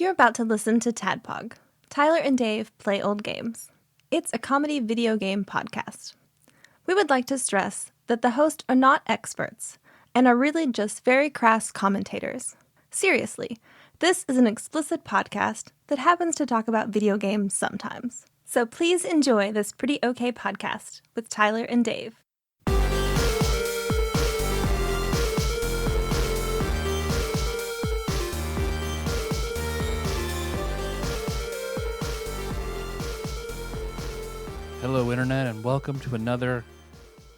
You're about to listen to TADPOG. Tyler and Dave play old games. It's a comedy video game podcast. We would like to stress that the hosts are not experts and are really just very crass commentators. Seriously, this is an explicit podcast that happens to talk about video games sometimes. So please enjoy this pretty okay podcast with Tyler and Dave. Hello, Internet, and welcome to another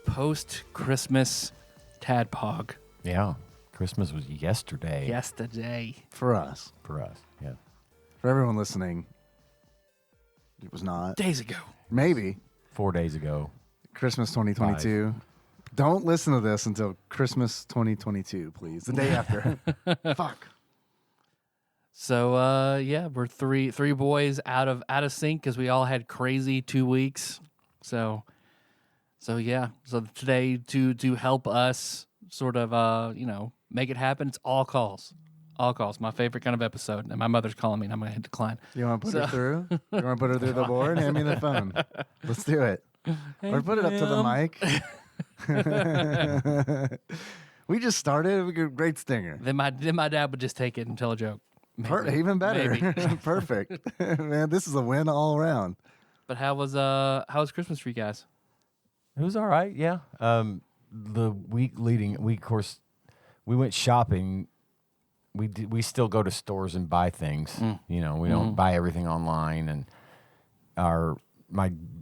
post-Christmas TADPOG. Yeah, Christmas was yesterday. Yesterday. For us. Yeah. For everyone listening, it was not. Days ago. Maybe. 4 days ago. Christmas 2022. Don't listen to this until Christmas 2022, please. The day after. Fuck. So, yeah, we're three boys out of sync because we all had crazy 2 weeks. So yeah. So today to help us sort of make it happen, it's all calls. All calls. My favorite kind of episode. And my mother's calling me and I'm gonna hit decline. You want to put her through? You want to put her through the board? Hand me the phone. Let's do it. Or put it up to the mic. We just started. We got a great stinger. Then my dad would just take it and tell a joke. Even better. Perfect. Man, this is a win all around. But how was Christmas for you guys? It was all right, yeah. The week leading, of course, we went shopping. We still go to stores and buy things. You know, we don't buy everything online. And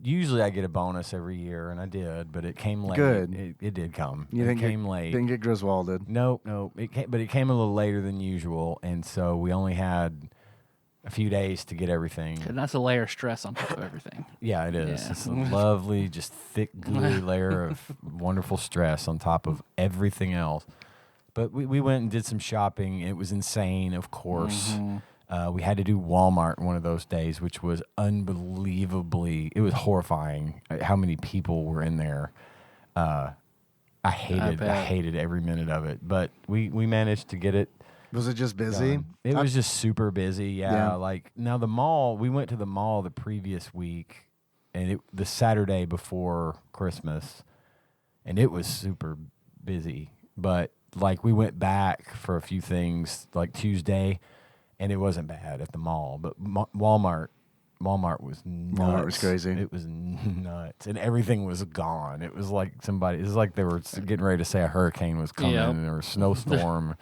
usually I get a bonus every year, and I did, but it came late. Good. It did come. It came late. Didn't get Griswolded. No. But it came a little later than usual, and so we only had a few days to get everything. And that's a layer of stress on top of everything. Yeah, it is. Yeah. It's a lovely, just thick, gooey layer of wonderful stress on top of everything else. But we went and did some shopping. It was insane, of course. We had to do Walmart one of those days, which was it was horrifying how many people were in there. I hated every minute of it. But we managed to get it. Was it just busy? It was just super busy, yeah. Like, now the mall, we went to the mall the previous week, and the Saturday before Christmas, and it was super busy. But, like, we went back for a few things, like Tuesday, and it wasn't bad at the mall. But Walmart was nuts. Walmart was crazy. It was nuts, and everything was gone. It was like they were getting ready to say a hurricane was coming, or a snowstorm.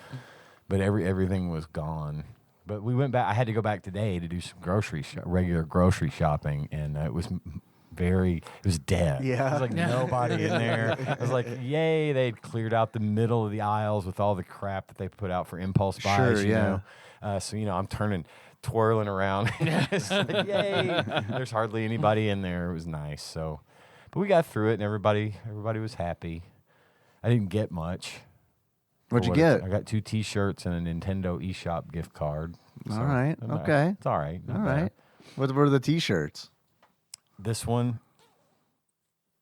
But everything was gone. But we went back. I had to go back today to do some regular grocery shopping, and it was dead. Yeah. It was like nobody in there. It was like, yay, they'd cleared out the middle of the aisles with all the crap that they put out for impulse buys. Sure, you know? So, I'm twirling around. It's like, yay. There's hardly anybody in there. It was nice. So, but we got through it, and everybody was happy. I didn't get much. What'd you get? I got 2 T-shirts and a Nintendo eShop gift card. All right. Okay. It's all right. All right. What were the T-shirts? This one.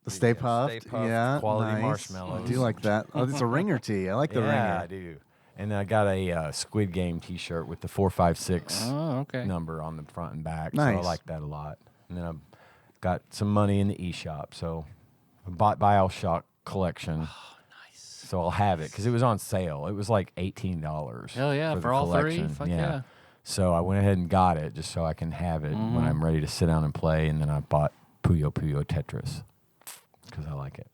The Stay Puffed? Stay Puft, yeah. quality Nice. marshmallows. I do like that. Oh, it's a ringer tee. I like the ringer. Yeah, I do. And I got a Squid Game T-shirt with the 456 number on the front and back. Nice. So I like that a lot. And then I've got some money in the eShop. So I bought BioShock Collection. So I'll have it because it was on sale. It was like $18. Hell yeah, for all three. Fuck yeah. So I went ahead and got it just so I can have it when I'm ready to sit down and play. And then I bought Puyo Puyo Tetris because I like it.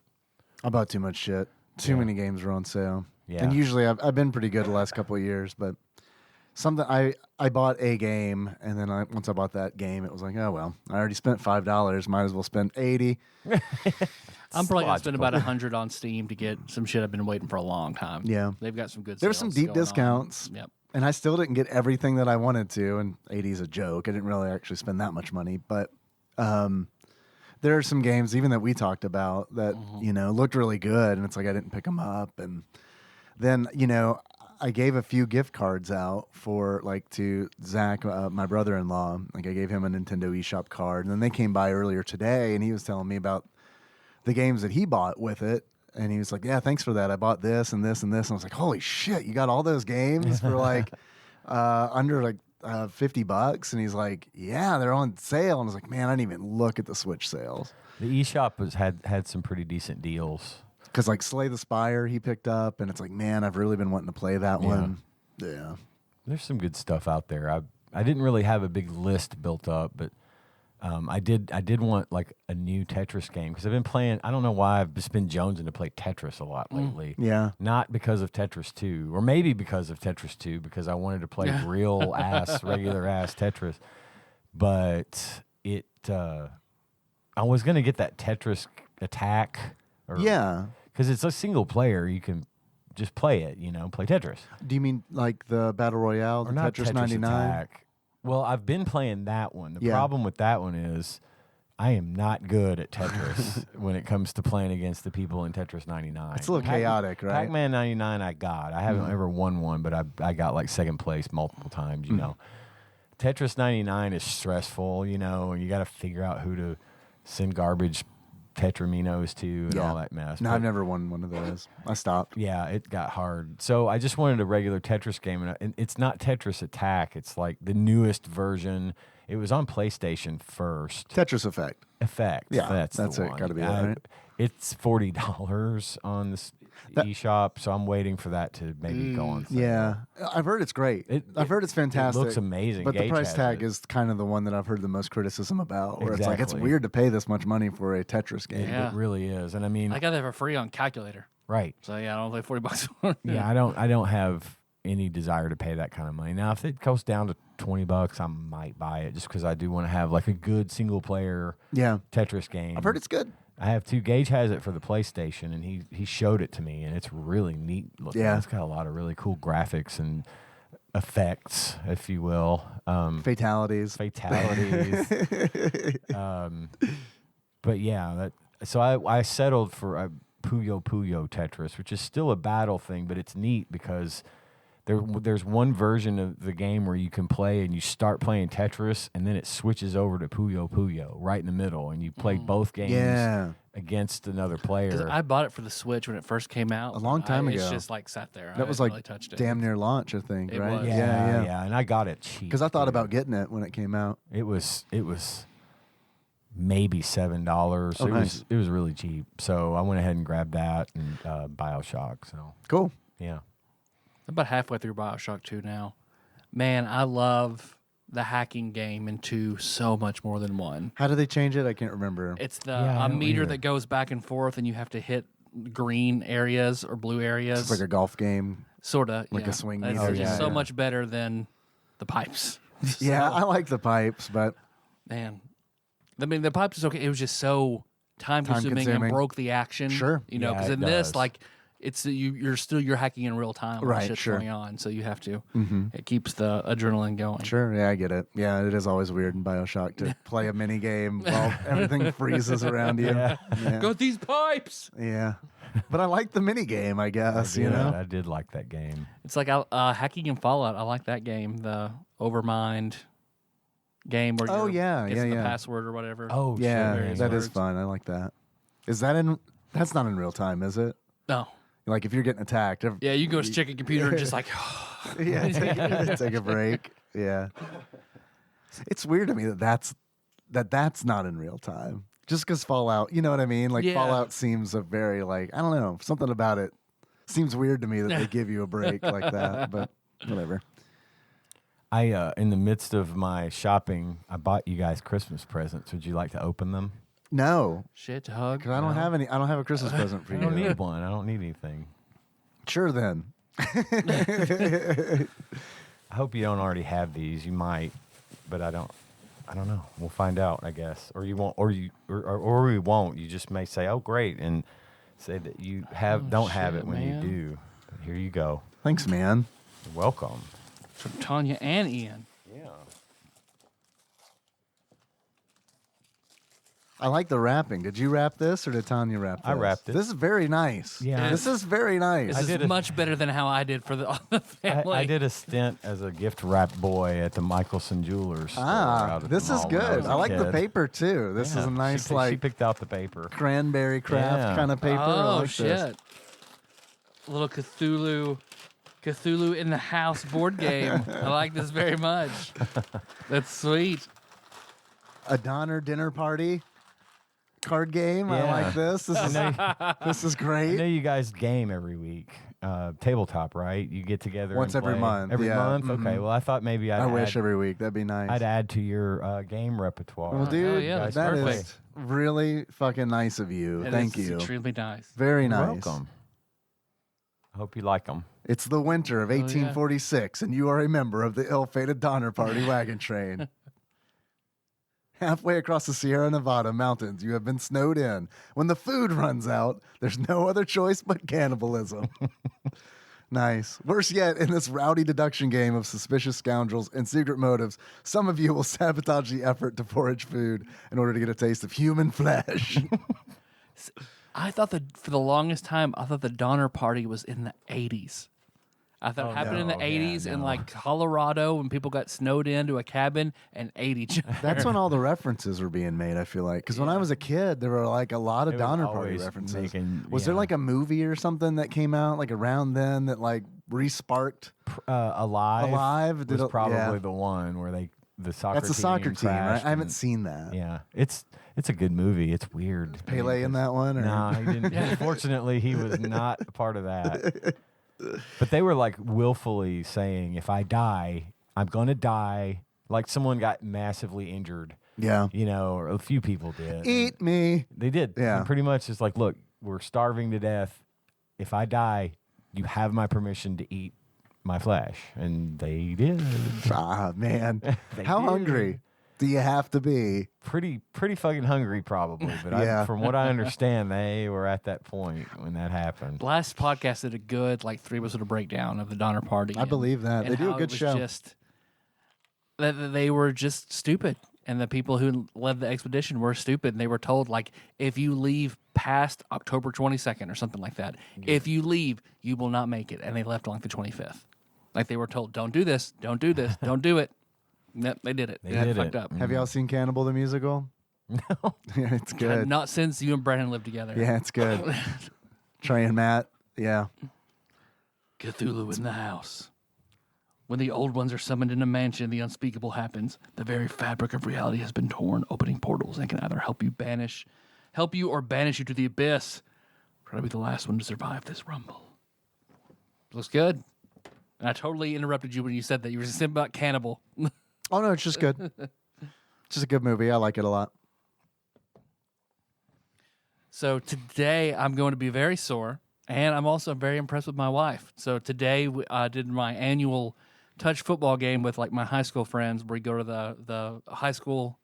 I bought too much shit. Too many games were on sale. Yeah. And usually I've been pretty good the last couple of years, but I bought a game, and then once I bought that game, it was like, oh well, I already spent $5. Might as well spend $80. I'm probably gonna spend about $100 on Steam to get some shit I've been waiting for a long time. Yeah, they've got some good. There's some deep discounts. Yep. And I still didn't get everything that I wanted to, and 80 is a joke. I didn't really actually spend that much money, but there are some games even that we talked about that looked really good, and it's like I didn't pick them up, and then I gave a few gift cards out to Zach, my brother-in-law. Like I gave him a Nintendo eShop card, and then they came by earlier today, and he was telling me about the games that he bought with it. And he was like, yeah, thanks for that. I bought this and this and this. And I was like, holy shit, you got all those games for under $50, and he's like, yeah, they're on sale. And I was like, man, I didn't even look at the Switch sales. The eShop had some pretty decent deals. Because like Slay the Spire he picked up, and it's like, man, I've really been wanting to play that one. Yeah. There's some good stuff out there. I didn't really have a big list built up, but I did want like a new Tetris game because I've been playing. I don't know why I've just been jonesing to play Tetris a lot lately. Yeah. Not because of Tetris 2, or maybe because of Tetris 2, because I wanted to play regular ass Tetris. But I was gonna get that Tetris Attack. Because it's a single player, you can just play it. Play Tetris. Do you mean like the Battle Royale, the Tetris 99? Attack. Well, I've been playing that one. The problem with that one is I am not good at Tetris when it comes to playing against the people in Tetris 99. It's a little chaotic, right? Pac-Man 99 I haven't ever won one, but I got like second place multiple times, Tetris 99 is stressful, and you got to figure out who to send garbage Tetraminos to and all that mess. No, I've never won one of those. I stopped. Yeah, it got hard. So I just wanted a regular Tetris game, and it's not Tetris Attack. It's like the newest version. It was on PlayStation first. Tetris Effect. Yeah, that's it. one. Got to be it, right? It's $40 on this eShop, so I'm waiting for that to maybe go on sale. Yeah, I've heard it's great. I've heard it's fantastic. It looks amazing. But Gage the price has tag it. is kind of the one that I've heard the most criticism about, where it's like, it's Exactly. weird to pay this much money for a Tetris game. Yeah. It really is, and I mean, I got that for free on calculator. right? So yeah, I don't pay $40 for it. Yeah, I don't have any desire to pay that kind of money. Now, if it goes down to $20, I might buy it just because I do want to have like a good single player Tetris game. I've heard it's good. I have two. Gage has it for the PlayStation, and he showed it to me, and it's really neat looking. Yeah. It's got a lot of really cool graphics and effects, if you will. Fatalities. But yeah, so I settled for Puyo Puyo Tetris, which is still a battle thing, but it's neat because there's one version of the game where you can play and you start playing Tetris and then it switches over to Puyo Puyo right in the middle, and you play both games against another player. I bought it for the Switch when it first came out. A long time ago. It's just like sat there. That was I like really touched it. damn near launch, I think, It right? was. Yeah, and I got it cheap. Because I thought too. about getting it when it came out. It was maybe $7. Oh, nice. It was really cheap. So I went ahead and grabbed that and BioShock. So Cool. yeah. I'm about halfway through Bioshock 2 now. Man, I love the hacking game in 2 so much more than 1. How did they change it? I can't remember. It's I a don't meter either. that goes back and forth, and you have to hit green areas or blue areas. It's like a golf game. Sort of. like a swing It's meter. just so Yeah. much better than the pipes. Yeah, I like the pipes, but Man. I mean, the pipes is okay. It was just so time-consuming and Time-consuming. broke the action. Sure. You know, Yeah, because it in this, does. like, it's you're hacking in real time while Right, shit's sure. going on, so you have to. It keeps the adrenaline going. sure, yeah, I get it. Yeah, it is always weird in BioShock to play a mini game while everything freezes around you. Yeah. Yeah. Go with these pipes. Yeah. But I like the mini game, I guess, you know? I did like that game. It's like hacking in Fallout. I like that game, the Overmind game where Oh, you're yeah, guessing yeah, the yeah. password or whatever. Oh, Yeah, various that is words. fun. I like that. That's not in real time, is it? No. Like if you're getting attacked. Yeah, you can go check a computer and just like, Yeah, take a break. Yeah. It's weird to me that's not in real time. Just because Fallout, you know what I mean? Like Yeah. Fallout seems a very like, I don't know, something about it seems weird to me that they give you a break like that, but whatever. I in the midst of my shopping, I bought you guys Christmas presents. Would you like to open them? No, shit, hug. because I don't have any. I don't have a Christmas present for I you. don't need one. I don't need anything. Sure then. I hope you don't already have these. You might, but I don't know. We'll find out, I guess. Or you won't, or we won't. You just may say, "Oh, great," and say that you don't have shit, it when man. you do. But here you go. Thanks, man. You're welcome. From Tanya and Ian. Yeah. I like the wrapping. Did you wrap this or did Tanya wrap this? I wrapped it. This is very nice. Yeah. This is very nice. This did is a- much better than how I did for the family. I did a stint as a gift wrap boy at the Michelson Jewelers store. out at This the is mall when good. was a I like the kid. paper too. This is Yeah, a nice she like picked out the paper. cranberry craft Yeah. kind of paper. I Oh like shit! this. Little Cthulhu Cthulhu in the House board game. I like this very much. That's sweet. A Donner dinner party card game. I Yeah. like this. This is I great. know you guys game every week. Tabletop, right? You get together Once and every play. month, Every yeah. month? Mhm. Okay. Well, I thought maybe I wish every week. That'd be nice. I'd add to your game repertoire. Well, Oh, dude, yeah, that's that perfect. is really fucking nice of you. It Thank is you. Extremely nice. Very You're nice. welcome. I hope you like them. It's the winter of yeah. 1846, and you are a member of the ill-fated Donner Party wagon train. Halfway across the Sierra Nevada mountains, you have been snowed in. When the food runs out, there's no other choice but cannibalism. Nice. Worse yet, in this rowdy deduction game of suspicious scoundrels and secret motives, some of you will sabotage the effort to forage food in order to get a taste of human flesh. I thought that for the longest time, I thought the Donner Party was in the 80s. I thought it happened in the no, 80s yeah, in no. like Colorado when people got snowed into a cabin and ate each other. That's when all the references were being made, I feel like. Because when I was a kid, there were like a lot of They were Donner Party always references. making- Was there yeah. like a movie or something that came out like around then that like re-sparked? Alive. Alive? was Did it- probably yeah. the one where the soccer. That's a soccer team, right? crashed I haven't and- seen that. Yeah, it's a good movie. It's weird. Pele in that one? Or? No, he didn't. Fortunately, he was not a part of that. But they were like willfully saying, "If I die, I'm gonna die." Like someone got massively injured. Yeah. You know, or a few people did. Eat me. They did. Yeah. And pretty much it's like, look, we're starving to death. If I die, you have my permission to eat my flesh, and they did. Ah, man. They How did. hungry do you have to be? Pretty fucking hungry, probably. But Yeah. from what I understand, they were at that point when that happened. Last podcast did a good like 3-episode breakdown of the Donner Party. I believe that. and They do a how good it was show. Just that they were just stupid, and the people who led the expedition were stupid. And they were told like, if you leave past October 22nd or something like that, if you leave, you will not make it. And they left on like the 25th. Like they were told, don't do this, don't do this, don't do it. Nope, they did it. They got did fucked it. up. Have y'all seen Cannibal the Musical? No. Yeah, it's good. Not since you and Brandon lived together. Yeah, it's good. Trey and Matt. Yeah. Cthulhu in the house. When the old ones are summoned in a mansion, the unspeakable happens. The very fabric of reality has been torn, opening portals and can either help you or banish you to the abyss. Try to be the last one to survive this rumble. Looks good. And I totally interrupted you when you said that. You were saying about Cannibal. Oh, no, it's just good. Just a good movie. I like it a lot. So today I'm going to be very sore, and I'm also very impressed with my wife. So today I did my annual touch football game with like my high school friends, where we go to the high school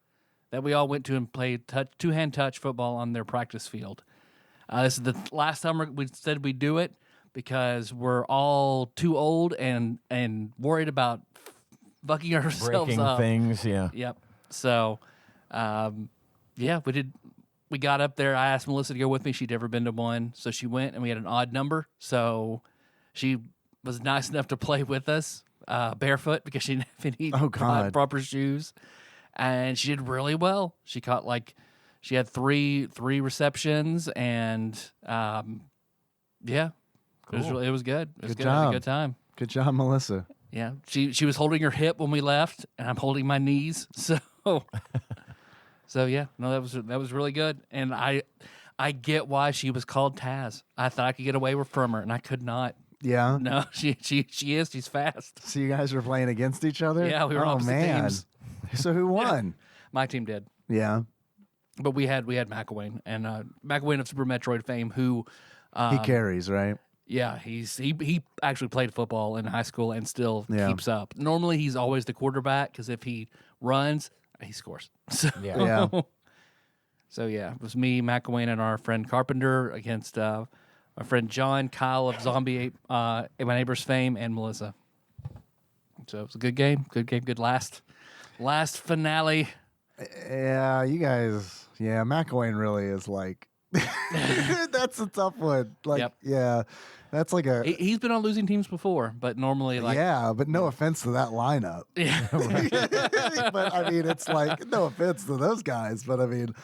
that we all went to and played two-hand touch football on their practice field. This is the last time we said we'd do it because we're all too old and worried about fucking ourselves Breaking up. things, yeah. Yep. So, yeah, we did. We got up there. I asked Melissa to go with me. She'd never been to one, so she went, and we had an odd number. So she was nice enough to play with us barefoot because she didn't have any Oh, God. proper shoes, and she did really well. She caught she had three receptions, and yeah, it was good. It was Good good. I had job. a good time. Good job, Melissa. Yeah, she was holding her hip when we left, and I'm holding my knees. So yeah, no, that was really good, and I get why she was called Taz. I thought I could get away from her, and I could not. Yeah. No, she's fast. So you guys were playing against each other? Yeah, we were opposite teams. So who won? My team did, Yeah. but we had McElwain and McElwain of Super Metroid fame, who He carries, right? yeah, he actually played football in high school and still Yeah. keeps up. Normally, he's always the quarterback because if he runs, he scores. So, Yeah. so yeah, it was me, McElwain, and our friend Carpenter against our friend John, Kyle of Zombie Ape, My Neighbor's fame, and Melissa. So it was a good game. Good last finale. Yeah, you guys. Yeah, McElwain really is like. That's a tough one. Like, Yep. yeah, that's like a. He's been on losing teams before, but normally yeah, but no offense to that lineup. But I mean, it's like no offense to those guys, but I mean,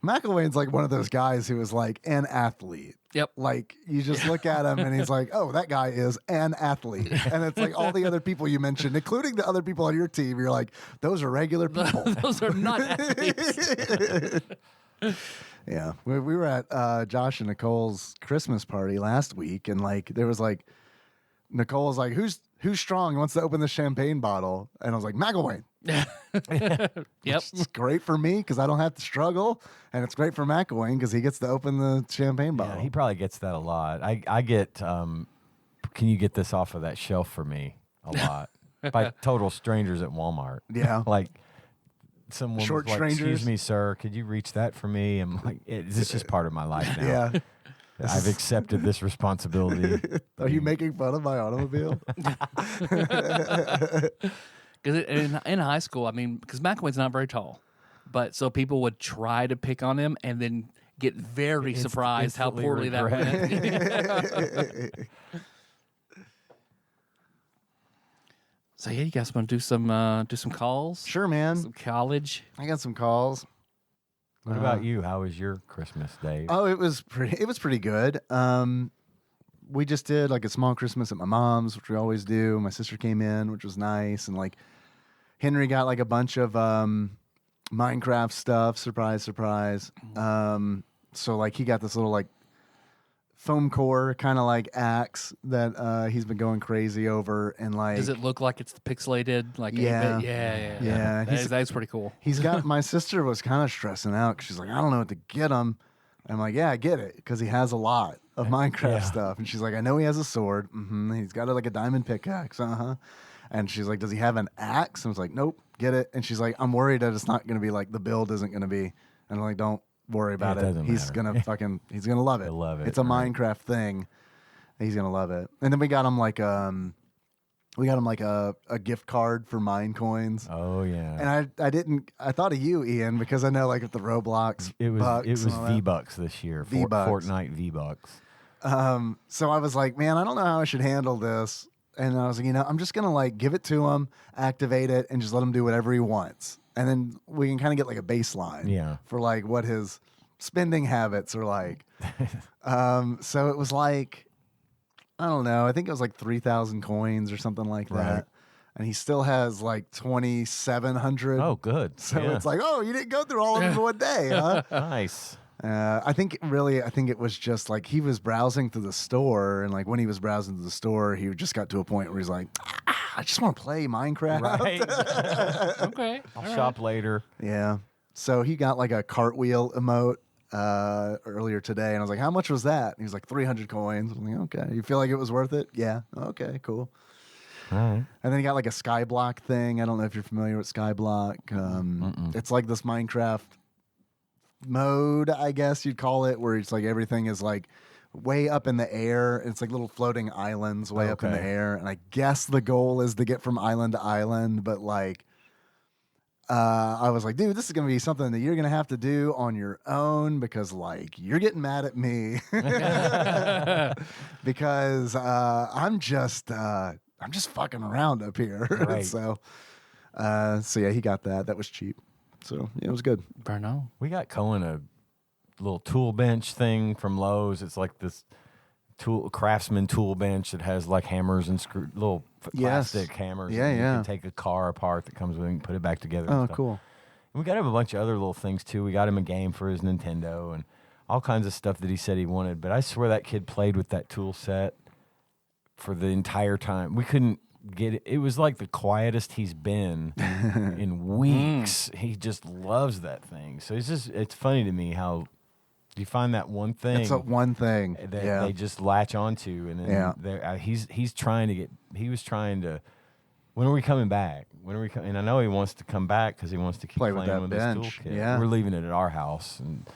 McElwain's like one of those guys who is like an athlete. Yep. Like you just look at him and he's like, oh, that guy is an athlete. And it's like all the other people you mentioned, including the other people on your team, you're like, those are regular people. Those are not athletes. Yeah. We were at Josh and Nicole's Christmas party last week, and like there was like Nicole was like, who's strong and wants to open the champagne bottle? And I was like, McElwain. Yep. It's great for me because I don't have to struggle, and it's great for McElwain because he gets to open the champagne bottle. Yeah, he probably gets that a lot. I get, can you get this off of that shelf for me? A lot. By total strangers at Walmart. Yeah. Like someone Short was like, strangers. excuse me, sir, could you reach that for me? I'm like, it's just part of my life now. Yeah. I've accepted this responsibility. Are you making fun of my automobile? Because in high school, I mean, because McElwain's not very tall, but so people would try to pick on him and then get very surprised how instantly poorly that regret went. So yeah, you guys want to do some calls? Sure, man. Some college. I got some calls. What about you? How was your Christmas, Dave? Oh, it was pretty good. We just did like a small Christmas at my mom's, which we always do. My sister came in, which was nice, and like Henry got like a bunch of Minecraft stuff. Surprise, surprise. So like he got this little like foam core kind of like axe that he's been going crazy over, and like Does it look like it's the pixelated? Like Yeah. 8-bit? Yeah. Yeah, That's pretty cool. he's got. My sister was kind of stressing out because she's like, I don't know what to get him. I'm like, yeah, I get it because he has a lot of Minecraft stuff, and she's like, I know he has a sword. He's got like a diamond pickaxe. And she's like, does he have an axe? And I was like, nope, get it. And she's like, I'm worried that it's not going to be like the build isn't going to be. And I'm like, don't worry about it it. doesn't He's matter. gonna he's gonna love it. He'll love it, It's a right. Minecraft thing. He's gonna love it. And then we got him like a gift card for Mine Coins. Oh yeah. And I thought of you, Ian, because I know like at the Roblox it was bucks and all that. V-Bucks this year. V-Bucks. Fortnite V-Bucks. So I was like, man, I don't know how I should handle this. And I was like, I'm just gonna like give it to him, activate it, and just let him do whatever he wants. And then we can kind of get like a baseline Yeah. for like what his spending habits are like. So it was like, I don't know, I think it was like 3,000 coins or something like that. Right. And he still has like 2,700. Oh, good. So Yeah. it's like, oh, you didn't go through all of them in one day, huh? Nice. I think it was just like he was browsing through the store, and like when he was browsing through the store, he just got to a point where he's like, I just want to play Minecraft. Right. Okay. I'll shop later. Yeah. So he got like a cartwheel emote earlier today, and I was like, how much was that? And he was like 300 coins. I'm like, okay. You feel like it was worth it? Yeah. Okay, cool. All right. And then he got like a Skyblock thing. I don't know if you're familiar with Skyblock. It's like this Minecraft mode, I guess you'd call it, where it's like everything is like way up in the air. It's like little floating islands way up in the Okay. air. And I guess the goal is to get from island to island, but like I was like, dude, this is gonna be something that you're gonna have to do on your own because like you're getting mad at me because I'm just fucking around up here. Right. so yeah, he got that. That was cheap. So yeah, it was good. Burn on. We got Cohen a little tool bench thing from Lowe's. It's like this craftsman tool bench that has like hammers and little Yes. plastic hammers. Yeah, and yeah. You can take a car apart that comes with it and put it back together. and Oh, stuff. cool. And we got him a bunch of other little things too. We got him a game for his Nintendo and all kinds of stuff that he said he wanted. But I swear that kid played with that tool set for the entire time. We couldn't get it. It was like the quietest he's been in weeks. He just loves that thing. So it's funny to me how you find that one thing It's a one thing. that Yeah. they just latch onto, and then Yeah. he's trying to get. He was trying to. When are we coming back? When are we? And I know he wants to come back because he wants to keep Play with playing that with bench. his toolkit. Yeah. We're leaving it at our house, and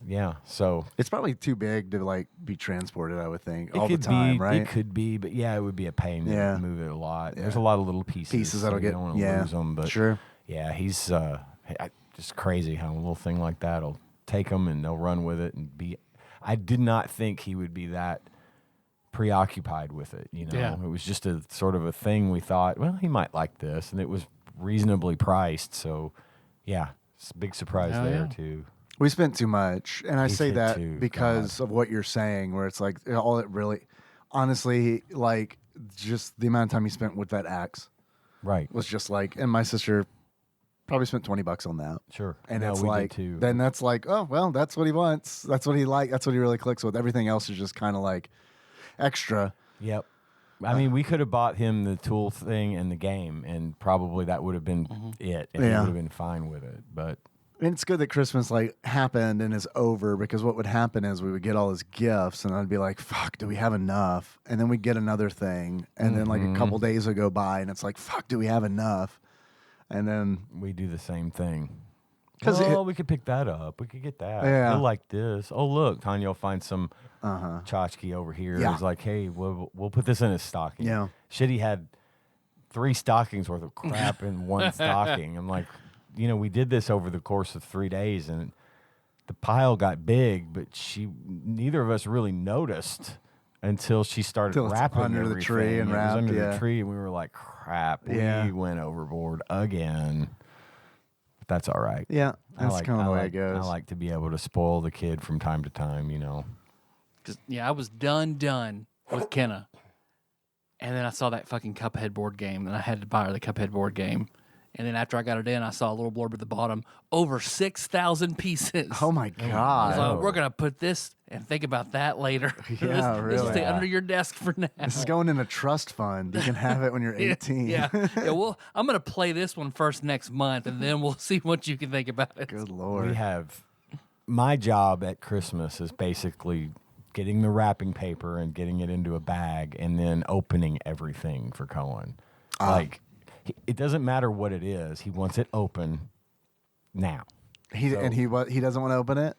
yeah, so It's probably too big to like be transported, I would think, it all the could time, be. right? It could be, but yeah, it would be a pain Yeah. to move it a lot. Yeah. There's a lot of little pieces. Pieces that'll so get you don't want to lose them, but sure. yeah, he's just crazy how a little thing like that'll take them and they'll run with it and be. I did not think he would be that preoccupied with it. You know, Yeah. it was just a sort of a thing. We thought, well, he might like this, and it was reasonably priced. So, yeah, it's a big surprise Oh, there yeah. too. We spent too much, and I We say did that too, because of what you're saying, where it's like all it really, honestly, like just the amount of time he spent with that axe Right. was just like, and my sister probably spent $20 on that. Sure. And No, it's we did like, too. then that's like, oh well, that's what he wants. That's what he like. That's what he really clicks with. Everything else is just kind of like extra. Yep. I mean, we could have bought him the tool thing and the game, and probably that would have been it, and he Yeah. would have been fine with it. But And it's good that Christmas like happened and is over, because what would happen is we would get all his gifts and I'd be like, fuck, do we have enough? And then we'd get another thing. And then like a couple days would go by and it's like, fuck, do we have enough? And then we do the same thing. 'Cause we could pick that up. We could get that. Yeah. He'll like this. Oh, look, Tanya will find some tchotchke over here. Yeah. He's like, hey, we'll put this in his stocking. Yeah. Shit, he had 3 stockings worth of crap in one stocking. I'm like, we did this over the course of 3 days, and the pile got big, but neither of us really noticed until she started Till it's wrapping under the everything. tree and It was wrapped, under yeah. the tree, and we were like, crap, Yeah. we went overboard again. But that's all right. yeah, that's kind of the way it goes. I like to be able to spoil the kid from time to time, 'Cause, I was done with Kenna. And then I saw that fucking Cuphead board game, and I had to buy her the Cuphead board game. And then after I got it in, I saw a little blurb at the bottom, over 6,000 pieces. Oh my I was God. like, we're going to put this and think about that later. Yeah, This will really. stay under your desk for now. This is going in a trust fund. You can have it when you're 18. Yeah. Well, I'm going to play this one first next month, and then we'll see what you can think about it. Good Lord. We have my job at Christmas is basically getting the wrapping paper and getting it into a bag and then opening everything for Cohen. It doesn't matter what it is. He wants it open now. He doesn't want to open it?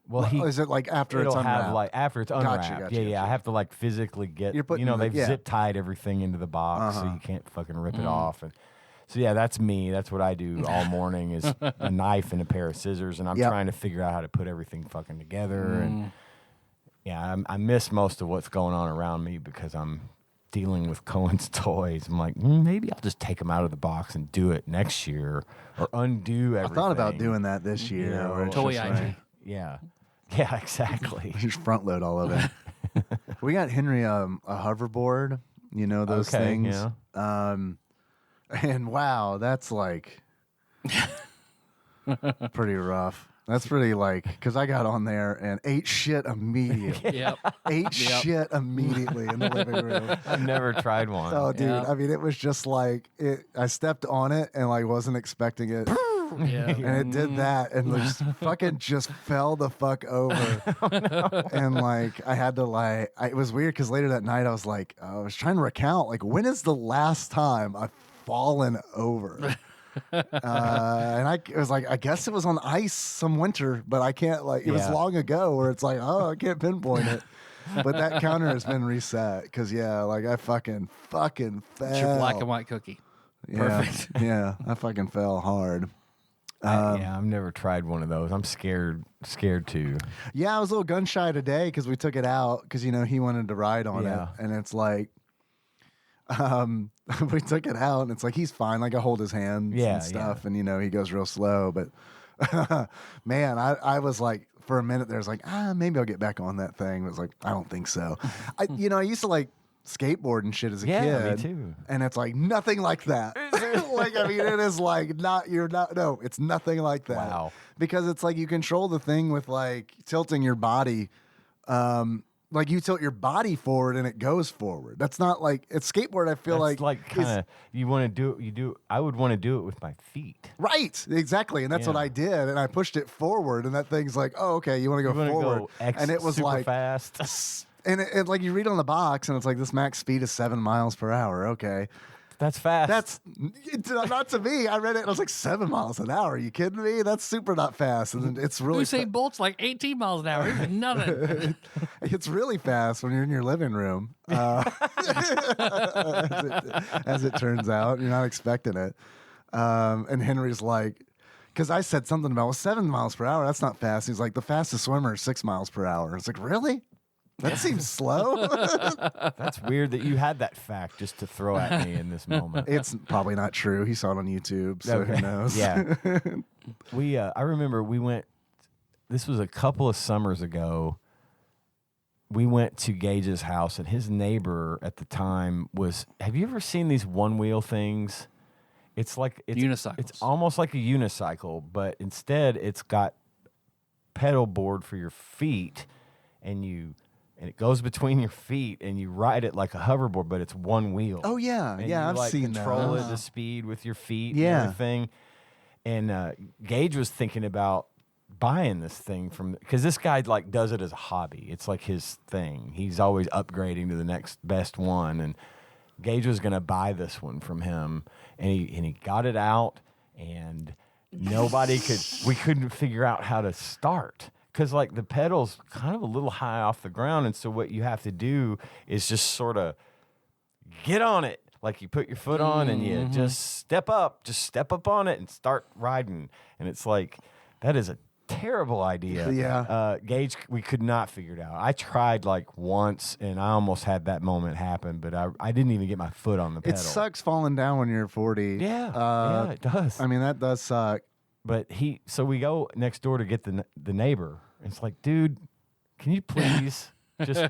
Well, Is it like after it's it'll unwrapped? have after it's unwrapped. Gotcha. I have to physically get. You're putting they've yeah. zip tied everything into the box, so you can't fucking rip it off. And so that's me. That's what I do all morning is a knife and a pair of scissors, and I'm Yep. trying to figure out how to put everything fucking together. And I miss most of what's going on around me because I'm dealing with Cohen's toys. I'm like, maybe I'll just take them out of the box and do it next year or undo everything. I thought about doing that this year. where it's Toy just IG. like- Yeah. Yeah, exactly. just front load all of it. We got Henry a hoverboard, those Okay, things. yeah. And wow, that's like pretty rough. That's pretty because I got on there and ate shit immediately. Yep. Ate shit immediately in the living room. I've never tried one. Oh, dude. Yeah. I mean, it was just like I stepped on it and wasn't expecting it. Yeah. And it did that and just fell the fuck over. And I had to it was weird because later that night I was trying to recount when is the last time I've fallen over? And it was I guess it was on ice some winter, but I can't it was Yeah. long ago where it's I can't pinpoint it. But that counter has been reset because I fucking fell. It's your black and white cookie. Yeah, Perfect. yeah, I fucking fell hard. I've never tried one of those. I'm scared to. Yeah, I was a little gun shy today because we took it out because he wanted to ride on Yeah. it, and it's we took it out, and it's he's fine. I hold his hand Yeah, and stuff, and he goes real slow. But man, I was for a minute there's maybe I'll get back on that thing. But it's I don't think so. I used to skateboard and shit as a Yeah, me kid. too. And it's nothing like that. It is it's nothing like that. Wow. Because it's you control the thing with tilting your body. You tilt your body forward and it goes forward. That's not it's skateboard. I feel That's kind is- of you want to do it. You do. I would want to do it with my feet. right, exactly, and that's what Yeah. I did. And I pushed it forward, and that thing's oh, okay, you want to go You want to forward, go and it was super fast. and it you read on the box, and it's this max speed is 7 miles per hour. Okay, That's fast. that's not to me. I read it and I was 7 miles an hour. Are you kidding me? That's super not fast, and it's really Usain Bolt's 18 miles an hour. It's nothing. it's really fast when you're in your living room. As it turns out, you're not expecting it. And Henry's because I said something about 7 miles per hour. That's not fast. He's the fastest swimmer is 6 miles per hour. It's really? That seems slow. That's weird that you had that fact just to throw at me in this moment. It's probably not true. He saw it on YouTube, so who knows? Yeah. I remember we went this was a couple of summers ago. We went to Gage's house, and his neighbor at the time was. Have you ever seen these one wheel things? It's like Unicycles. It's almost like a unicycle, but instead it's got pedal board for your feet, and it goes between your feet, and you ride it like a hoverboard, but it's one wheel. Oh yeah, And yeah, you, I've like, seen control those. it the speed with your feet. Yeah. And everything. And Gage was thinking about buying this thing because this guy like does it as a hobby. It's like his thing. He's always upgrading to the next best one, and Gage was going to buy this one from him, and he got it out, and we couldn't figure out how to start. Because, like, the pedal's kind of a little high off the ground, and so what you have to do is just sort of get on it. Like, you put your foot on, and you just step up on it and start riding. And it's like, that is a terrible idea. Yeah. Gage, we could not figure it out. I tried, like, once, and I almost had that moment happen, but I didn't even get my foot on the pedal. It sucks falling down when you're 40. Yeah, it does. I mean, that does suck. But so we go next door to get the neighbor. And it's like, dude, can you please just,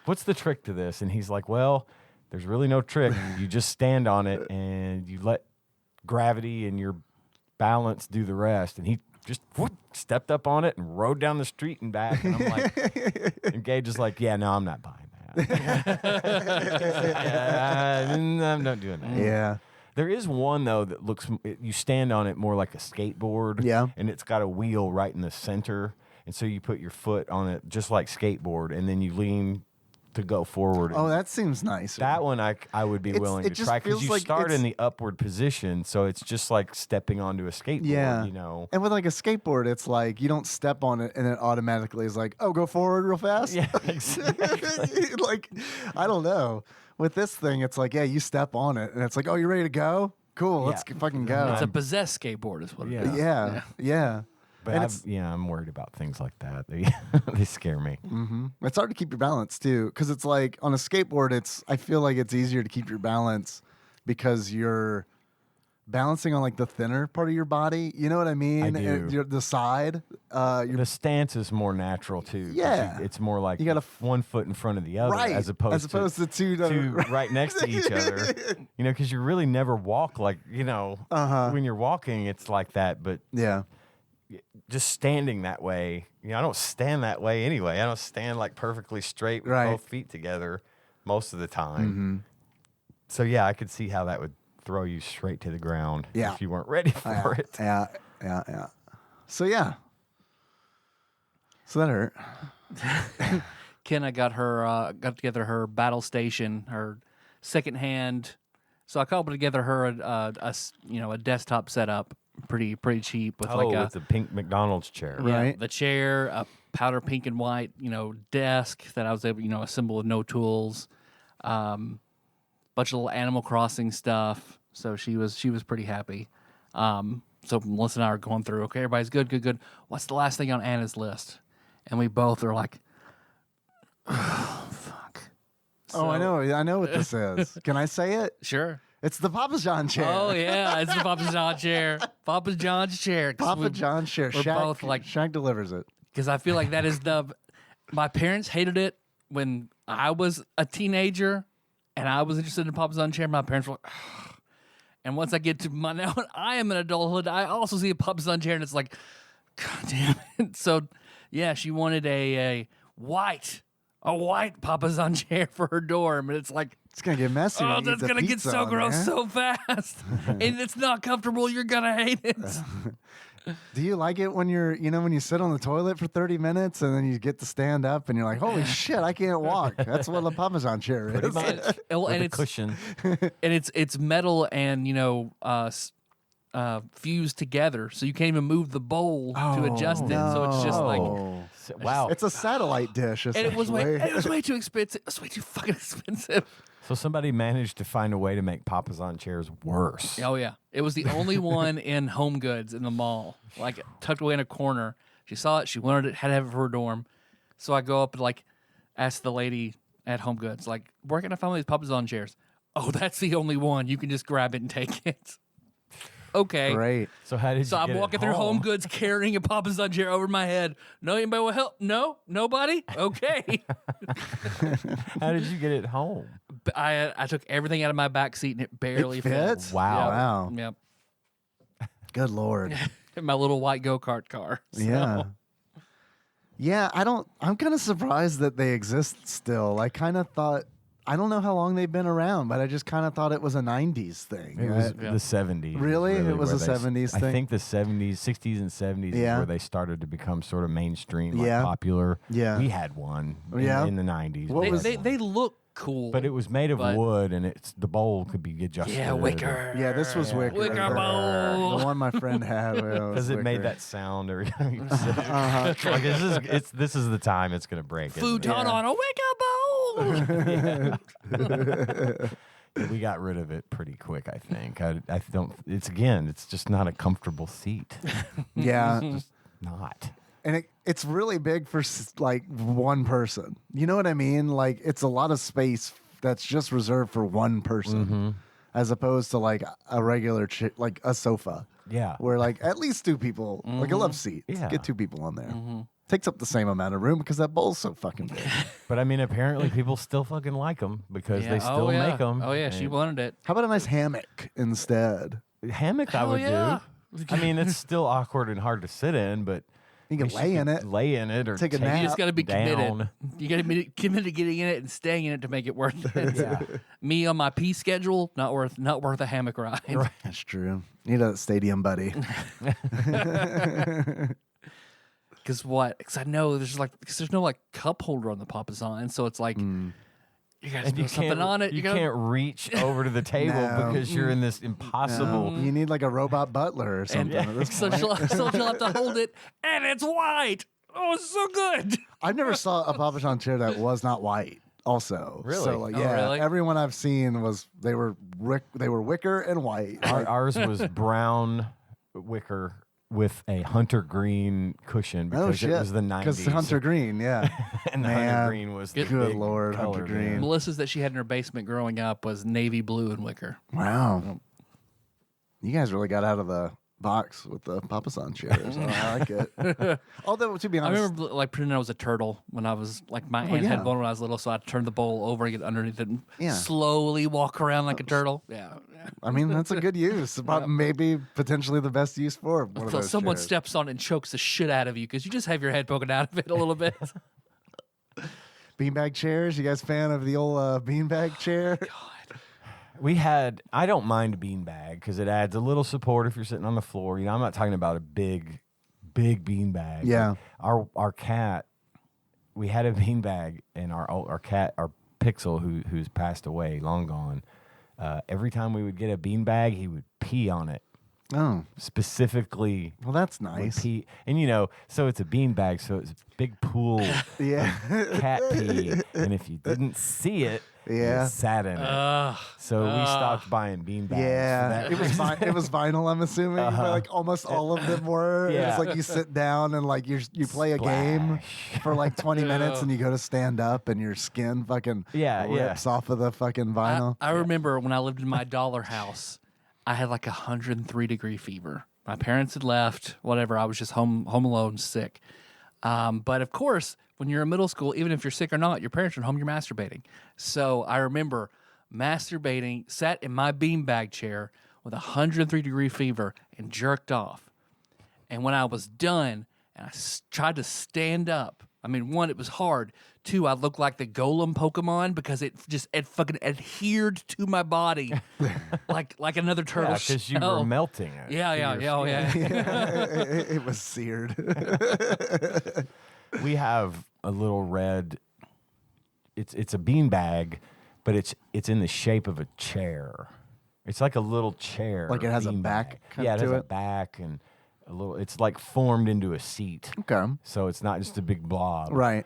what's the trick to this? And he's like, well, there's really no trick. You just stand on it and you let gravity and your balance do the rest. And he just stepped up on it and rode down the street and back. And I'm like, and Gage is like, yeah, no, I'm not buying that. I'm not doing that. Yeah. There is one, though, that you stand on it more like a skateboard. Yeah. And it's got a wheel right in the center. And so you put your foot on it just like skateboard, and then you lean to go forward. Oh, that seems nice. That one I would be willing to just try, because feels you like start it's- in the upward position, so it's just like stepping onto a skateboard, Yeah. you know? And with like a skateboard, it's like you don't step on it and it automatically is like, oh, go forward real fast. Yeah, exactly. Like, I don't know. With this thing, it's like, yeah, you step on it and it's like, oh, you ready to go? Cool, let's Yeah. fucking go. It's a possessed skateboard, is what it is. Yeah. But And it's I'm worried about things like that. They scare me. it's hard to keep your balance too, because it's like on a skateboard, I feel like it's easier to keep your balance because you're balancing on like the thinner part of your body. You know what I mean? I do. And the side. The stance is more natural too. 'cause Yeah. it's more like You gotta one foot in front of the other, Right. as opposed to two right next to each other. You know, because you really never walk like, when you're walking, it's like that. But Yeah. just standing that way, I don't stand that way anyway. I don't stand like perfectly straight with Right. both feet together most of the time. So yeah, I could see how that would throw you straight to the ground Yeah. if you weren't ready for it. Yeah. So yeah. So that hurt. Kenna got together her battle station, her secondhand. So I cobbled together her a desktop setup, pretty cheap with With the pink McDonald's chair. Right. the chair, a powder pink and white desk that I was able assemble with no tools, bunch of little Animal Crossing stuff. So she was pretty happy. So Melissa and I are going through. Okay, everybody's good. What's the last thing on Anna's list? And we both are like, oh, fuck. I know what this is. Can I say it? Sure. It's the Papa John chair. Oh yeah, it's the Papa John chair. Papa John's chair. 'Cause Papa John chair. we're Shaq, both like, Shaq delivers it. because I feel like that is my parents hated it when I was a teenager and I was interested in Papa John's chair. My parents were like, and once I get to now I am in adulthood, I also see a Papa John's chair and it's like, God damn it. So yeah, she wanted a white Papa John's chair for her dorm, and it's like, It's gonna get messy. when oh, you that's the gonna get pizza so on gross there. so fast, and it's not comfortable. You're gonna hate it. Do you like it when when you sit on the toilet for 30 minutes and then you get to stand up and you're like, holy shit, I can't walk. That's what a Papa John chair is. Well, With and a it's cushion. and it's metal and fused together, so you can't even move the bowl to adjust it. So it's just like, Oh. Wow. It's a satellite dish. and it was essentially. way too expensive. It was way too fucking expensive. So somebody managed to find a way to make Papa's on chairs worse. Oh yeah, it was the only one in Home Goods in the mall, like tucked away in a corner. She saw it, she wanted it, had to have it for her dorm. So I go up and like ask the lady at Home Goods, like, where can I find these Papa's on chairs? Oh, that's the only one. You can just grab it and take it. Okay. Great. So how did So you I'm get walking it through Home home? Goods carrying a Papa Sun chair over my head. No, anybody will help? No, nobody. Okay. How did you get it home? I took everything out of my back seat and it barely It fits? Wow. Wow. Yep. Good Lord. In my little white go-kart car. So. Yeah. Yeah, I'm kind of surprised that they exist still. I kind of thought, I don't know how long they've been around, but I just kind of thought it was a 90s thing. It was Yeah. the 70s. Really? It was where a they 70s I thing? think the 70s, 60s and 70s Yeah. is where they started to become sort of mainstream, like Yeah. popular. Yeah. We had one Yeah. in the 90s. What We was- had one. They look cool. But it was made of but- wood, and the bowl could be adjusted. Yeah, wicker. Yeah, this was Wicker. Wicker bowl. The one my friend had. Because it made that sound every time you said it. Uh-huh. Like, this is the time it's going to break. isn't it? Futon on a wicker bowl. We got rid of it pretty quick, I think. I don't. It's just not a comfortable seat. Yeah. Not. And it's really big for like one person. You know what I mean? Like it's a lot of space that's just reserved for one person, as opposed to like a regular like a sofa. Yeah. Where like at least two people, like a love seat, Yeah. get two people on there. Takes up the same amount of room because that bowl's so fucking big. But I mean, apparently people still fucking like them because they still oh, yeah. make them. Oh, yeah, she wanted it. How about a nice hammock instead? Hammock, I Hell would yeah. do. I mean, it's still awkward and hard to sit in, but You can lay in it. lay in it, or Take a take nap. You just got to be down. committed. You got to be committed to getting in it and staying in it to make it worth it. Yeah. Me on my pee schedule, not worth a hammock ride. That's true. Need a stadium buddy. Because what? Because I know there's no like cup holder on the Papasan, so it's like you got to And put something on it. You gotta- can't reach over to the table No. because you're in this impossible. You need like a robot butler or something. And at this so point. she'll have to hold it, and it's white. Oh, it's so good. I've never saw a Papa chair that was not white. Also, Really? So like, Oh, yeah, really? everyone I've seen was they were wicker and white. Ours was brown wicker with a hunter green cushion because Oh shit! it was the 90s. Because Hunter Green, yeah. and the Man. hunter green was the Good big Lord, color Hunter then. Green. Melissa's that she had in her basement growing up was navy blue and wicker. Wow. You guys really got out of the box with the Papa San chairs. I like it. Although to be I honest, remember like pretending I was a turtle when I was like my aunt yeah. had one when I was little, so I'd turn the bowl over and get underneath it and Yeah. slowly walk around like a turtle. Yeah. I mean that's a good use. Maybe potentially the best use for one of Until those someone chairs. steps on it and chokes the shit out of you because you just have your head poking out of it a little bit. Beanbag chairs. You guys fan of the old beanbag chair? I don't mind a beanbag because it adds a little support if you're sitting on the floor. You know, I'm not talking about a big beanbag. Yeah. Our cat, we had a beanbag, and our cat, our Pixel, who's passed away, long gone. Every time we would get a beanbag, he would pee on it. Oh, Specifically, well, that's would nice. pee, and you know, so it's a beanbag, so it's a big pool Yeah. cat pee, and if you didn't see it, Yeah. you sat in it. So we stopped buying beanbags. Yeah, for it was that it was vinyl. I'm assuming, but like almost all of them were. Yeah. It's like you sit down and like you play a game for like 20 minutes, and you go to stand up, and your skin fucking Yeah, yeah. rips off of the fucking vinyl. I remember when I lived in my dollar house, I had like 103-degree fever. My parents had left, whatever. I was just home alone, sick. But of course, when you're in middle school, even if you're sick or not, your parents are at home, you're masturbating. So I remember masturbating, sat in my beanbag chair with 103-degree fever and jerked off. And when I was done and I tried to stand up, I mean, one, it was hard. Two, I looked like the Golem Pokemon because it fucking adhered to my body like another turtle because you shell. were melting it. Yeah, oh yeah. It was seared. We have a little red. It's a beanbag, but it's in the shape of a chair. It's like a little chair. Like it has a beanbag. back kind Yeah, it to has a it? back and a little. It's like formed into a seat. Okay, So it's not just a big blob, right.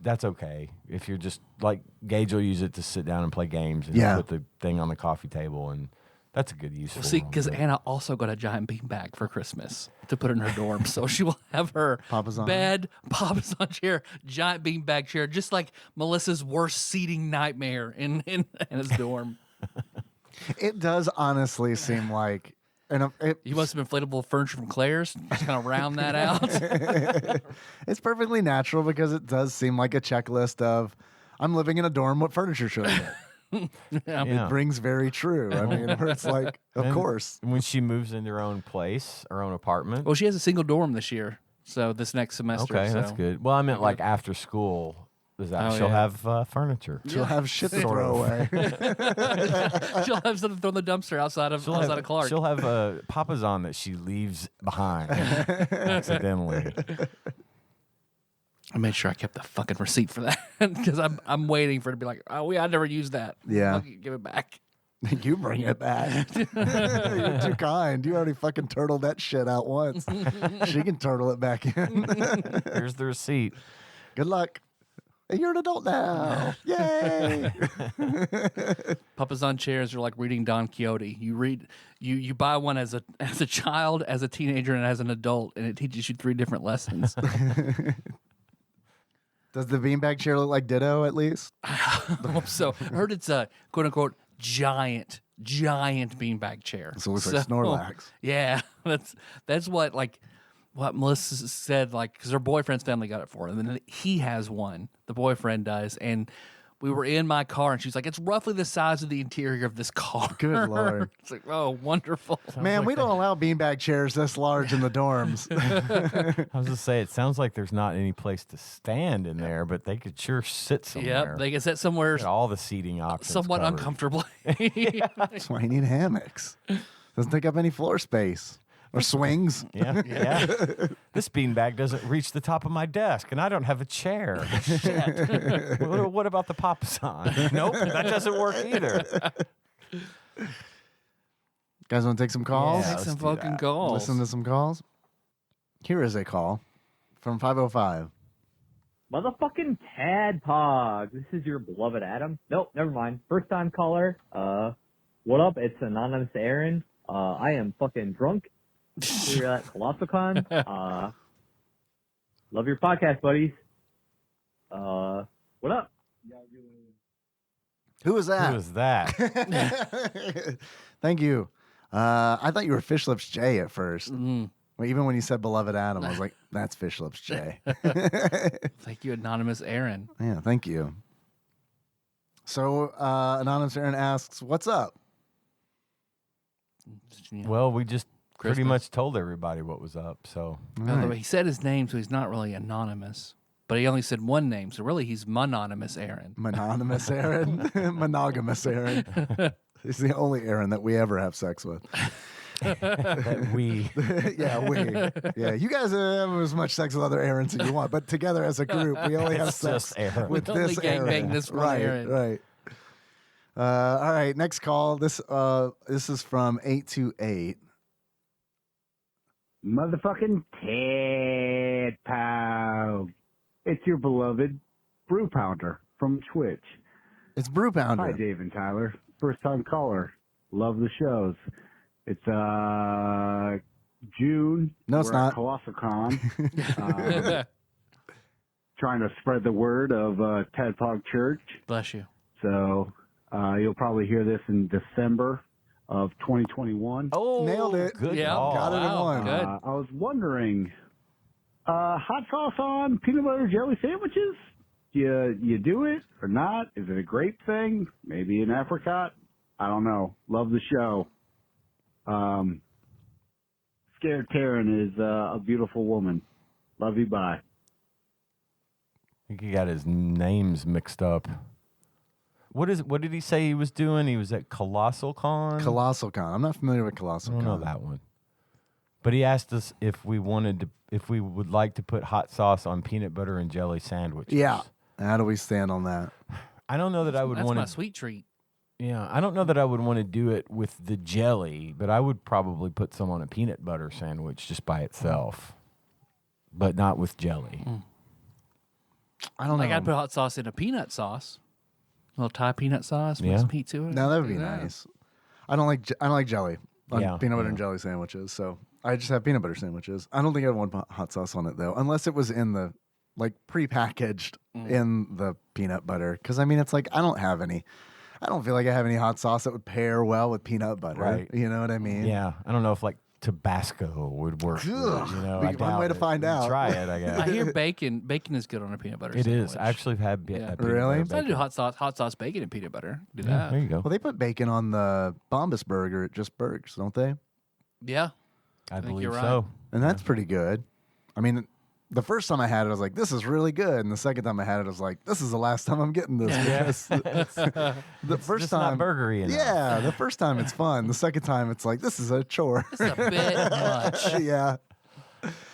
That's okay if you're just like Gage will use it to sit down and play games and Yeah. put the thing on the coffee table, and that's a good use for See, them, because but- Anna also got a giant beanbag for Christmas to put in her dorm, so she will have her Papasan. bed, Papasan chair, giant beanbag chair, just like Melissa's worst seating nightmare in Anna's dorm. It does honestly seem like And You must have inflatable furniture from Claire's. Just kind of round that out. it's perfectly natural because it does seem like a checklist of, I'm living in a dorm. What furniture should I get? Yeah. Yeah. It rings very true. I mean, where it's like, of And course. when she moves into her own place, her own apartment. Well, she has a single dorm this year, so this next semester. Okay, that's so- good. Well, I meant like after school. Is that Oh, she'll yeah. have furniture? She'll have shit to Sort throw of. away. She'll have something thrown in the dumpster outside of Clark. She'll have a papasan that she leaves behind accidentally. I made sure I kept the fucking receipt for that because I'm waiting for it to be like, oh yeah, I never used that. Yeah. Fucking give it back. You bring it back. You're too kind. You already fucking turtled that shit out once. She can turtle it back in. Here's the receipt. Good luck. You're an adult now. Yay. Papasan chairs are like reading Don Quixote. You buy one as a child, as a teenager, and as an adult, and it teaches you 3 different lessons. Does the beanbag chair look like Ditto at least? So I heard it's a quote unquote giant beanbag chair. So it looks like Snorlax. Yeah, that's what Melissa said, like, because her boyfriend's family got it for her, and then he has one. The boyfriend does, and we were in my car, and she's like, "It's roughly the size of the interior of this car." Good Lord. It's like, oh, wonderful. Man, we don't allow beanbag chairs this large in the dorms. I was just say it sounds like there's not any place to stand in there, but they could sure sit somewhere. Yep, they can sit somewhere Get all the seating options. somewhat covered. uncomfortably. That's why you need hammocks. Doesn't take up any floor space. Or swings. Yeah, yeah. This beanbag doesn't reach the top of my desk, and I don't have a chair. Shit. What about the papasan? Nope, that doesn't work either. Guys want to take some calls? Yeah, Take some let's do fucking that. calls. Listen to some calls. Here is a call from 505. Motherfucking TADPOG. This is your beloved Adam. Nope, never mind. First time caller. What up? It's Anonymous Aaron. I am fucking drunk. Here at ColossalCon. Love your podcast, buddies. What up? Who is that? Who is that? Thank you. I thought you were Fish Lips J at first. Mm. Well, even when you said Beloved Adam, I was like, that's Fish Lips J. Thank you, Anonymous Aaron. Yeah, thank you. So, Anonymous Aaron asks, what's up? Well, we just pretty Christmas. much told everybody what was up. So By the way, he said his name, so he's not really anonymous. But he only said one name, so really he's Mononymous Aaron. Mononymous Aaron. Monogamous Aaron. He's the only Aaron that we ever have sex with. we Yeah, we. Yeah, you guys have as much sex with other Aarons as you want, but together as a group, we only have It's sex just Aaron. with We only this gangbang Aaron. this one right, Aaron. Right. All right, next call. This is from 828. Motherfucking TADPOG. It's your beloved Brew Pounder from Twitch. It's Brew Pounder. Hi, Dave and Tyler. First time caller. Love the shows. It's June. No, it's We're not. at ColossalCon. Trying to spread the word of TADPOG Church. Bless you. So you'll probably hear this in December of 2021. Oh, Nailed it. Good Yeah, call. got it in Wow, one. good. I was wondering, hot sauce on peanut butter jelly sandwiches? You do it or not? Is it a grape thing? Maybe an apricot? I don't know. Love the show. Scared Taryn is a beautiful woman. Love you. Bye. I think he got his names mixed up. What did he say he was doing? He was at Colossal Con? Colossal Con. I'm not familiar with I Colossal don't Con. know that one. But he asked us if we would like to put hot sauce on peanut butter and jelly sandwiches. Yeah. How do we stand on that? I don't know that I would That's want my to. sweet treat. Yeah, I don't know that I would want to do it with the jelly, but I would probably put some on a peanut butter sandwich just by itself, but not with jelly. I don't know. Like I'd put hot sauce in a peanut sauce. A little Thai peanut sauce, put Yeah. some heat to it. No, that would be Yeah. nice. I don't like jelly on Yeah, peanut butter yeah. and jelly sandwiches, so I just have peanut butter sandwiches. I don't think I'd want hot sauce on it though, unless it was in the prepackaged in the peanut butter. Because I mean, it's like I don't have any. I don't feel like I have any hot sauce that would pair well with peanut butter. Right. You know what I mean? Yeah, I don't know if like Tabasco would work. With it, Ugh. you know, We- I one way doubt to it. find out. Try it, I guess. I hear bacon. Bacon is good on a peanut butter It sandwich. is. I actually had Yeah. peanut Really? butter So I do bacon. hot sauce bacon and peanut butter. Do Yeah, that. there you go. Well, they put bacon on the Bombas burger at Just Burgers, don't they? Yeah. I think believe you're right. so. And that's pretty good. I mean, the first time I had it, I was like, this is really good. And the second time I had it, I was like, this is the last time I'm getting this. Because the first just time. not burgery enough. Yeah, the first time it's fun. The second time it's like, this is a chore. It's a bit much. Yeah.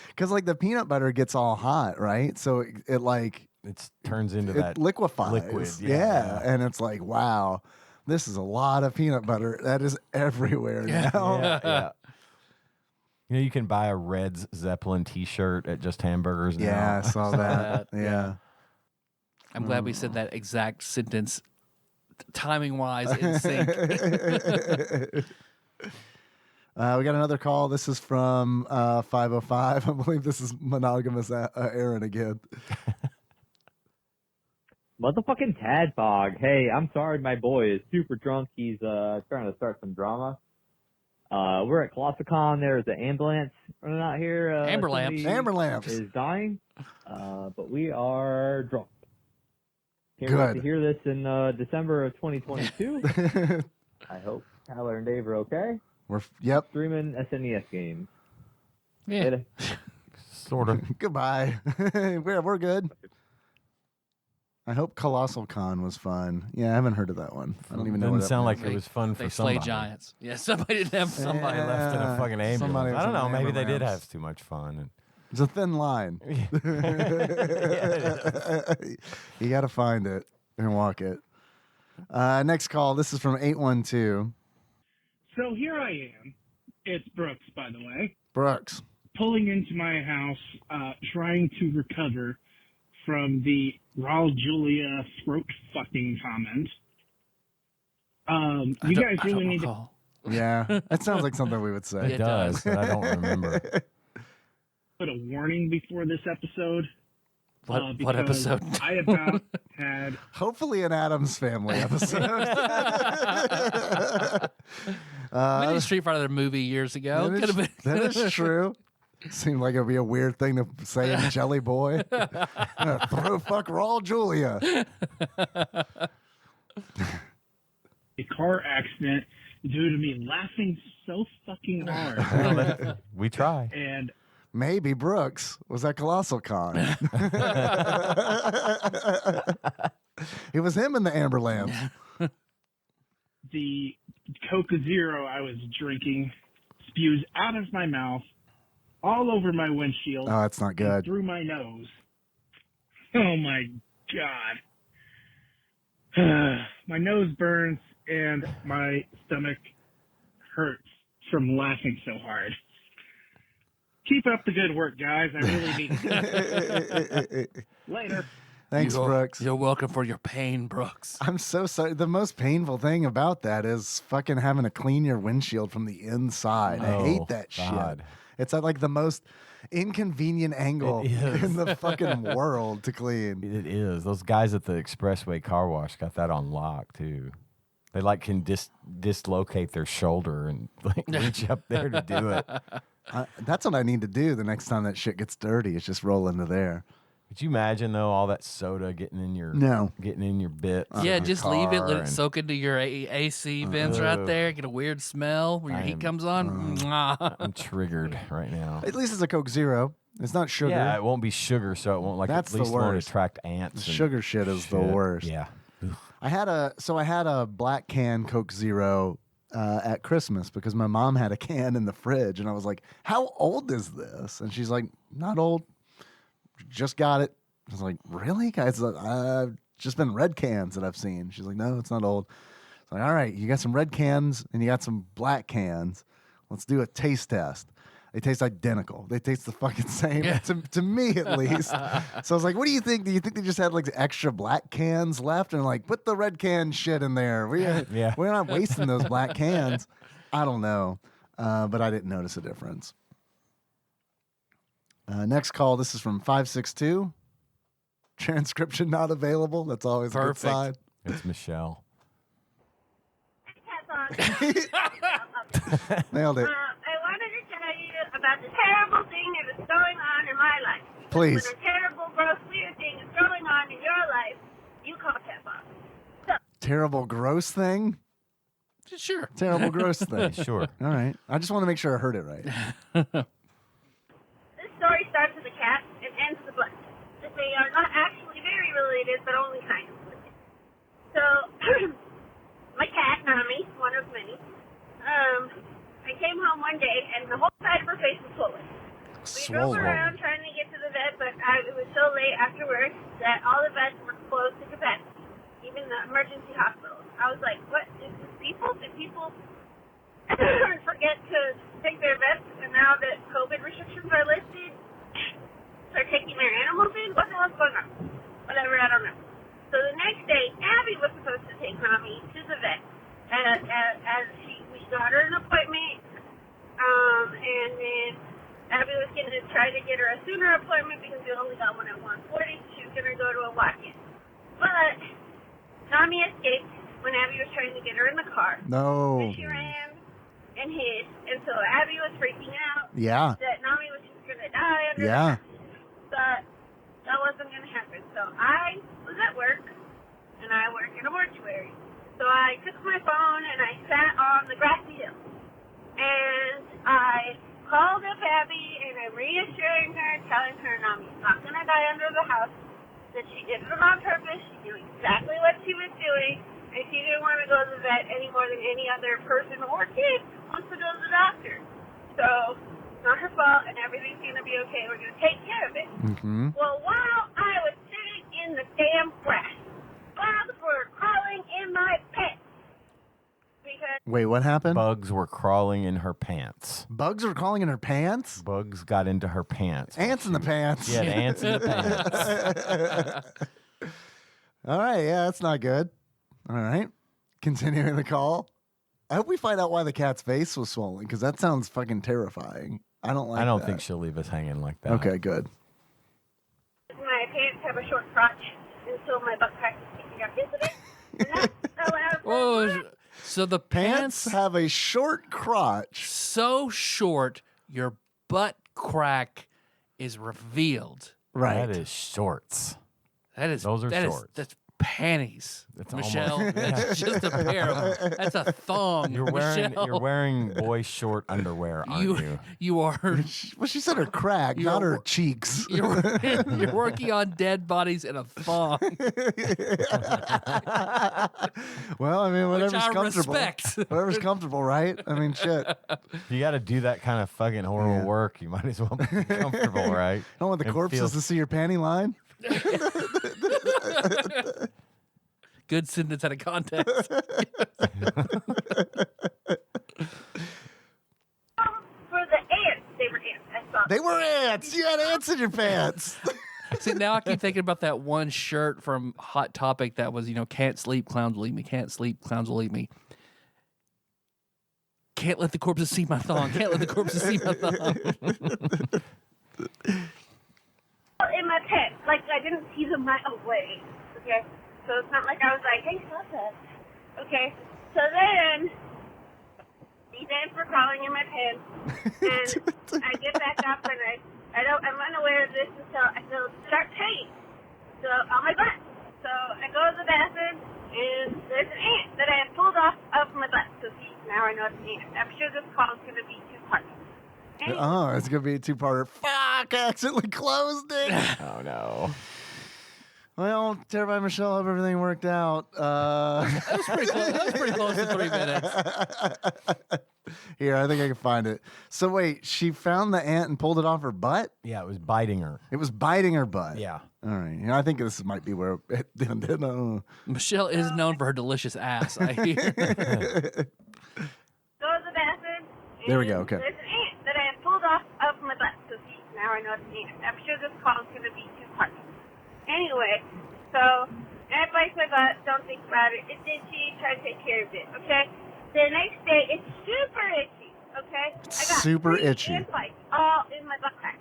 Because like the peanut butter gets all hot, right? So it like, It turns into it that liquefies. liquid. Yeah. And it's like, wow, this is a lot of peanut butter. That is everywhere now. Yeah. You know, you can buy a Red Zeppelin T-shirt at Just Hamburgers now. Yeah, I saw that. Yeah. I'm glad we said that exact sentence, timing wise, in sync. We got another call. This is from 505. I believe this is monogamous Aaron again. Motherfucking TADPOG. Hey, I'm sorry my boy is super drunk. He's trying to start some drama. We're at ColossalCon. There's an ambulance running out here. Amber lamps. somebody Amber lamps. is dying. But we are drunk. Can't Good. wait to hear this in December of 2022. I hope Tyler and Dave are okay. Yep. Streaming SNES games. Yeah. Later. Sort of. Goodbye. we're good. I hope Colossal Con was fun. Yeah, I haven't heard of that one. I don't even know Didn't what that sound means. like it was fun They for slay somebody. giants. Yeah, somebody didn't have Somebody Yeah. left in a fucking ambulance. Somebody was I don't know. in Maybe they did ambulance. have too much fun. It's a thin line. You got to find it and walk it. Next call. This is from 812. So here I am. It's Brooks, by the way, Brooks. pulling into my house, trying to recover from the Raul Julia throat fucking comment. You guys really need to to. Yeah, that sounds like something we would say. It does, but I don't remember. put a warning before this episode. What because episode? I about had Hopefully an Addams Family episode. We did Street Fighter movie years ago. That Could is, have been. that is true. Seemed like it would be a weird thing to say in Jelly Boy. Throw fuck Raw Julia. a car accident due to me laughing so fucking hard. We try. And Maybe Brooks was at Colossal Con. It was him and the Amber Lamps. the Coca Zero I was drinking spews out of my mouth, all over my windshield, Oh, that's not and good. through my nose. Oh my god. My nose burns and my stomach hurts from laughing so hard. Keep up the good work, guys. I really need it. Later. Thanks, Brooks. You're welcome for your pain, Brooks. I'm so sorry. The most painful thing about that is fucking having to clean your windshield from the inside. I hate Oh, that God. shit. It's at like the most inconvenient angle It is. in the fucking world to clean. It is. Those guys at the expressway car wash got that on lock too. They like can dislocate their shoulder and like reach up there to do it. That's what I need to do the next time that shit gets dirty. Is just roll into there. Could you imagine though all that soda getting in your No. getting in your bits? Yeah, of your just leave it, car let it and- soak into your AC vents right Ugh. there. Get a weird smell when your I heat am- comes on. Mwah. I'm triggered right now. At least it's a Coke Zero. It's not sugar. Yeah, it won't be sugar, so it won't like That's at the least won't worst. attract ants. and Sugar shit is the worst. Yeah. I had a black can Coke Zero at Christmas because my mom had a can in the fridge, and I was like, "How old is this?" And she's like, "Not old, just got it." I was like, "Really, guys? I've just been red cans that I've seen." She's like, "No, it's not old." It's like, "All right, you got some red cans and you got some black cans. Let's do a taste test." They taste identical. They taste the fucking same to me at least. So I was like, "What do you think? Do you think they just had like extra black cans left?" And like, put the red can shit in there. Yeah. We're not wasting those black cans. I don't know, but I didn't notice a difference. Next call. This is from 562. Transcription not available. That's always a good Perfect. sign. It's Michelle. Nailed it. I wanted to tell you about the terrible thing that is going on in my life. Please. When a terrible, gross, weird thing is going on in your life, you call TADPOG. So, Terrible, gross thing? Sure. Terrible, gross thing. Sure. All right. I just want to make sure I heard it right. this story starts with a cat and ends with a bus. They are not actually very related, but only kind of related. So, my cat, Nami, one of many, I came home one day and the whole side of her face was swollen. We drove Swollen. around trying to get to the vet, but it was so late after work that all the vets were closed to capacity, even the emergency hospitals. I was like, what? Is this people? Did people forget to take their vets, and now that COVID restrictions are lifted, start taking their animals in? What the hell's going on? Whatever, I don't know. So the next day, Abby was supposed to take Nami to the vet. We got her an appointment, and then Abby was going to try to get her a sooner appointment because we only got one at 1:40. She was going to go to a walk-in. But Nami escaped when Abby was trying to get her in the car. No. And she ran and hid, and so Abby was freaking out Yeah. that Nami was just going to die under Yeah. but that wasn't going to happen. So I was at work, and I work in a mortuary. So I took my phone, and I sat on the grassy hill. And I called up Abby, and I'm reassuring her, telling her Nami's not going to die under the house, that she did it on purpose, she knew exactly what she was doing, and she didn't want to go to the vet any more than any other person or kid wants to go to the doctor. So it's not her fault, and everything's going to be okay. We're going to take care of it. Mm-hmm. Well, while I was sitting in the damn grass, bugs were crawling in my pants. Because Wait, what happened? Bugs were crawling in her pants. Bugs were crawling in her pants? Bugs got into her pants. Ants in the pants. Yeah, ants in the pants. All right, yeah, that's not good. All right. Continuing the call. I hope we find out why the cat's face was swollen, because that sounds fucking terrifying. I don't like I don't that. think she'll leave us hanging like that. Okay, good. my pants have a short crotch, and so my butt crack is sticking up into it. And that allows Whoa. So the Pants pants have a short crotch. so short, your butt crack is revealed. Right. That is shorts. That is Those are that is- shorts. that's panties, That's Michelle. almost- That's just a pair of them. That's a thong. You're wearing Michelle. boy short underwear, aren't you? You are Well, she said her crack, not her cheeks. you're working on dead bodies in a thong, Well, I mean, which whatever's I comfortable. respect. Whatever's comfortable, right? I mean, shit. If you got to do that kind of fucking horrible Yeah. work, you might as well be comfortable, right? Don't want the And corpses feel- to see your panty line. Good sentence out of context. for the ants. They were ants. I saw They were ants. You had ants in your pants. See, now I keep thinking about that one shirt from Hot Topic that was, can't sleep, clowns will eat me. Can't sleep, clowns will eat me. Can't let the corpses see my thong. Can't let the corpses see my thong. in my pants. Like, I didn't see them right away. Okay? So it's not like I was like, hey, stop that. Okay? So then, these ants were crawling in my pants. And I get back up and I'm unaware of this until I feel sharp pain. So, on my butt. So I go to the bathroom and there's an ant that I have pulled off of my butt. So see, now I know it's an ant. I'm sure this call is going to be 2 parts. Anyway. Oh, it's going to be a 2-parter. Fuck, I accidentally closed it. Oh, no. Well, Terrified Michelle, hope everything worked out. That was pretty close. That was pretty close to 3 minutes. Here, I think I can find it. So wait, she found the ant and pulled it off her butt? Yeah, it was biting her. It was biting her butt. Yeah. All right. I think this might be where it ended. I don't know. Michelle is known for her delicious ass, I hear. Go to the bathroom. There we go, and okay. There's an ant that I have pulled off of my butt. So see, now I know it's an ant. I'm sure this call is going to be 2 parts. Anyway, so ant bites my butt. Don't think about it. It's itchy. Try to take care of it. Okay. The next day, it's super itchy. Okay. I got Super 3 itchy. ant bites all in my butt crack.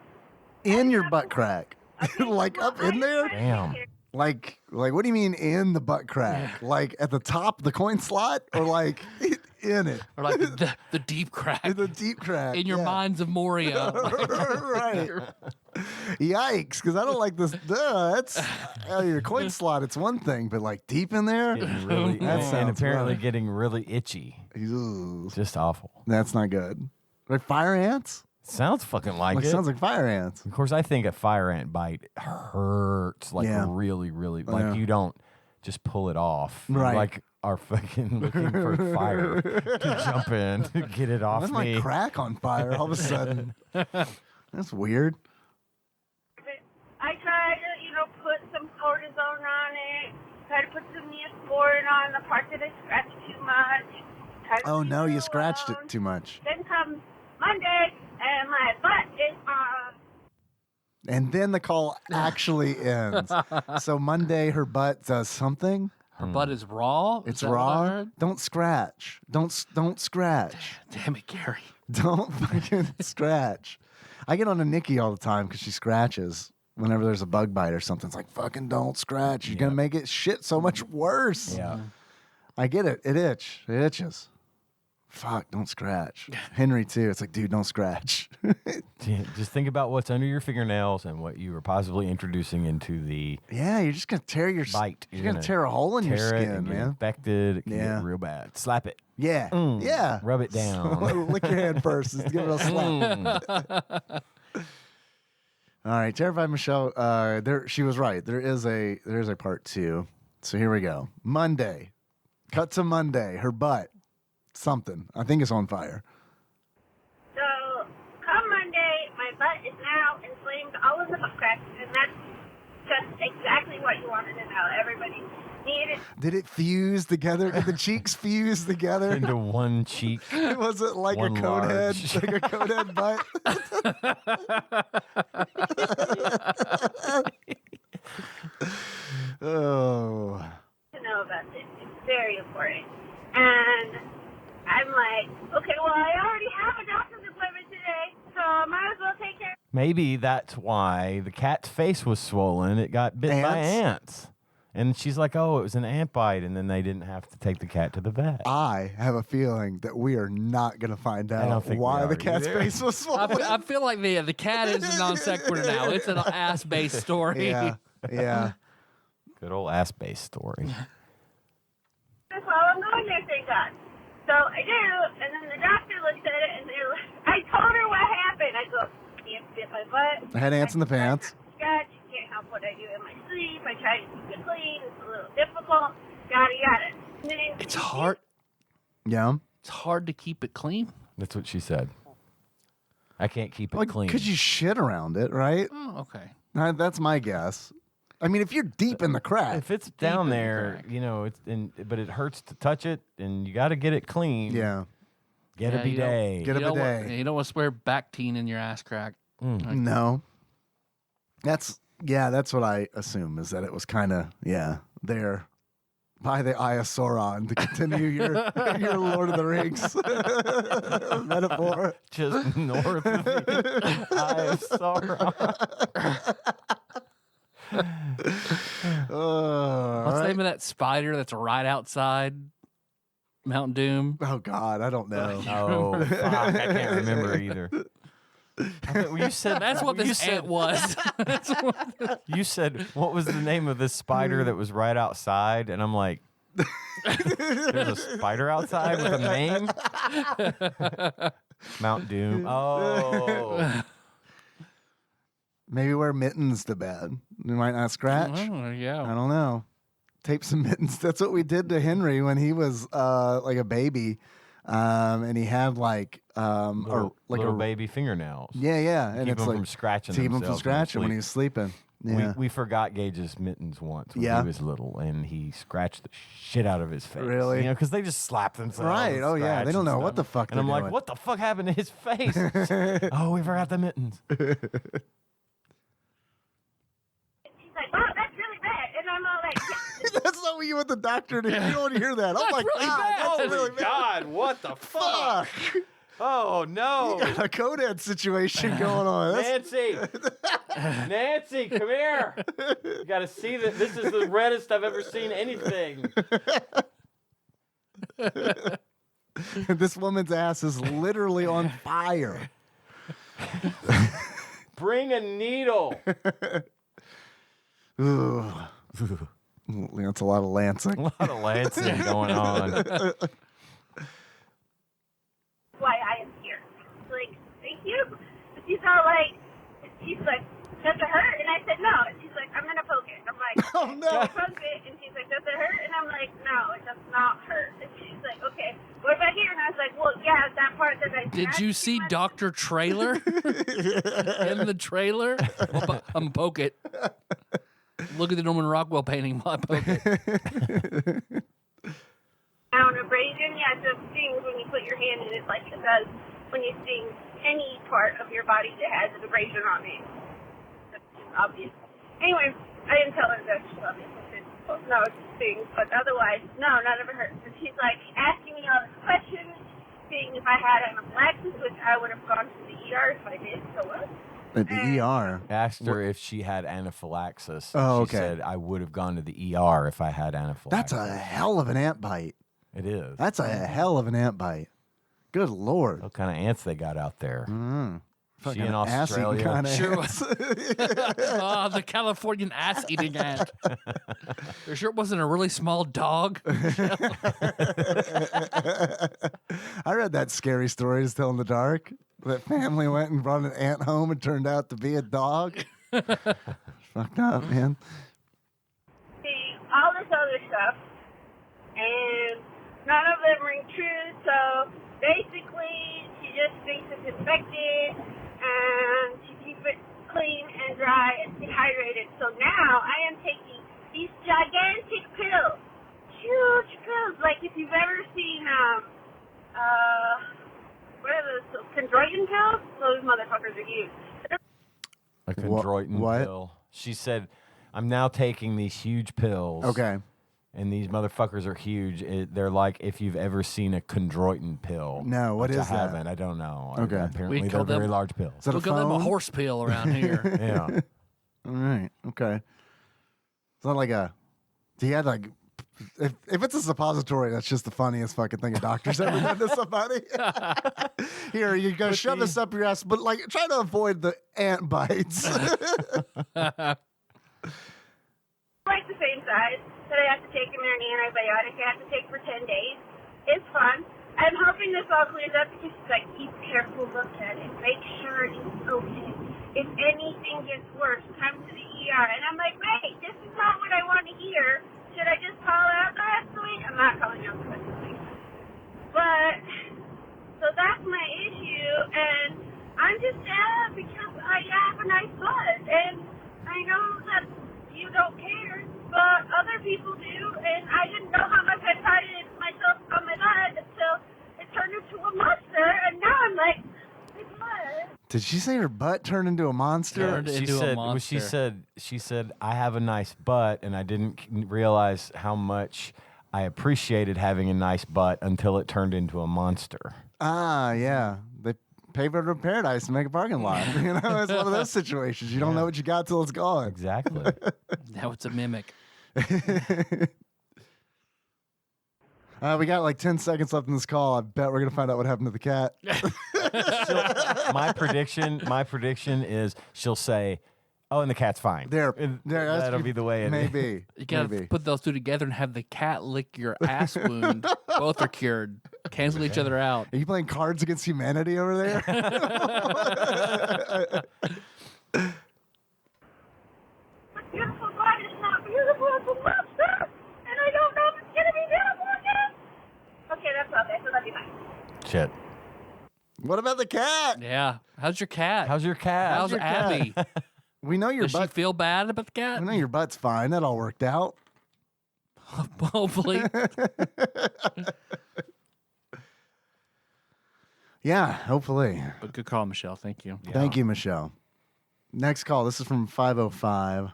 In your butt crack. Okay, Like well, up in there? Damn. Like what do you mean in the butt crack? Like at the top, the coin slot? Or like in it. Or like the deep crack The deep crack. in your minds of Moria. Right. Yikes, because I don't like this. That's your coin slot. It's one thing, but like deep in there, Getting really, That and sounds apparently rough. getting really itchy. Ugh. Just awful. That's not good. Like fire ants? Sounds fucking like it. Sounds like fire ants. Of course, I think a fire ant bite hurts like Yeah. really, really. Yeah. Like you don't just pull it off. You, Right. like are fucking looking for fire to jump in to get it off Why's me. my crack on fire all of a sudden? That's weird. I try to, put some cortisone on it. Try to put some Neosporin on the part that I scratch too much. Try to Oh leave no, it you scratched alone. it too much. Then comes Monday, and my butt is on. And then the call actually ends. So Monday, her butt does something. Her butt is raw. Is It's that what I raw. heard? Don't scratch. Don't scratch. Damn it, Gary. Don't fucking scratch. I get on to Nikki all the time because she scratches whenever there's a bug bite or something. It's like, fucking don't scratch. You're going to make it shit so much worse. Yeah. I get it. It itches. Fuck, don't scratch. Henry, too. It's like, dude, don't scratch. Just think about what's under your fingernails and what you are possibly introducing into the Yeah, you're just going to tear your bite. You're going to tear a hole in your tear it skin, and get man. infected. It can Yeah. get real bad. Slap it. Yeah. Yeah. Rub it down. Lick your hand first. Just give it a slap. All right, Terrified Michelle. She was right. There is a part 2. So here we go. Monday. Cut to Monday. Her butt. Something. I think it's on fire. So, come Monday, my butt is now inflamed all of the butt cracks, and that's just exactly what you wanted to know. Everybody needed. Did it fuse together? Did the cheeks fuse together? Into one cheek. Was it like One a coat head? large. Like a coat head butt? Oh. to know about this. It's very important. And I'm like, okay, well, I already have a doctor's appointment today, so I might as well take care. Maybe that's why the cat's face was swollen. It got bit by ants. And she's like, oh, it was an ant bite. And then they didn't have to take the cat to the vet. I have a feeling that we are not going to find don't out think we why are the cat's either. face was swollen. I feel like the cat is a non sequitur now. It's an ass based story. Yeah. Yeah. Good old ass-based story. This while I'm going there, thank God. So I do, and then the doctor looks at it, and they're like, I told her what happened. I go, can't fit my butt. I had ants in the pants. Scratch, can't help what I do in my sleep. I try to keep it clean. It's a little difficult. Yada yada. And then It's hard. Yeah. It's hard to keep it clean. That's what she said. I can't keep it Like, clean. because you shit around it, right? Oh, okay. That's my guess. I mean, if you're deep in the crack. If it's down in the there, crack. you know, but it hurts to touch it, and you got to get it clean. Yeah. Get a you don't- bidet. Get a you don't want- bidet. You don't want to swear Bactine in your ass crack. No. That's what I assume is that it was kind of, there by the Iosauron to continue your Lord of the Rings metaphor. Just north of the Eye of Sauron. What's the name of that spider that's right outside Mount Doom? Oh, God, I don't know. Oh, fuck, I can't remember either. You said That's what you this said, ant was. You said what was the name of this spider that was right outside? And I'm like, there's a spider outside with a name. Mount Doom. Oh, Maybe wear mittens to bed. You might not scratch. Oh, yeah. I don't know. Tape some mittens. That's what we did to Henry when he was like a baby, and he had like little baby fingernails. Yeah, and Keep it's him like from scratching. to keep him from themselves scratching when he was sleeping. Yeah. We forgot Gage's mittens once when Yeah. he was little, and he scratched the shit out of his face. Really? You know, because they just slap themselves. Right. and Oh, yeah. scratch They don't and know what stuff. the fuck And I'm they're like, doing. what the fuck happened to his face? Oh, we forgot the mittens. She's like, oh, that's really bad. And I'm all like, yeah. That's not what you want the doctor to. You don't want to hear that. Oh my really God, bad. that's Oh really my bad. God, what the fuck? Oh no. You got a Conehead situation going on. That's, Nancy, come here. You got to see that this is the reddest I've ever seen anything. This woman's ass is literally on fire. Bring a needle. Ooh. That's a lot of lancing. A lot of lancing going on. Why I am here. Like, thank you. But she's all like, does it hurt? And I said, no. And she's like, I'm going to poke it. I'm like, Oh, no. I poked it. And she's like, does it hurt? And I'm like, no, it does not hurt. And she's like, okay, what about here? And I was like, well, yeah, that part that I Did you see Dr. Trailer in the trailer? I'm gonna poke it. Look at the Norman Rockwell painting while I poke it. Now, an abrasion, yeah, it just stings when you put your hand in it like it does when you sting any part of your body that has an abrasion on it. That's just obvious. Anyway, I didn't tell her that she's obvious. I said, oh, no, it stings, but otherwise, no, none of it hurts. And she's like asking me all these questions, seeing if I had anaphylaxis, which I would have gone to the ER if I did, so what? At the ER. Asked her if she had anaphylaxis. Oh, She okay. said, I would have gone to the ER if I had anaphylaxis. That's a hell of an ant bite. It is. That's a hell of an ant bite. Good Lord. What kind of ants they got out there? She in Ass-eating Australia. kinda Sure. ants. Oh, the Californian ass-eating ant. You sure it wasn't a really small dog? I read that scary story to tell in the dark. That family went and brought an ant home and turned out to be a dog. Fucked up, man. See, all this other stuff, and none of them ring true, so basically she just thinks it's infected, and she keeps it clean and dry and dehydrated. So now I am taking these gigantic pills, huge pills, like if you've ever seen, what are those, chondroitin pills? Those motherfuckers are huge. A chondroitin What? pill. She said, I'm now taking these huge pills. Okay. And these motherfuckers are huge. They're like if you've ever seen a chondroitin pill. No, what which is I that? haven't. I don't know. Okay. Apparently We they're call them- very large pills. Is that We'll a call them a phone? horse pill around here. Yeah. All right. Okay. It's not like a. Do you have like. If it's a suppository, that's just the funniest fucking thing a doctor's ever done to somebody. Here, you go shove this up your ass, but like try to avoid the ant bites. Like the same size that I have to take, and they're an antibiotic I have to take for 10 days. It's fun. I'm hoping this all clears up because she's like, keep careful look at it. Make sure it's okay. If anything gets worse, come to the ER. And I'm like, wait, this is not what I want to hear. Should I just call out the rest of the week? I'm not calling out the rest of the week. But, so that's my issue, and I'm just sad because I have a nice butt, and I know that you don't care, but other people do, and I didn't know how much I prided myself on my butt until it turned into a monster, and now I'm like, my butt. Did she say her butt turned into a monster? Turned She into a said, monster. she said, I have a nice butt, and I didn't realize how much I appreciated having a nice butt until it turned into a monster. Ah, yeah. They paved over paradise to make a parking lot. You know, it's one of those situations. You don't know what you got till it's gone. Exactly. Now it's a mimic. We got like 10 seconds left in this call. I bet we're gonna find out what happened to the cat. my prediction is she'll say, "Oh, and the cat's fine." That'll be the way it is. Maybe. You gotta Maybe. put those two together and have the cat lick your ass wound. Both are cured. Cancel each other out. Are you playing Cards Against Humanity over there? But beautiful butt is not beautiful as a monster, and I don't know if it's gonna be beautiful again. Okay, that's okay, so that'd be fine. Shit. What about the cat? Yeah. How's your cat? How's your cat? How's your cat? Abby? We know your Does she butt. feel bad about the cat? We know your butt's fine. That all worked out. Hopefully. Yeah, hopefully. But good call, Michelle. Thank you. Thank you, Michelle. Next call. This is from 505.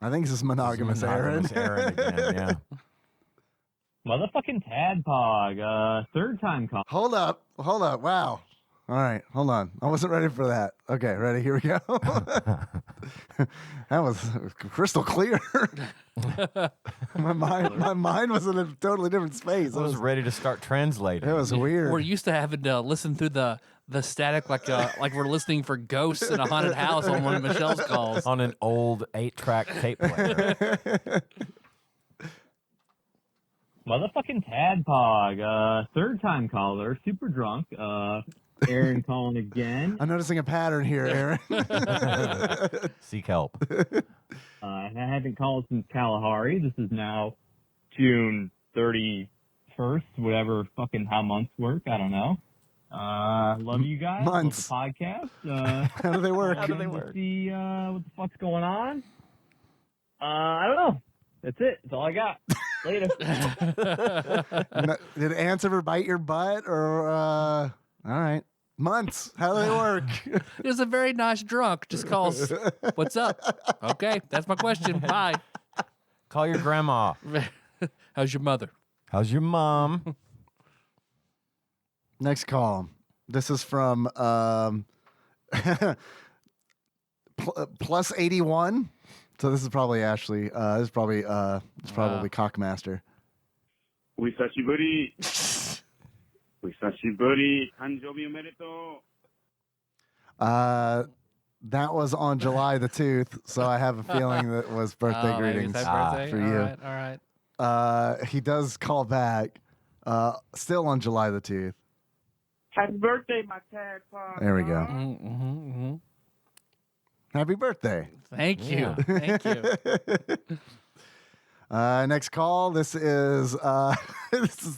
I think this is monogamous Aaron. Aaron again, yeah. Motherfucking Tadpog, third time call. Hold up. Wow. All right, hold on. I wasn't ready for that. Okay, ready? Here we go. That was crystal clear. my mind was in a totally different space. I was ready to start translating. It was weird. We're used to having to listen through the static like we're listening for ghosts in a haunted house on one of Michelle's calls. On an old 8-track tape player. Motherfucking Tadpog, third time caller, super drunk. Aaron calling again. I'm noticing a pattern here, Aaron. Seek help. I haven't called since Kalahari. This is now June 31st, whatever fucking how months work. I don't know. Love you guys. Months. Love the podcast. How do they work? How do they work? See what the fuck's going on. I don't know. That's it. That's all I got. Later. Did ants ever bite your butt or all right. Months. How do they work? There's a very nice drunk. Just calls. What's up? Okay, that's my question. Bye. Call your grandma. How's your mother? How's your mom? Next call. This is from plus 81. So this is probably Ashley. This is probably Cockmaster. お久しぶり。お久しぶり。誕生日おめでとう。 That was on July the 2nd, so I have a feeling that was birthday greetings birthday? for you. All right. He does call back, still on July the 2nd. Happy birthday, my tadpog. There we go. Happy birthday. Thank you. Thank you. Next call. This is Terrified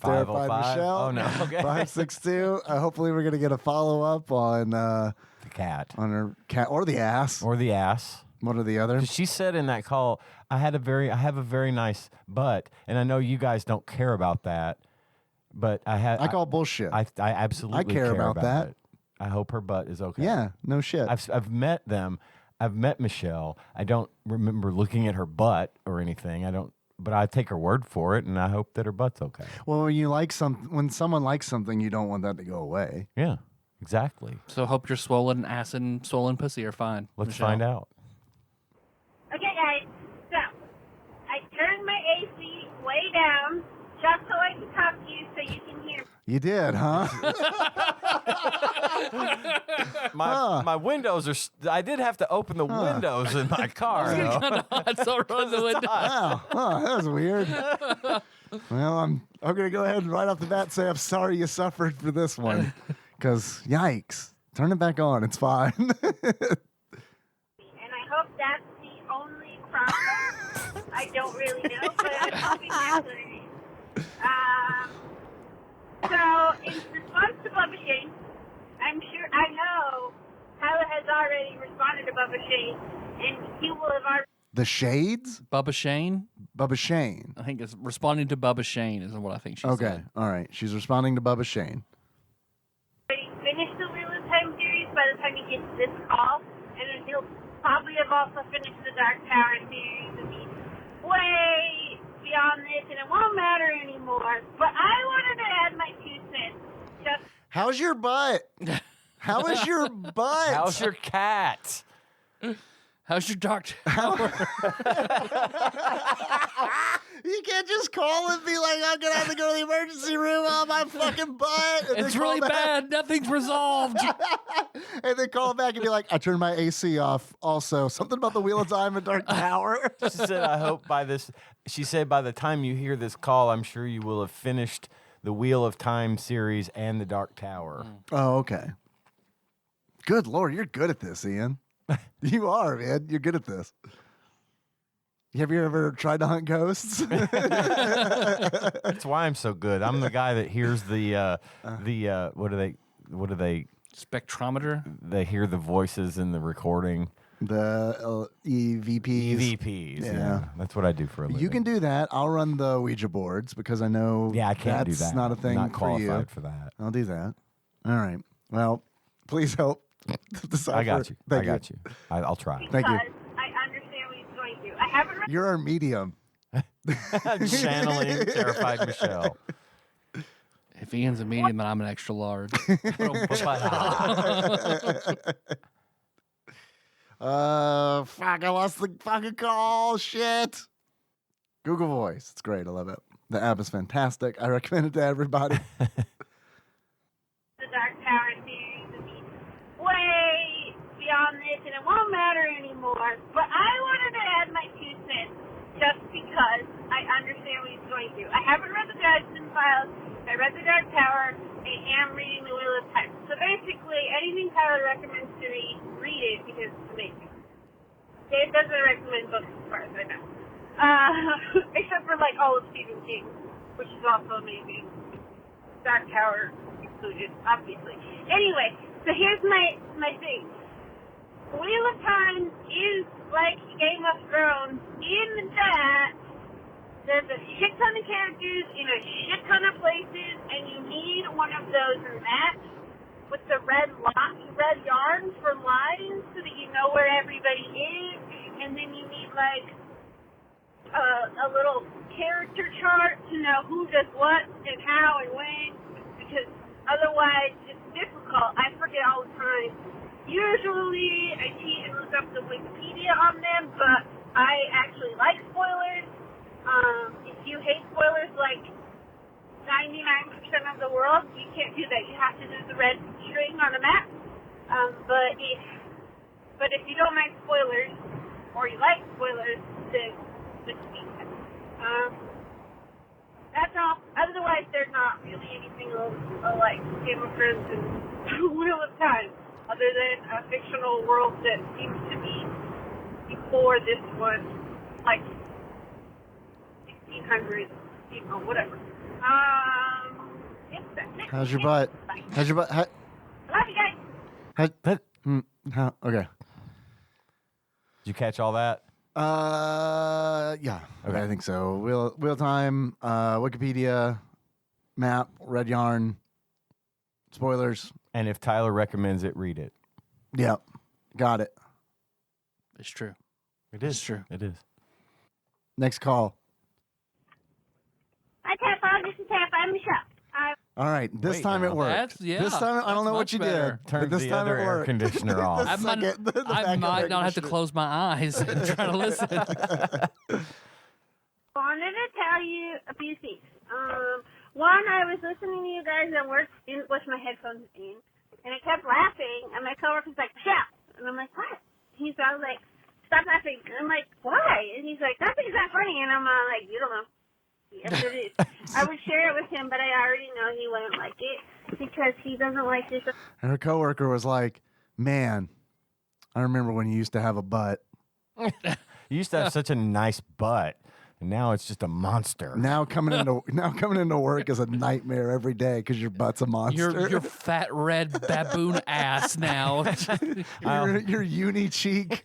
505. Michelle. Oh, no. Okay. 562. Hopefully we're going to get a follow-up on The cat. on her cat or the ass. Or the ass. One or the other. She said in that call, I have a very nice butt, and I know you guys don't care about that, but I call bullshit. I absolutely care about that. it. I hope her butt is okay. Yeah, no shit. I've met them. I've met Michelle. I don't remember looking at her butt or anything. But I take her word for it, and I hope that her butt's okay. Well, when someone likes something, you don't want that to go away. Yeah, exactly. So hope your swollen ass and swollen pussy are fine. Let's Michelle. find out. Okay, guys. So, I turned my AC way down just so I can talk to you so you can hear me. You did, huh? My windows are. I did have to open the windows in my car. though. So roll the window. Wow. Oh, that was weird. Well, I'm going to go ahead and right off the bat say I'm sorry you suffered for this one. Because, yikes. Turn it back on. It's fine. And I hope that's the only problem. I don't really know, but I'm hoping that's what it is. So, in response to Bubba Shane, I know Tyler has already responded to Bubba Shane, and he will have already The Shades? Bubba Shane? Bubba Shane. I think it's responding to Bubba Shane is what I think she Okay. said. All right. She's responding to Bubba Shane. finished the Wheel of Time series by the time he gets this call, and then he'll probably have also finished the Dark Tower series and be way beyond this, and it won't matter anymore. But I wanted to add my 2 cents. Just How's your butt? How is your butt? How's your cat? How's your Dark Tower? You can't just call and be like, I'm going to have to go to the emergency room on my fucking butt. And It's then call really back- bad. Nothing's resolved. And then call back and be like, I turned my AC off. Also, something about the Wheel of Time and Dark Tower. She said, I hope by this. She said, by the time you hear this call, I'm sure you will have finished the Wheel of Time series and the Dark Tower. Oh, okay. Good Lord, you're good at this, Ian. You are, man. You're good at this. Have you ever tried to hunt ghosts? That's why I'm so good. I'm the guy that hears the what do they Spectrometer? they hear the voices in the recording. The EVPs. EVPs. Yeah. Yeah. That's what I do for a living. You can do that. I'll run the Ouija boards because I know Yeah, I can't do that's that. not a thing Not for you. qualified for that. I'll do that. All right. Well, please help. I got you. Thank I got you. I'll try. Thank you. because I understand what he's going through. I haven't read You're our medium. Channeling Terrified Michelle. If Ian's a medium, then I'm an extra large. Fuck, I lost the fucking call. Shit. Google Voice. It's great. I love it. The app is fantastic. I recommend it to everybody. The Dark Tower series to be way beyond this, and it won't matter anymore. But I wanted to add my 2 cents just because I understand what he's going through. I haven't read the Dresden Files. I read the Dark Tower. I am reading The Wheel of Time. So basically, anything Tyler recommends to read it because it's amazing. Dave doesn't recommend books as far as I know. Except for like all of Stephen King, which is also amazing. Dark Tower included, obviously. Anyway, so here's my thing. Wheel of Time is like Game of Thrones in that there's a shit ton of characters in a shit ton of places, and you need one of those maps with the red yarn for lines so that you know where everybody is, and then you need like a little character chart to know who does what and how and when, because otherwise it's difficult. I forget all the time. Usually I cheat and look up the Wikipedia on them, but I actually like spoilers. If you hate spoilers like 99% of the world, you can't do that. You have to do the red string on the map. But if you don't like spoilers, or you like spoilers, then just keep it. That's all. Otherwise, there's not really anything like Game of Thrones and Wheel of Time, other than a fictional world that seems to be before this one, like 1600s, whatever. Yes, that's it. How's your butt? Bye. How's your butt? Love you guys. Okay. Did you catch all that? Yeah. Okay. I think so. Wheel time, Wikipedia, map, red yarn, spoilers. And if Tyler recommends it, read it. Yep. Got it. It's true. It It's true. It is. Next call. Hi, TADPOG. This is Tap. I'm Michelle. All right. This Wait, time now. it worked. This time I don't know what much you better. did. Turn but this the time other it air worked. conditioner off. I might not have to close my eyes and try to listen. Wanted to tell you a few things. One, I was listening to you guys at work with my headphones in, and I kept laughing, and my coworker's like, "Shout!" And I'm like, "What?" I was like, "Stop laughing!" And I'm like, "Why?" And he's like, "Nothing's not funny." And I'm like, "You don't know." Yes, it is. I would share it with him, but I already know he wouldn't like it because he doesn't like this. And her coworker was like, "Man, I remember when you used to have a butt. You used to have such a nice butt, and now it's just a monster. Now coming into work is a nightmare every day because your butt's a monster. Your fat red baboon ass now. your uni cheek."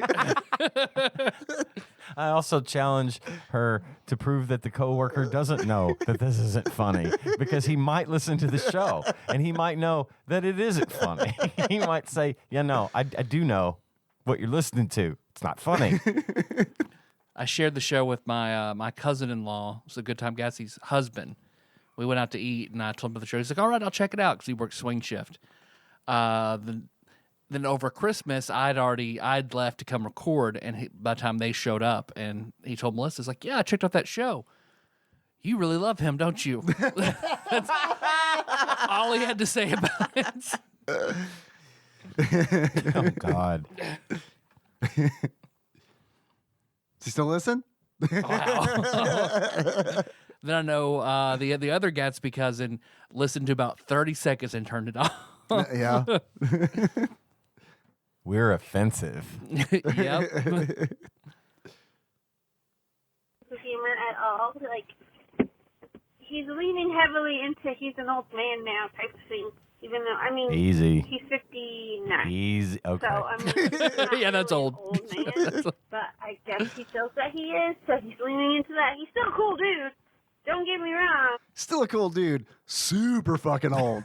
I also challenge her to prove that the coworker doesn't know that this isn't funny, because he might listen to the show and he might know that it isn't funny. He might say, "Yeah, no, I do know what you're listening to. It's not funny." I shared the show with my my cousin-in-law, so Good Time Gatsby's husband. We went out to eat, and I told him about the show. He's like, "All right, I'll check it out," because he works swing shift. Then over Christmas, I'd left to come record, and by the time they showed up, and he told Melissa, "He's like, yeah, I checked out that show. You really love him, don't you?" That's all he had to say about it. Oh, God. Does he still listen? Wow. Then I know the other Gatsby cousin listened to about 30 seconds and turned it off. Yeah. We're offensive. Yep. Humor at all. Like, he's leaning heavily into he's an old man now type of thing. Even though, I mean, Easy. he's 59. Easy. Okay. So, I mean, he's not Yeah, that's really old. an old man, but I guess he feels that he is, so he's leaning into that. He's still a cool dude. Don't get me wrong. Still a cool dude. Super fucking old.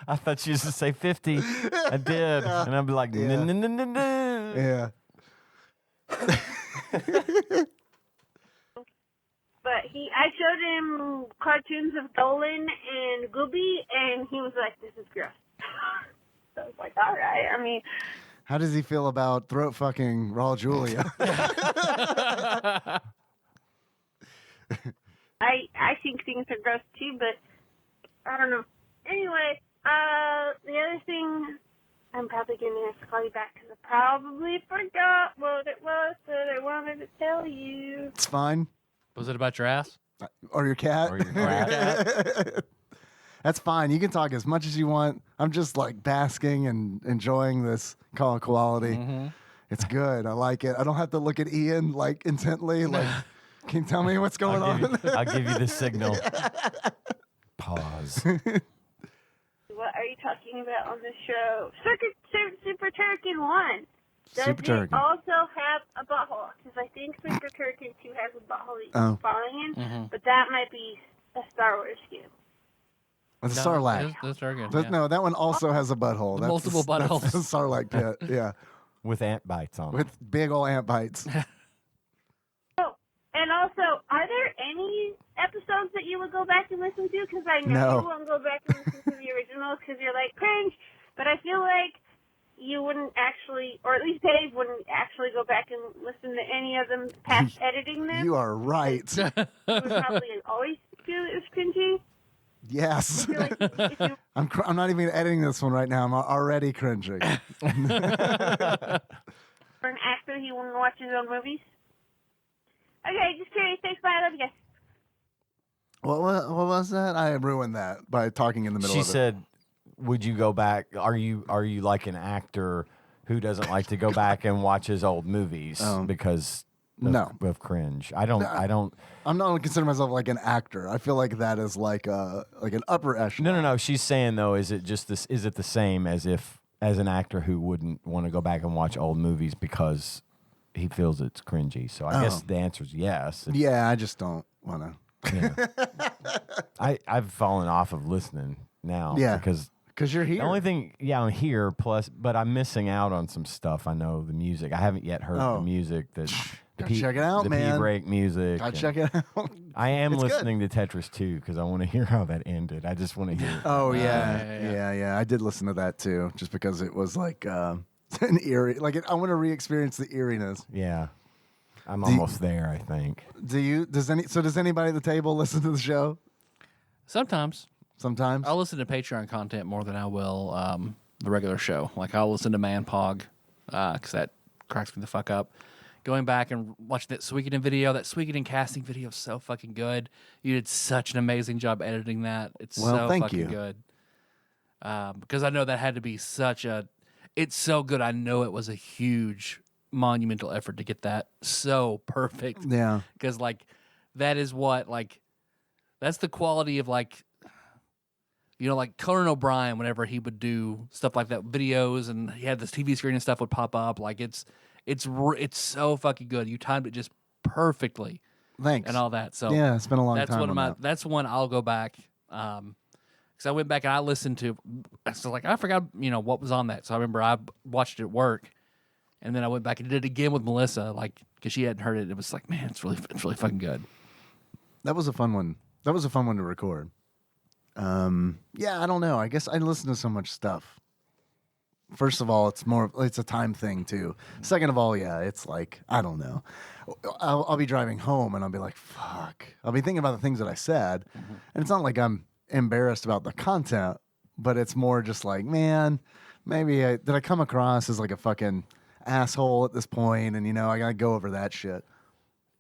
I thought you used to say 50. I did. And I'd be like, Yeah. no. Yeah. But But I showed him cartoons of Dolan and Gooby, and he was like, "This is gross." So I was like, "All right." I mean, How does he feel about throat fucking Raul Julia? I think things are gross too, but I don't know. Anyway, the other thing, I'm probably going to have to call you back because I probably forgot what it was that I wanted to tell you. It's fine. Was it about your ass? Or your cat. Or your cat. That's fine. You can talk as much as you want. I'm just like basking and enjoying this call quality. Mm-hmm. It's good. I like it. I don't have to look at Ian like intently. Like, can you tell me what's going on? I'll give you the signal. Pause. What are you talking about on the show? Super Turrican 1. Does Super it Turrican. also have a butthole? Because I think Super Turrican 2 has a butthole that Oh. you're falling in, Mm-hmm. but that might be a Star Wars game. The Sarlacc. That's Turrican. Th- No, that one also has a butthole. That's Multiple buttholes. That's the Sarlacc pit. Yeah, With ant bites on it. with big old ant bites. Oh, and also, are there any episodes that you would go back and listen to? Because I know No. you won't go back and listen to the originals because you're like, cringe. But I feel like you wouldn't actually, or at least Dave wouldn't actually go back and listen to any of them past editing them. You are right. You would probably always feel it was cringy. Yes. I feel like if you I'm not even editing this one right now. I'm already cringing. were an actor, he wouldn't watch his own movies. Okay, just curious. Thanks, bye. I love you guys. What was that? I ruined that by talking in the middle She of it. said, "Would you go back? Are you like an actor who doesn't like to go back and watch his old movies because of cringe?" I don't. I'm not consider myself like an actor. I feel like that is like an upper echelon. No. She's saying though, is it just this? Is it the same as an actor who wouldn't want to go back and watch old movies because he feels it's cringy? So I guess the answer is yes. Yeah, I just don't want to. I've fallen off of listening now. Yeah, because you're here. the only thing, I'm here. Plus, but I'm missing out on some stuff. I know the music. I haven't yet heard the music that. Check it out, the man. P-break music. Gotta check it out. I am It's listening to Tetris 2 because I want to hear how that ended. I just want to hear. Oh yeah. I did listen to that too, just because it was like an eerie. Like I want to re-experience the eeriness. Yeah, I'm almost there. I think. Does anybody at the table listen to the show? Sometimes. Sometimes. I'll listen to Patreon content more than I will the regular show. Like I'll listen to TADPOG because that cracks me the fuck up. Going back and watching that Sweekenden video, that Sweekenden casting video is so fucking good. You did such an amazing job editing that. It's so thank fucking you. good. Because I know that had to be it's so good. I know it was a huge monumental effort to get that so perfect. Yeah. Because that is what that's the quality of like Conan O'Brien, whenever he would do stuff like that, videos, and he had this TV screen and stuff would pop up. Like it's so fucking good. You timed it just perfectly. Thanks. And all that. So yeah, it's been a long that's time. one of on my. that. That's one I'll go back. Because I went back and I listened to. So I forgot what was on that. So I remember I watched it at work, and then I went back and did it again with Melissa, because she hadn't heard it. It was like, man, it's really fucking good. That was a fun one. That was a fun one to record. Yeah, I don't know. I guess I listen to so much stuff. First of all, it's a time thing too. Second of all, yeah, it's like, I don't know. I'll be driving home and I'll be like, fuck. I'll be thinking about the things that I said. And it's not like I'm embarrassed about the content, but it's more just like, man, maybe did I come across as like a fucking asshole at this point? And I gotta go over that shit.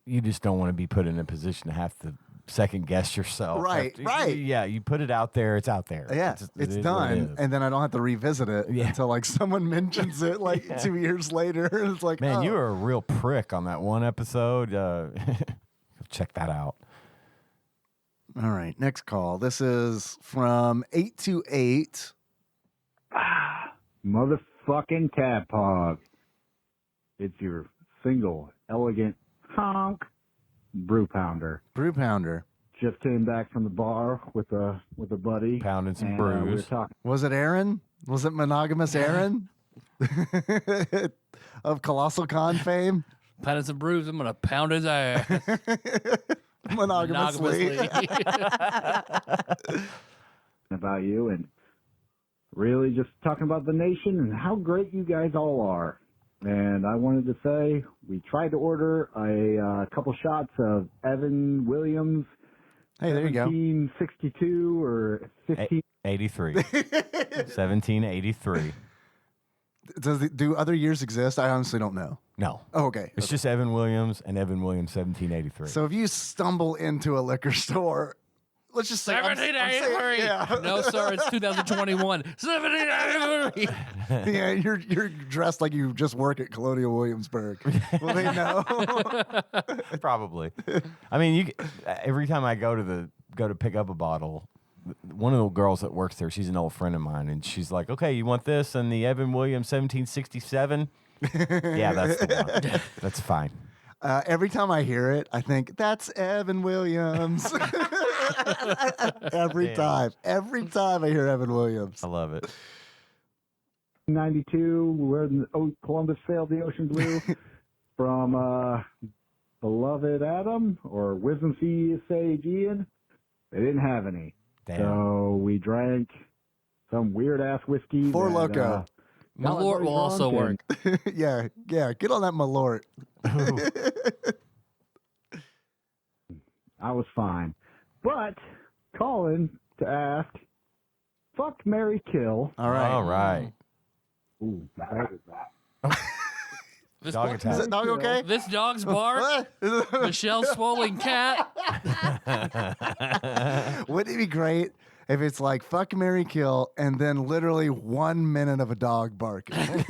You just don't want to be put in a position to have to second guess yourself. Right. Yeah, you put it out there, it's out there. Yeah, it it's is what it done, is. and then I don't have to revisit it until like someone mentions it 2 years later. It's like, Man, oh. you were a real prick on that one episode. Check that out. All right, next call. This is from 828. Motherfucking TADPOG. It's your single, elegant, honk brew pounder. Brew pounder. Just came back from the bar with a buddy. Pounding some and, we were brews. talking. Was it Aaron? Was it monogamous Aaron? Of Colossal Con fame? Pounding some brews, I'm gonna pound his ass. monogamously. About you and really just talking about the nation and how great you guys all are. And I wanted to say we tried to order a couple shots of Evan Williams. Hey, there you go. 1762 or 83. 1783. Do other years exist? I honestly don't know. No. Oh, okay. It's just Evan Williams and Evan Williams 1783. So if you stumble into a liquor store, let's just say 1783. Yeah. No, sir, it's 2021. 1783. Yeah, you're dressed like you just work at Colonial Williamsburg. Well, they know. Probably. I mean, every time I go to pick up a bottle, one of the girls that works there, she's an old friend of mine, and she's like, "Okay, you want this and the Evan Williams 1767?" Yeah, that's the one. That's fine. Every time I hear it, I think that's Evan Williams. Every time I hear Evan Williams, I love it. 92, where Columbus sailed the ocean blue from beloved Adam or Wisdom Sea Sage Ian. They didn't have any. Damn. So we drank some weird ass whiskey. Four Loko. Malort will also work. yeah, get on that Malort. I was fine. But calling to ask, fuck, marry, kill. All right. All right. Ooh, that is that. This, Dog dog, attack. Is that dog okay? this dog's bark, What? Michelle's swollen cat. Wouldn't it be great if it's like fuck, marry, kill, and then literally 1 minute of a dog barking, and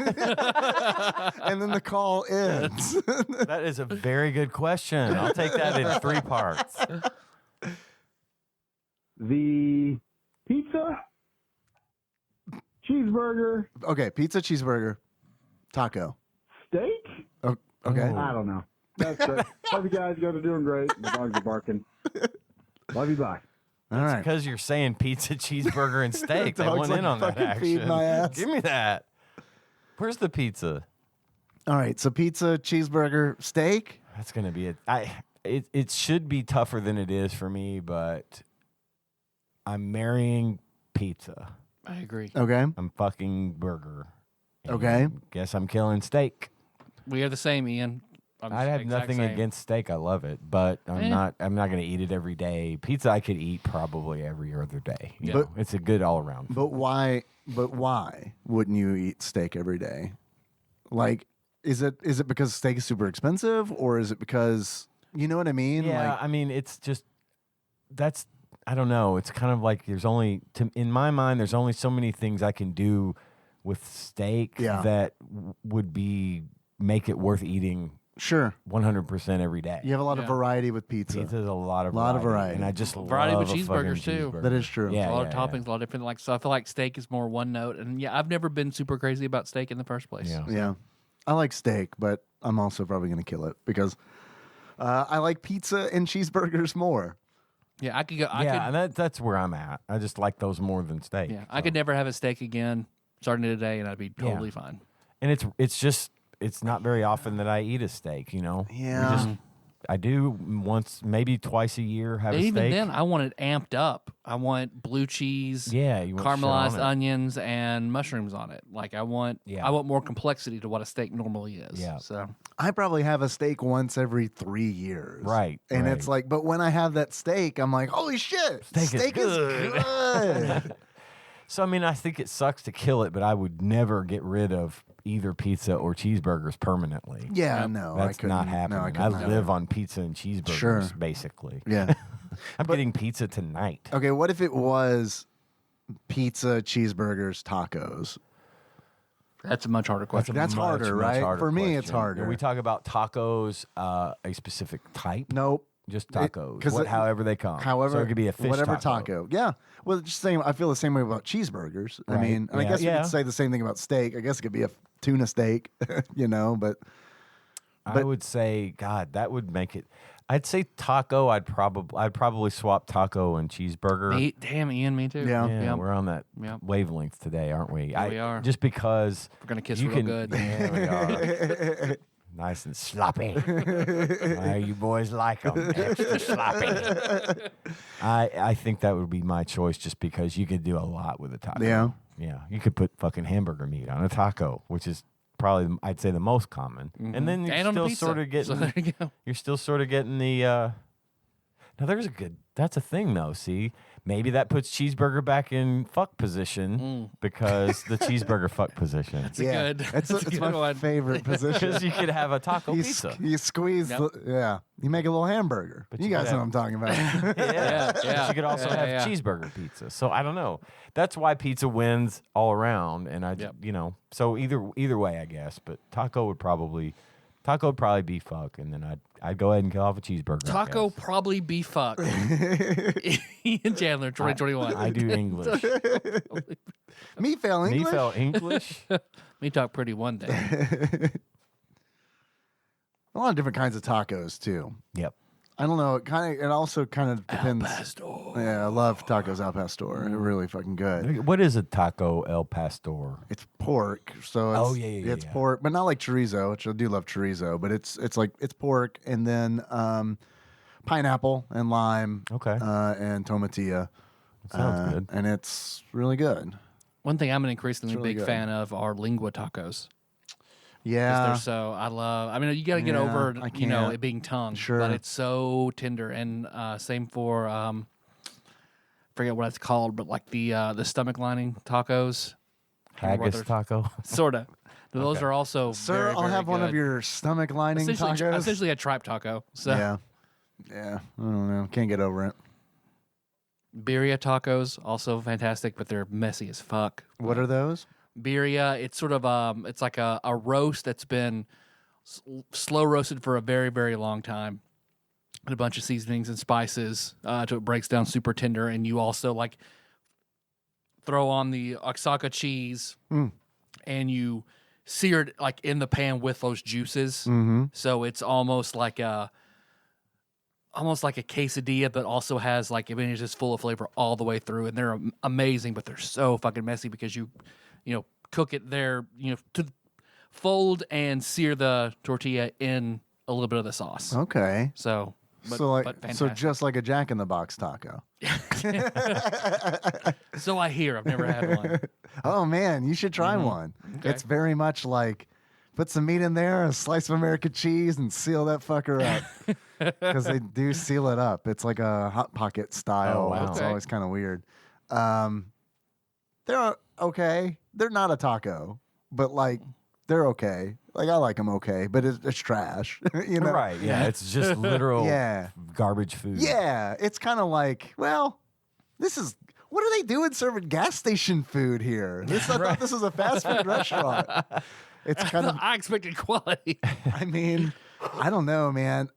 then the call ends? That is a very good question. I'll take that in 3 parts. The pizza, cheeseburger, Okay, pizza, cheeseburger, taco. steak? Oh, okay. Ooh. I don't know. That's great. Love you guys. You guys are doing great. The dogs are barking. Love you. Bye. All right. Because you're saying pizza, cheeseburger, and steak. They Dog's went like, in on that "Fucking feed action. my ass." Give me that. Where's the pizza? All right. So pizza, cheeseburger, steak. That's gonna be it. It should be tougher than it is for me, but I'm marrying pizza. I agree. Okay. I'm fucking burger. And Okay. Guess I'm killing steak. We are the same, Ian. I'm I have exact nothing same. against steak. I love it, but I'm not going to eat it every day. Pizza I could eat probably every other day. You But- know, it's a good all around. But why? But why wouldn't you eat steak every day? Like, is it because steak is super expensive, or is it because you know what I mean? Yeah, Like, I mean, it's just I don't know. It's kind of like in my mind, there's only so many things I can do with steak Yeah. that would make it worth eating sure. 100% every day. You have a lot of Yeah. variety with pizza. Pizza's a lot of variety. and I just Variety love with a fucking cheeseburgers, too. cheeseburger. That is true. Yeah, a lot yeah, of toppings, a lot of different like. So I feel like steak is more one note, and yeah, I've never been super crazy about steak in the first place. Yeah. Yeah. I like steak, but I'm also probably going to kill it because I like pizza and cheeseburgers more. Yeah, I could go. And that's where I'm at. I just like those more than steak. Yeah, I could never have a steak again starting today, and I'd be Yeah. totally fine. And it's not very often that I eat a steak, you know? Yeah. I do once, maybe twice a year have And a even steak. then, I want it amped up. I want blue cheese, Yeah, you want shit caramelized on it. onions, and mushrooms on it. Like I want more complexity to what a steak normally is. Yeah. So I probably have a steak once every 3 years. Right, And right. it's like, but when I have that steak, I'm like, holy shit, Steak is is good. good. So, I mean, I think it sucks to kill it, but I would never get rid of either pizza or cheeseburgers permanently. Yeah, no, I That's couldn't. not No, happening. I I couldn't have live it. on pizza and cheeseburgers, Sure. basically. Yeah. I'm getting pizza tonight. Okay, what if it was pizza, cheeseburgers, tacos? that's a much harder question. That's harder, right? For me, it's question. harder. When we talk about tacos, a specific type, Nope. just tacos, 'cause however they come. However, so it could be a fish whatever taco. Yeah. Well, just saying, I feel the same way about cheeseburgers. I Right. mean, and I Yeah. guess you Yeah. could say the same thing about steak. I guess it could be a tuna steak, you know, but I would say, God, that would make it. I'd say taco. I'd probably swap taco and cheeseburger. Damn, Ian, me too. Yeah. Yeah, Yep. we're on that Yep. wavelength today, aren't we? Yeah, we are. Just because We're gonna kiss you real can, good. Yeah, we are. Nice and sloppy. You boys like them extra sloppy. I think that would be my choice just because you could do a lot with a taco. Yeah. Yeah. You could put fucking hamburger meat on a taco, which is probably, I'd say, the most common. And then you're And on a still pizza. sort of getting, So there you go. you're still sort of getting the, now there's a good, that's a thing though, see? Maybe that puts cheeseburger back in fuck position because the cheeseburger fuck position. It's a good. It's That's a my good one. favorite position. Because you could have a taco You, pizza. you squeeze, Yep. you make a little hamburger. But you you guys could know what I'm talking about. Yeah, But yeah. you could also Yeah, have yeah. cheeseburger pizza. So I don't know. That's why pizza wins all around. And Yep. So either way, I guess. But taco would probably be fuck, and then I'd go ahead and kill off a cheeseburger. I Taco guess. probably be fuck. Ian Chandler, 2021. I do English. Me fail English. Me felt English. Me talk pretty one day. A lot of different kinds of tacos too. Yep. I don't know. It also kind of depends. Pastor. Yeah, I love tacos al pastor. They're really fucking good. What is a taco el pastor? It's pork, so it's, Oh, yeah, it's yeah. pork, but not like chorizo, which I do love chorizo. But it's like it's pork and then pineapple and lime, Okay. and tomatilla. Sounds good. And it's really good. One thing I'm an increasingly It's really big good. fan of are lingua tacos. 'Cause Yeah, they're so I mean, you got to get Yeah, over I it can't. being tongue, Sure. but it's so tender. And same for forget what it's called, but like the stomach lining tacos, Can't remember what Haggis they're- taco. sorta. Those are also sir, very, I'll very have one of good. your stomach lining tacos. Essentially a tripe taco. So Yeah, yeah. I don't know. Can't get over it. birria tacos also fantastic, but they're messy as fuck. What are those? Birria, it's sort of it's like a roast that's been slow roasted for a very, very long time, and a bunch of seasonings and spices till it breaks down super tender. And you also like throw on the Oaxaca cheese, and you sear it like in the pan with those juices. Mm-hmm. So it's almost like a quesadilla, but also has like, I mean, it's just full of flavor all the way through, and they're amazing. But they're so fucking messy because you cook it there, to fold and sear the tortilla in a little bit of the sauce. Okay. So, but so just like a Jack in the Box taco. so I hear. I've never had one. Oh man, you should try one. Okay. It's very much like put some meat in there, a slice of American cheese, and seal that fucker up. Because they do seal it up. It's like a Hot Pocket style. Oh, wow. It's Okay. always kind of weird. They're okay. They're not a taco, but like they're okay. Like I like them okay, but it's trash. You know? Right. Yeah. It's just literal Yeah. garbage food. Yeah, it's kind of like, well, what are they doing serving gas station food here? I thought this was a fast food restaurant. It's kind of, I expected quality. I mean, I don't know, man.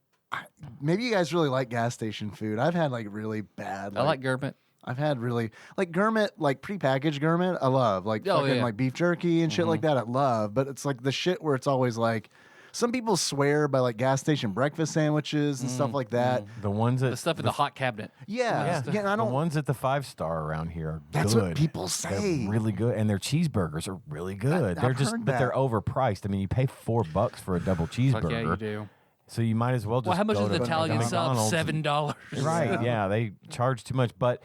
Maybe you guys really like gas station food. I've had like really bad. I like Gerbet. I've had really like gourmet, like prepackaged gourmet. I love like Oh, fucking yeah. like beef jerky and shit like that. I love, but it's like the shit where it's always like. Some people swear by like gas station breakfast sandwiches and stuff like that. The ones that The stuff in the hot cabinet. Yeah, yeah. And I the don't. ones at the 5-star around here are That's good. what people say. They're really good, and their cheeseburgers are really good. I've They're just, heard but they're that. overpriced. I mean, you pay $4 for a double cheeseburger. Fuck yeah, you do. So you might as well just. Well, how much go is the to Italian sub? McDonald's and- $7. Right. Yeah, they charge too much, but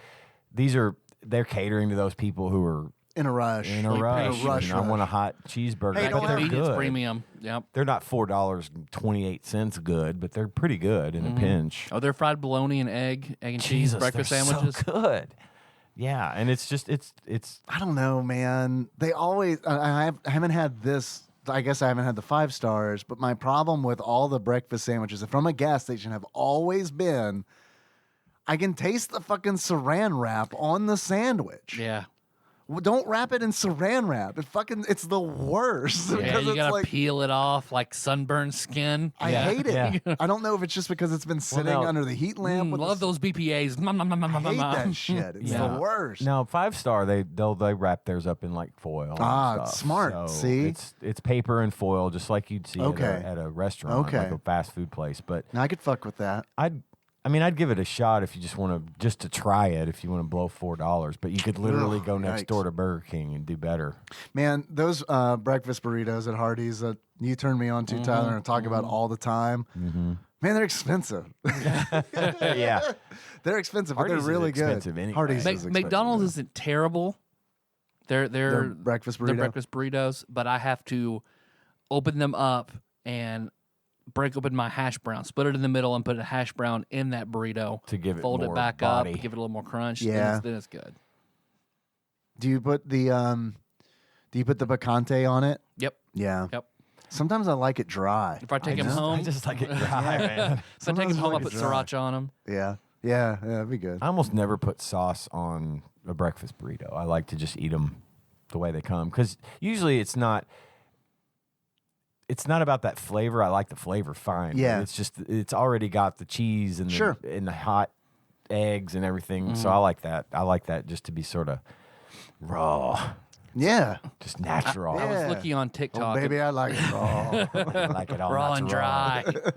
they're catering to those people who are In a rush. in a rush. rush, and I want a rush. hot cheeseburger. Hey, but don't they're have- Convenience good. premium. Yep. They're not $4.28 good, but they're pretty good in a pinch. Oh, they're fried bologna and egg and cheese Jesus, breakfast they're sandwiches. so good. Yeah, and it's just it's I don't know, man. They always. I haven't had this. I guess I haven't had the 5 stars, but my problem with all the breakfast sandwiches from a gas station have always been I can taste the fucking saran wrap on the sandwich. Yeah. Well, don't wrap it in saran wrap. It's the worst. Yeah, because you it's gotta like, peel it off like sunburned skin. I hate it. Yeah. I don't know if it's just because it's been sitting no. under the heat lamp. with Love the, those BPAs. I hate that shit. It's Yeah. the worst. now 5-star they wrap theirs up in like foil. and Ah, stuff. smart. So See? it's paper and foil just like you'd see Okay. at a restaurant, Okay. like a fast food place. But Now I could fuck with that. I'd I mean, I'd give it a shot if you just to try it, if you want to blow $4. But you could literally go next door to Burger King and do better. Man, those breakfast burritos at Hardee's that you turn me on to, Tyler, and talk about all the time. Man, they're expensive. Yeah. They're expensive, Hardee's but they're really is good. expensive anyway. Hardee's is expensive. McDonald's isn't terrible. They're breakfast burrito. They're breakfast burritos, but I have to open them up and break open my hash brown, split it in the middle, and put a hash brown in that burrito to give it fold more it back body. up, give it a little more crunch. Yeah. Then it's good. Do you put the picante on it? Yep. Yeah. Yep. Sometimes I like it dry. If I take them home, I just like it dry, man. if I take Sometimes them I home, I like put it dry. sriracha on them. Yeah, that'd be good. I almost never put sauce on a breakfast burrito. I like to just eat them the way they come because usually it's not about that flavor. I like the flavor fine. Yeah. It's just it's already got the cheese and Sure. and the hot eggs and everything. So I like that. I like that just to be sort of raw, Yeah. just natural. I was Yeah. looking on Oh, TikTok. baby, I like it raw. I like it all raw and natural.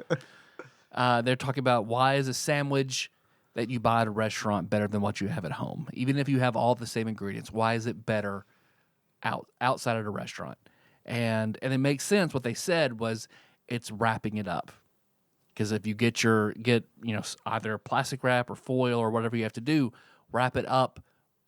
dry. They're talking about why is a sandwich that you buy at a restaurant better than what you have at home, even if you have all the same ingredients. Why is it better outside of a restaurant? And it makes sense. What they said was it's wrapping it up, because if you get either plastic wrap or foil or whatever you have to do, wrap it up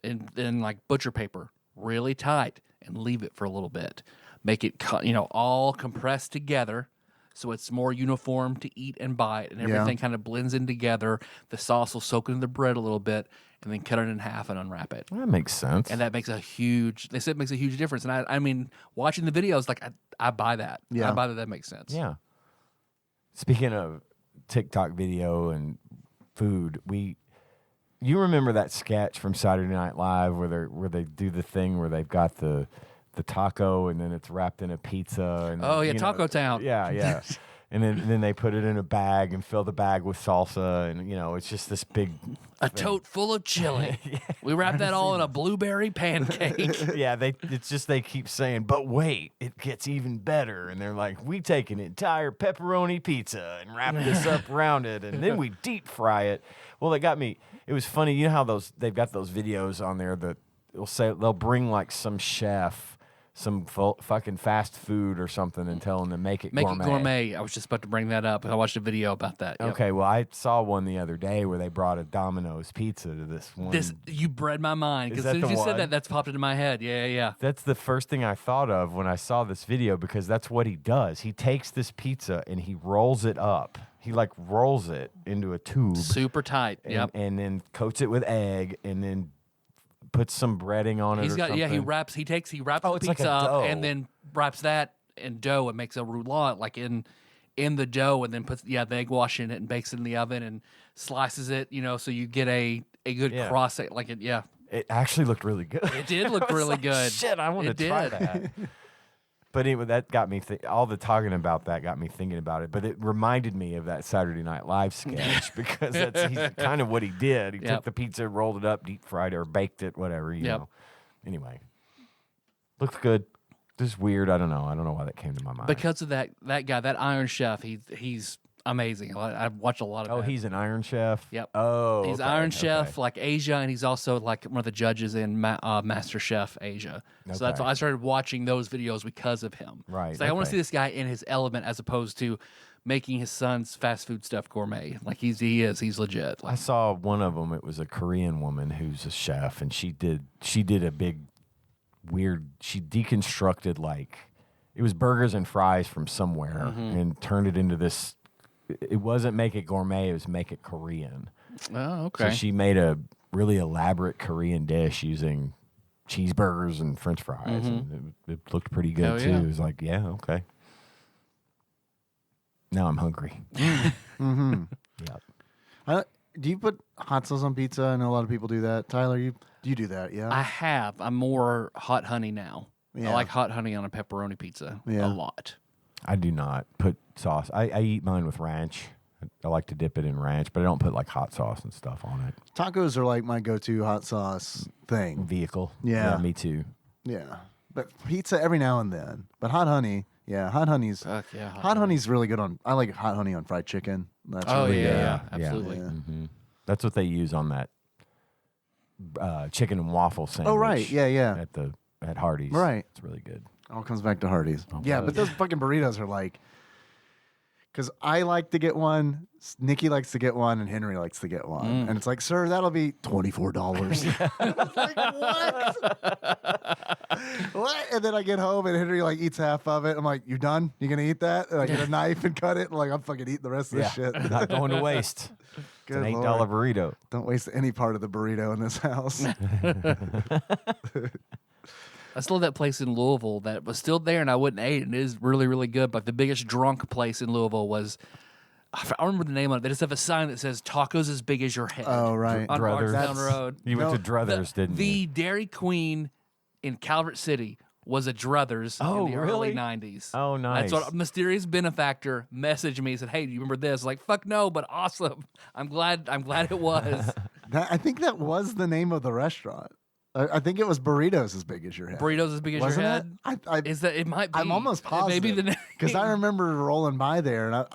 in like butcher paper really tight and leave it for a little bit. Make it all compressed together so it's more uniform to eat and bite, and everything kind of blends in together. The sauce will soak into the bread a little bit, and then cut it in half and unwrap it. That makes sense. And that makes they said it makes a huge difference. And I mean, watching the videos, like I buy that. Yeah. I buy that. That makes sense. Yeah. Speaking of TikTok video and food, you remember that sketch from Saturday Night Live where they do the thing where they've got the taco and then it's wrapped in a pizza and Oh yeah, Taco Town. Yeah. And then they put it in a bag and fill the bag with salsa and it's just this big A tote full of chili. We wrap that all in a blueberry pancake. yeah, they keep saying, but wait, it gets even better. And they're like, we take an entire pepperoni pizza and wrap this up around it, and then we deep fry it. Well, they got me. It was funny. You know how they've got those videos on there that they'll bring like some chef some fucking fast food or something and tell them to make it gourmet. I was just about to bring that up. I watched a video about that. Yep. Okay, well, I saw one the other day where they brought a Domino's pizza to this one. You bred my mind, because Is as that soon as the you said one? that, that's popped into my head. Yeah. That's the first thing I thought of when I saw this video, because that's what he does. He takes this pizza and he rolls it up. He like rolls it into a tube. Super tight. Yep. And then coats it with egg and then puts some breading on it or something. He wraps the it's like pizza a up dough. and then wraps that in dough and makes a roulant like in the dough, and then puts the egg wash in it and bakes it in the oven and slices it, so you get a good cross like it. Yeah. It actually looked really good. It did look really good. Shit, I want to try that. But anyway, that got me all the talking about that got me thinking about it. But it reminded me of that Saturday Night Live sketch because he's kind of what he did. He took the pizza, rolled it up, deep fried it, or baked it, whatever. You know. Anyway, looks good. Just weird. I don't know. I don't know why that came to my mind. Because of that guy, that Iron Chef, he's amazing. I've watched a lot of. Oh, that. he's an Iron Chef. Yep. Oh, he's Iron Chef like Asia, and he's also like one of the judges in Master Chef Asia. So that's why I started watching those videos because of him. Right. It's like I want to see this guy in his element as opposed to making his son's fast food stuff gourmet. Like he's legit. I saw one of them. It was a Korean woman who's a chef, and she did a big weird. She deconstructed it was burgers and fries from somewhere and turned it into this. It wasn't make it gourmet. It was make it Korean. Oh, okay. So she made a really elaborate Korean dish using cheeseburgers and French fries, and it looked pretty good too. Yeah. It was like, yeah, okay. Now I'm hungry. Mm-hmm. Yep. Do you put hot sauce on pizza? I know a lot of people do that. Tyler, you do that, yeah? I have. I'm more hot honey now. Yeah. I like hot honey on a pepperoni pizza a lot. I do not put sauce. I eat mine with ranch. I like to dip it in ranch, but I don't put like hot sauce and stuff on it. Tacos are like my go-to hot sauce thing. Vehicle. Yeah. Me too. Yeah. But pizza every now and then. But hot honey, hot honey's Fuck yeah, hot honey's really good on. I like hot honey on fried chicken. That's Oh, really yeah, good. absolutely. Yeah. Mm-hmm. That's what they use on that chicken and waffle sandwich. Oh, right. Yeah. At Hardee's. Right. It's really good. All comes back to Hardee's. Oh, Yeah, boy. but those fucking burritos are like, because I like to get one, Nikki likes to get one, and Henry likes to get one. And it's like, sir, that'll be $24. It's like, what? What? And then I get home and Henry like eats half of it. I'm like, you done? You gonna eat that? And I get a knife and cut it. And like, I'm fucking eating the rest of this shit. Not going to waste. It's an Good $8 Lord. burrito. Don't waste any part of the burrito in this house. I still have that place in Louisville that was still there, and I wouldn't eat it. And it is really, really good. But the biggest drunk place in Louisville was, I don't remember the name of it. They just have a sign that says "Tacos as big as your head." Oh, right. on Druthers. Bardstown Road. You went to Druthers, didn't The you? Dairy Queen in Calvert City was a Druthers Oh, in the really? early 90s. Oh, nice. That's what a mysterious benefactor messaged me and said, "Hey, do you remember this?" Like, fuck no, but awesome. I'm glad it was. I think that was the name of the restaurant. I think it was burritos as big as your head. Burritos as big as Wasn't your head. it? I Is that it? Might be. I'm almost It positive. may be the name. Because I remember rolling by there, and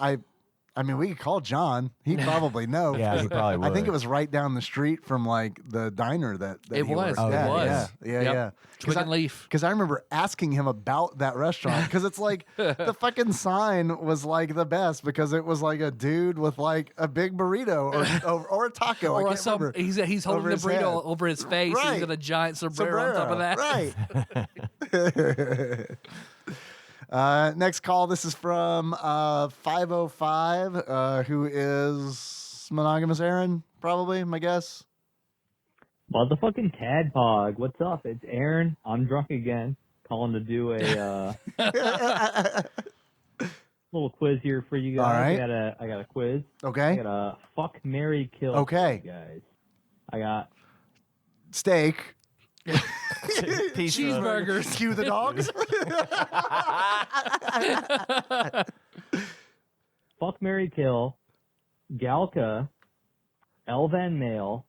I mean, we could call John. He'd probably know. Yeah, he probably would. I think it was right down the street from like the diner that It he was. worked It at. was. Yeah. Yep. Twig and Leaf. Because I remember asking him about that restaurant because it's like the fucking sign was like the best because it was like a dude with like a big burrito or a taco. I Or can't remember. he's holding over the his burrito head. over his face. Right. He's got a giant sombrero on top of that. Right. Next call. This is from 505, who is monogamous Aaron, probably, my guess. Motherfucking TADPOG. What's up? It's Aaron. I'm drunk again. Calling to do a little quiz here for you guys. All right. I got a quiz. I Okay. got a fuck, marry, kill. Okay. For you guys. I got Steak. Cheeseburgers. Cue the dogs. fuck, marry, kill, Galka, Elvan male,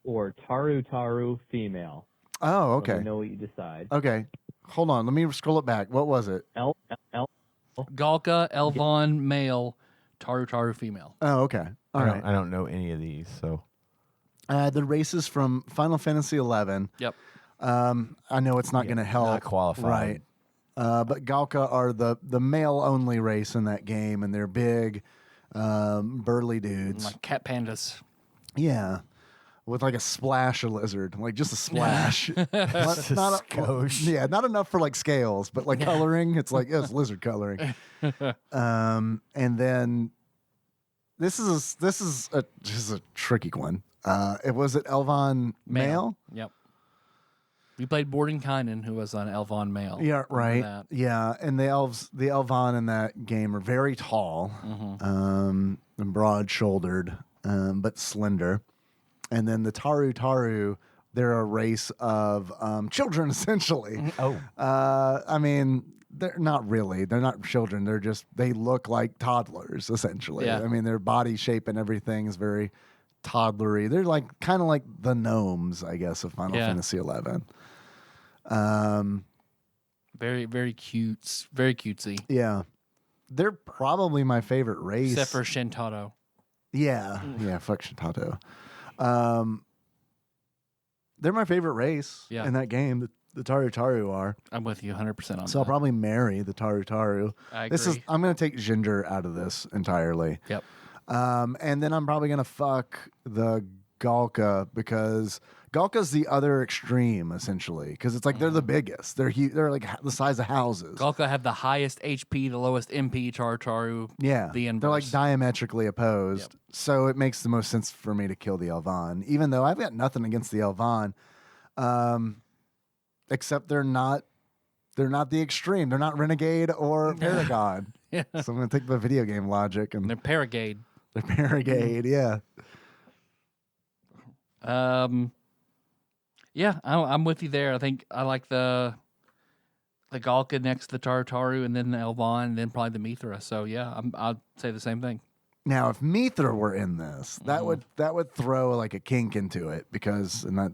or Taru Taru female. Oh, Let me okay. know what you decide. Okay. Hold on. Let me scroll it back. What was it? Galka, Elvon, male, Taru Taru, female. Oh, okay. All right. I don't know any of these, so. The races from Final Fantasy XI. Yep. I know it's not going to help. Not qualified. Right. But Galka are the male-only race in that game, and they're big, burly dudes. Like cat pandas. Yeah. With like a splash of lizard, like just a splash. not, Just a skosh. yeah, not enough for like scales, but like coloring, it's like it's lizard coloring. And then this is just a tricky one. It was it Elvon male? Yep. We played Bordenkainen, who was on Elvon male. Yeah, Remember right. that. Yeah, and the Elvon in that game are very tall, and broad-shouldered, but slender. And then the Taru Taru, they're a race of children, essentially. Oh. I mean, they're not really. They're not children. They look like toddlers, essentially. Yeah. I mean, their body shape and everything is very toddlery. They're like kind of like the gnomes, I guess, of Final Fantasy XI. Very, very cute. Very cutesy. Yeah. They're probably my favorite race. Except for Shintaro. Yeah. Yeah, fuck Shintato. They're my favorite race in that game. The Taru Taru are. I'm with you 100% on So I'll that. probably marry the Taru Taru. I agree. I'm going to take Ginger out of this entirely. Yep. And then I'm probably going to fuck the Galka because Galka's the other extreme, essentially. Because it's like they're the biggest. They're they're like the size of houses. Galka have the highest HP, the lowest MP, Taru. Yeah, The inverse. they're like diametrically opposed. Yep. So it makes the most sense for me to kill the Elvan, even though I've got nothing against the Elvan, except they're not the extreme. They're not Renegade or Paragon. Yeah. So I'm going to take the video game logic and They're Paragade. they're Paragade. Yeah. Yeah, I'm with you there. I think I like the Galka next to the Taru Taru, and then the Elvon, and then probably the Mithra. So yeah, I'll say the same thing. Now, if Mithra were in this, that would throw like a kink into it because I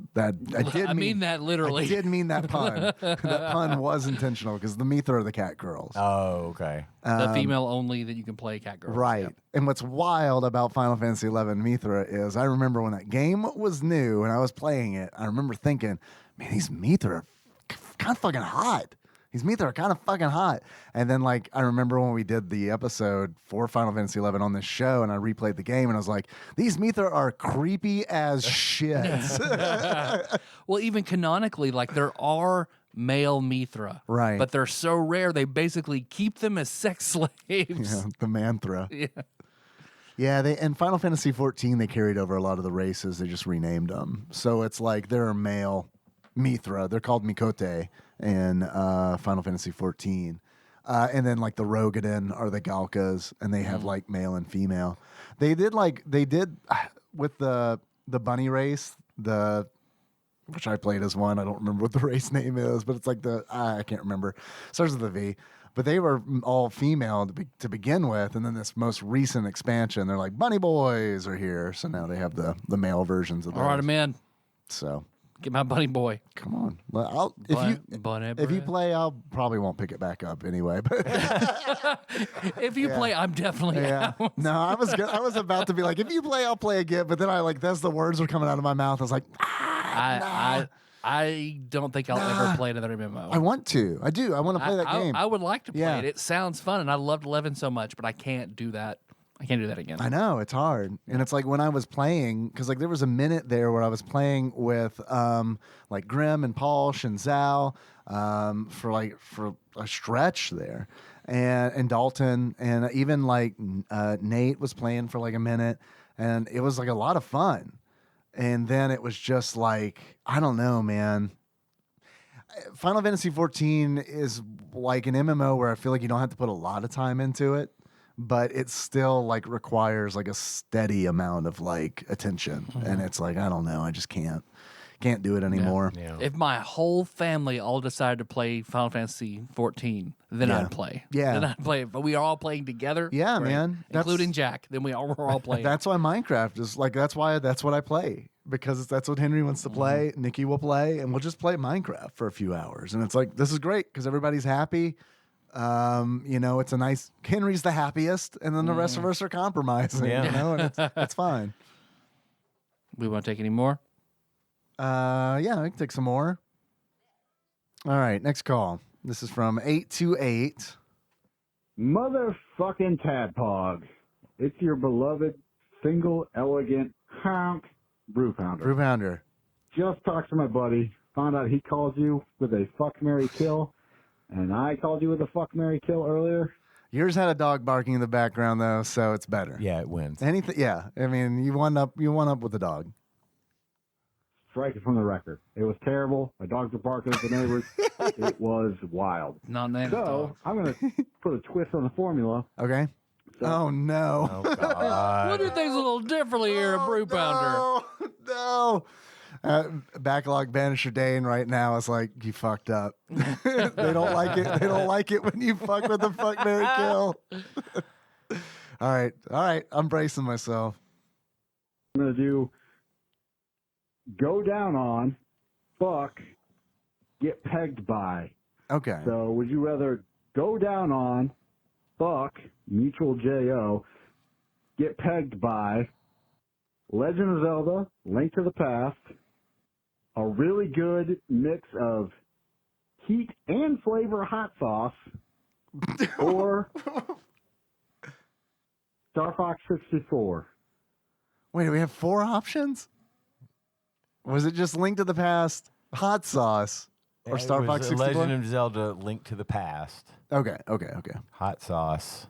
mean that literally. I did mean that pun. That pun was intentional because the Mithra are the cat girls. Oh, okay. The female only that you can play cat girls. Right. Yep. And what's wild about Final Fantasy XI Mithra is I remember when that game was new and I was playing it, I remember thinking, man, these Mithra are kind of fucking hot. These Mithra are kind of fucking hot. And then, like, I remember when we did the episode for Final Fantasy XI on this show and I replayed the game and I was like, these Mithra are creepy as shit. Well, even canonically, like, there are male Mithra. Right. But they're so rare, they basically keep them as sex slaves. Yeah, the Manthra. Yeah. Yeah, in Final Fantasy XIV, they carried over a lot of the races. They just renamed them. So it's like there are male Mithra. They're called Mikote in Final Fantasy XIV. And then like the Rogadin are the Galkas, and they have like male and female. They did with the bunny race, which I played as one. I don't remember what the race name is, but it's like I can't remember. Starts with a V. But they were all female to begin with, and then this most recent expansion, they're like bunny boys are here, so now they have the male versions of those. All right, man. So Get my bunny boy. come on, if you play, I'll probably won't pick it back up anyway. But If you play, I'm definitely yeah, out. no, I was about to be like, if you play, I'll play again. But then as the words were coming out of my mouth, I was like, I don't think I'll ever play another MMO. I want to. I do. I want to play that game. I would like to play Yeah. it. It sounds fun, and I loved 11 so much, but I can't do that. I can't do that again. I know it's hard, and it's like when I was playing, because like there was a minute there where I was playing with like Grim and Paul Shinzao for a stretch there, and Dalton, and even like Nate was playing for like a minute, and it was like a lot of fun, and then it was just like I don't know, man. Final Fantasy XIV is like an MMO where I feel like you don't have to put a lot of time into it, but it still like requires like a steady amount of like attention. And it's like, I don't know, I just can't do it anymore. Yeah. If my whole family all decided to play Final Fantasy 14, then Yeah. I'd play. Yeah. Then I'd play it. But we are all playing together. Yeah, man. Including Jack. Then we're all playing. That's why Minecraft is like, that's what I play, because that's what Henry wants to play. Nikki will play, and we'll just play Minecraft for a few hours. And it's like, this is great because everybody's happy. It's a nice, Henry's the happiest, and then the rest of us are compromising, Yeah. and it's fine. We want to take any more? Yeah, I can take some more. All right, next call. This is from 828. Motherfucking Tadpog. It's your beloved, single, elegant, honk brew pounder. Brew Pounder. Just talked to my buddy, found out he called you with a fuck, marry, kill, and I called you with a fuck, marry, kill earlier. Yours had a dog barking in the background though, so it's better. Yeah, it wins. Anything? Yeah, I mean, you won up with the dog. Strike it from the record. It was terrible. My dogs were barking at the neighbors. It was wild. Non-native So dog. I'm going to put a twist on the formula. Okay. Oh no. Oh, God. We'll do things a little differently here at Brew Pounder. No. Backlog Banisher Dane right now is like, you fucked up. They don't like it. They don't like it when you fuck with the fuck, marry, kill. All right. I'm bracing myself. I'm going to do go down on, fuck, get pegged by. Okay. So would you rather go down on, fuck, mutual J-O, get pegged by, Legend of Zelda, Link to the Past, a really good mix of heat and flavor hot sauce, or Star Fox 64. Wait, do we have 4 options? Was it just Link to the Past, hot sauce, or Star Fox 64? Legend of Zelda: Link to the Past, Okay. hot sauce,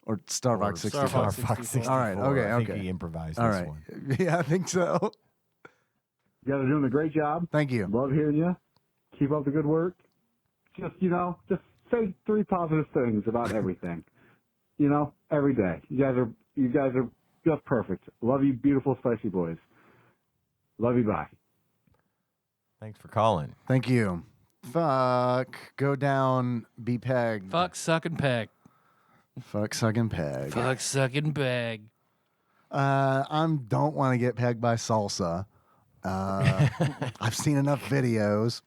Or Star Fox 64. Star Fox 64. All right, okay, I think okay. he improvised All this right. one. Yeah, I think so. You guys are doing a great job. Thank you. Love hearing you. Keep up the good work. Just say 3 positive things about everything. Every day. You guys are just perfect. Love you, beautiful, spicy boys. Love you, bye. Thanks for calling. Thank you. Fuck. Go down. Be pegged. Fuck, suck, and peg. Fuck, sucking, peg. Fuck, sucking, bag. I don't want to get pegged by salsa. I've seen enough videos.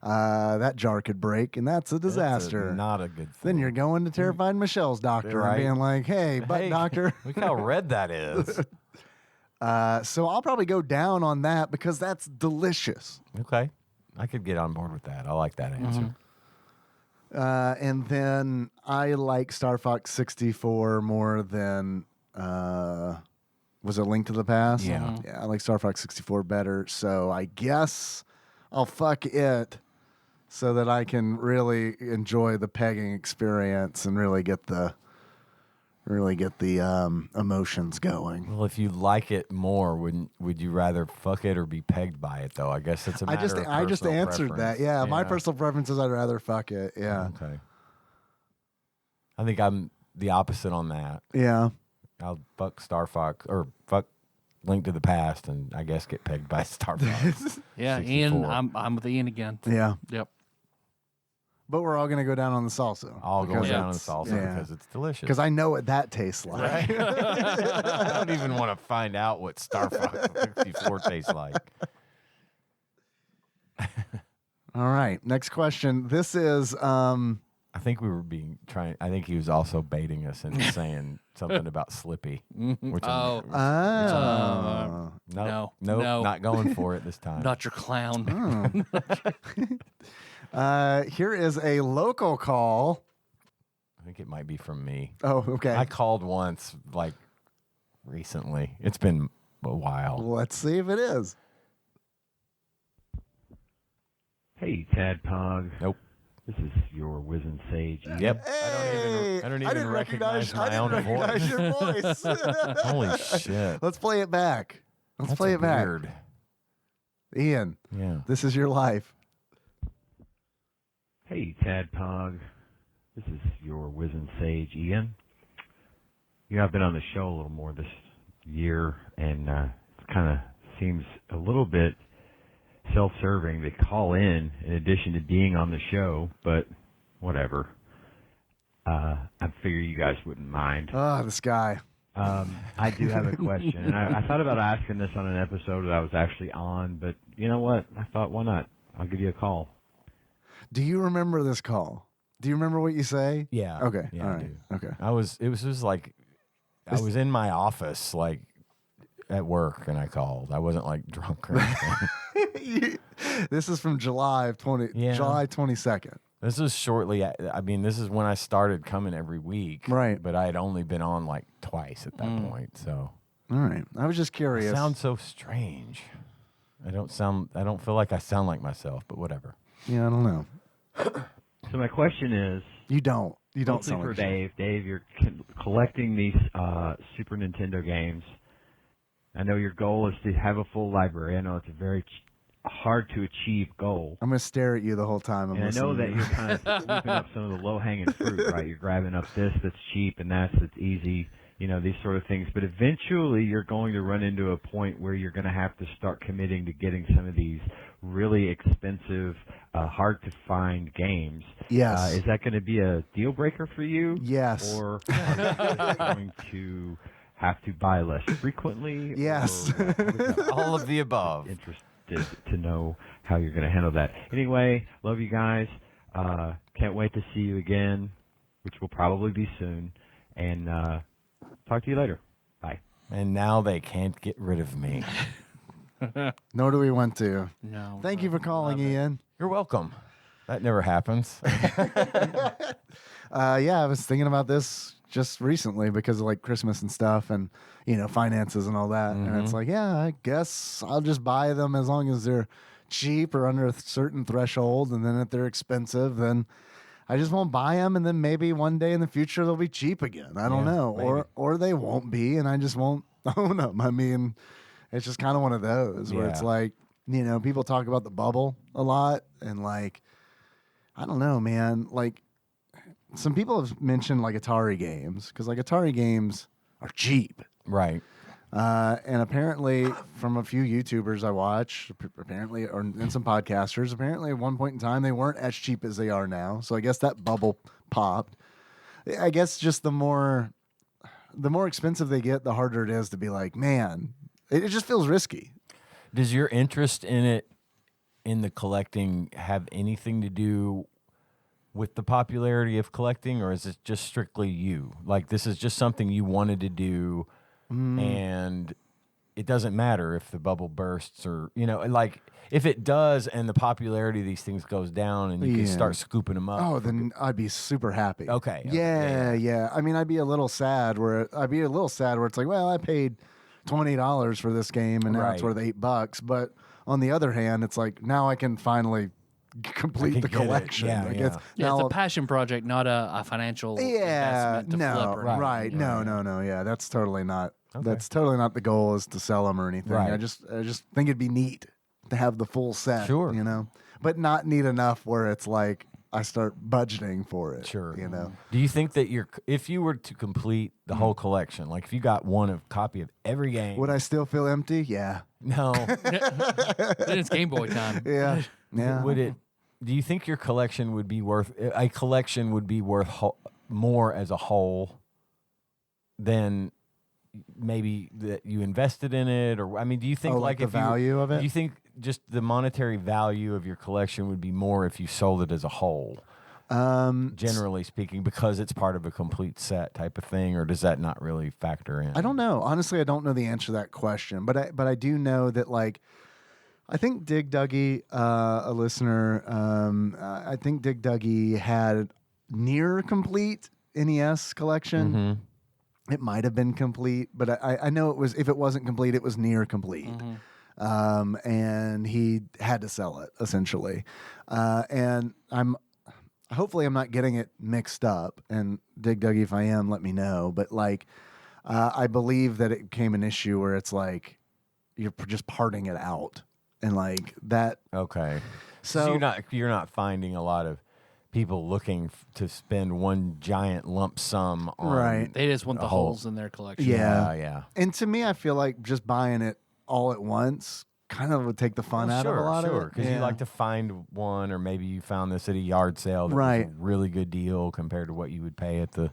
That jar could break, and that's a disaster. Not a good thing. Then you're going to Terrified Michelle's doctor Right. and being like, hey, butt doctor. Look how red that is. So I'll probably go down on that because that's delicious. Okay. I could get on board with that. I like that answer. And then I like Star Fox 64 more than was it Link to the Past? Yeah. Yeah, I like Star Fox 64 better. So I guess I'll fuck it so that I can really enjoy the pegging experience and really get the emotions going. Well, if you like it more, would you rather fuck it or be pegged by it, though? I guess it's a matter of I just personal answered preference. that. Yeah, my personal preference is I'd rather fuck it. Yeah. Okay. I think I'm the opposite on that. Yeah. I'll fuck Star Fox or fuck Link to the Past, and I guess get pegged by Star Fox. Yeah, 64. Ian, I'm with Ian again. Yeah. Yep. But we're all going to go down on the salsa. All going because down on it's- salsa yeah. because it's delicious. Because I know what that tastes like. I don't even want to find out what Star Fox 64 tastes like. All right. Next question. This is I think I think he was also baiting us into saying something about Slippy. Which Oh. no, No. not going for it this time. Not your clown. here is a local call. I think it might be from me. Oh, okay. I called once, like recently. It's been a while. Let's see if it is. Hey, Tadpog. Nope. This is your Wizen Sage. Yep. Hey, I don't even recognize my own recognize your voice. Holy shit. Let's play it back. Let's That's play it back. weird. Ian, Yeah. this is your life. Hey, Tadpog. This is your Wizen Sage, Ian. You know, I've been on the show a little more this year, and it kind of seems a little bit self-serving to call in addition to being on the show, but whatever. I figure you guys wouldn't mind. Oh, this guy. I do have a question, and I thought about asking this on an episode that I was actually on, but you know what? I thought, why not? I'll give you a call. Do you remember this call? Do you remember what you say? Yeah. Okay. Yeah, All I right. do. Okay. It was just like, I was in my office, like at work, and I called. I wasn't like drunk or anything. This is from July 22nd. This was shortly, this is when I started coming every week. Right. But I had only been on like twice at that point. So. All right. I was just curious. I sound so strange. I don't feel like I sound like myself, but whatever. Yeah, I don't know. So my question is, You don't mostly sound for like Dave. Dave, you're collecting these Super Nintendo games. I know your goal is to have a full library. I know it's a very hard to achieve goal. I'm going to stare at you the whole time. And I know that you're kind of sweeping up some of the low-hanging fruit, right? You're grabbing up this that's cheap and that's easy, these sort of things. But eventually you're going to run into a point where you're going to have to start committing to getting some of these really expensive, hard-to-find games. Yes. Is that going to be a deal breaker for you? Yes. Or are you going to have to buy less frequently? Yes. Or All of the above. interested to know how you're going to handle that. Anyway, love you guys. Can't wait to see you again, which will probably be soon. And talk to you later. Bye. And now they can't get rid of me. Nor do we want to. No. Thank you for calling, Ian. You're welcome. That never happens. Yeah, I was thinking about this just recently because of like Christmas and stuff and, finances and all that. And it's like, yeah, I guess I'll just buy them as long as they're cheap or under a certain threshold. And then if they're expensive, then I just won't buy them. And then maybe one day in the future, they'll be cheap again. I don't Yeah, know. maybe. Or they won't be. And I just won't own them. I mean, it's just kind of one of those where it's Yeah. like, people talk about the bubble a lot. And like, I don't know, man. Like, some people have mentioned like Atari games because like Atari games are cheap. Right. And apparently from a few YouTubers I watch, and some podcasters, apparently at one point in time, they weren't as cheap as they are now. So I guess that bubble popped. I guess just the more expensive they get, the harder it is to be like, man, it just feels risky. Does your interest in it, in the collecting, have anything to do with the popularity of collecting, or is it just strictly you? Like, this is just something you wanted to do, and it doesn't matter if the bubble bursts or, like, if it does and the popularity of these things goes down and you can start scooping them up. Oh, then I'd be super happy. Okay. Yeah. I mean, I'd be a little sad where it's like, well, I paid $20 for this game and now it's worth $8. But on the other hand, it's like, now I can finally complete the collection. It's a passion project, not a financial investment to flip or right. No. Yeah, that's totally not. Okay. That's totally not the goal, is to sell them or anything. Right. I just think it'd be neat to have the full set. Sure. But not neat enough where it's like I start budgeting for it. Sure. Do you think that if you were to complete the whole collection, like if you got a copy of every game, would I still feel empty? Yeah. No. Then it's Game Boy time. Yeah. Would it? Do you think your collection would be worth more as a whole than maybe that you invested in it? Or I mean, do you think like the value of it? Do you think just the monetary value of your collection would be more if you sold it as a whole? Generally speaking, because it's part of a complete set type of thing, or does that not really factor in? I don't know. Honestly, I don't know the answer to that question, but I do know that, like, I think Dig Duggy, a listener, I think Dig Duggy had near complete NES collection. Mm-hmm. It might have been complete, but I know it was. If it wasn't complete, it was near complete. Mm-hmm. And he had to sell it essentially. And hopefully I'm not getting it mixed up. And Dig Duggy, if I am, let me know. But like, I believe that it became an issue where it's like you're just parting it out, and like that. Okay. So you're not finding a lot of people looking to spend one giant lump sum on. Right. They just want the holes in their collection. Yeah. And to me, I feel like just buying it all at once kind of would take the fun out of a lot of it. Because you like to find one, or maybe you found this at a yard sale that was a really good deal compared to what you would pay at the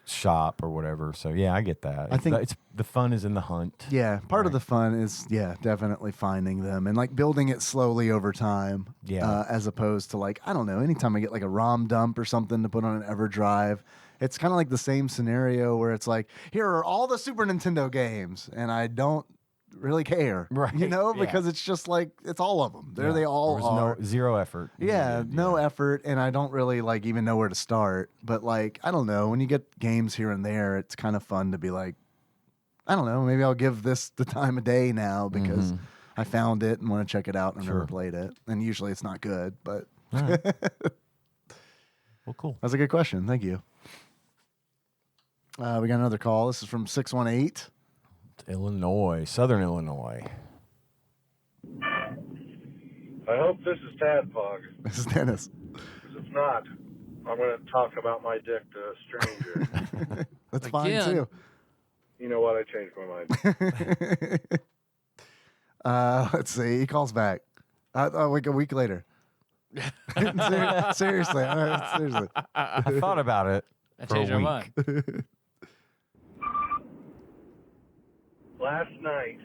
shop or whatever. So yeah, I get that. I think the fun is in the hunt. Yeah, part of the fun is definitely finding them and like building it slowly over time. Yeah, as opposed to like, I don't know, anytime I get like a ROM dump or something to put on an EverDrive, it's kind of like the same scenario where it's like, here are all the Super Nintendo games, and I don't really care, right? Because it's just like, it's all of them. They all are. Zero effort. Yeah, no effort, and I don't really like even know where to start. But like, I don't know, when you get games here and there, it's kind of fun to be like, I don't know, maybe I'll give this the time of day now because I found it and want to check it out and I've never played it. And usually it's not good, but right. Well, cool. That's a good question. Thank you. We got another call. This is from 618. Illinois, Southern Illinois. I hope this is Tadpog. This is Dennis. Because if not, I'm going to talk about my dick to a stranger. That's fine too. You know what? I changed my mind. Let's see. He calls back. Like a week later. Seriously. Seriously. I thought about it. I changed my mind. Last night,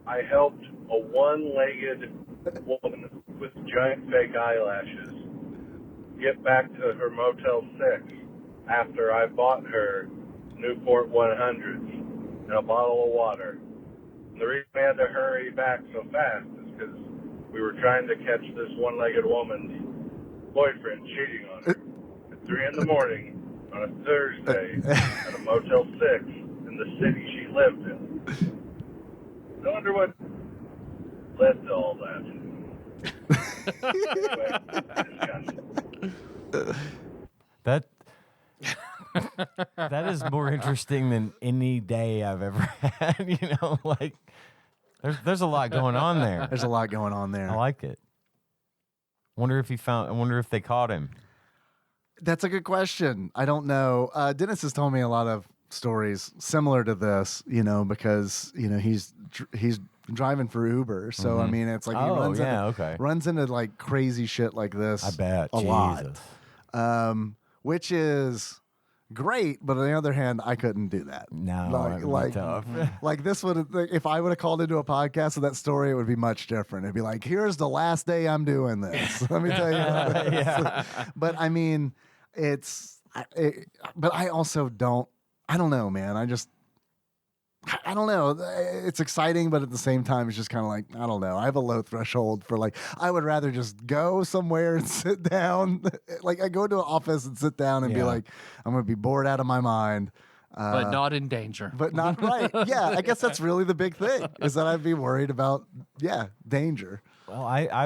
I helped a one-legged woman with giant fake eyelashes get back to her Motel 6 after I bought her Newport 100s and a bottle of water. And the reason we had to hurry back so fast is because we were trying to catch this one-legged woman's boyfriend cheating on her at 3 in the morning on a Thursday at a Motel 6 in the city she lived in. I wonder what led to all that. That is more interesting than any day I've ever had. Like there's a lot going on there. There's a lot going on there. I like it. I wonder if they caught him. That's a good question. I don't know. Dennis has told me a lot of stories similar to this, because he's driving for Uber, so I mean it's like he runs into like crazy shit like this. I bet a lot. which is great. But on the other hand, I couldn't do that. No, it would be tough. Like this would, if I would have called into a podcast with that story, it would be much different. It'd be like, here's the last day I'm doing this. Let me tell you about this. Yeah. But I mean, but I also don't, I don't know, man. I don't know. It's exciting, but at the same time, it's just kind of like, I don't know. I have a low threshold for like, I would rather just go somewhere and sit down. Like I go to an office and sit down and be like, I'm going to be bored out of my mind. But not in danger. But not right. Yeah, I guess that's really the big thing is that I'd be worried about, danger. Well, I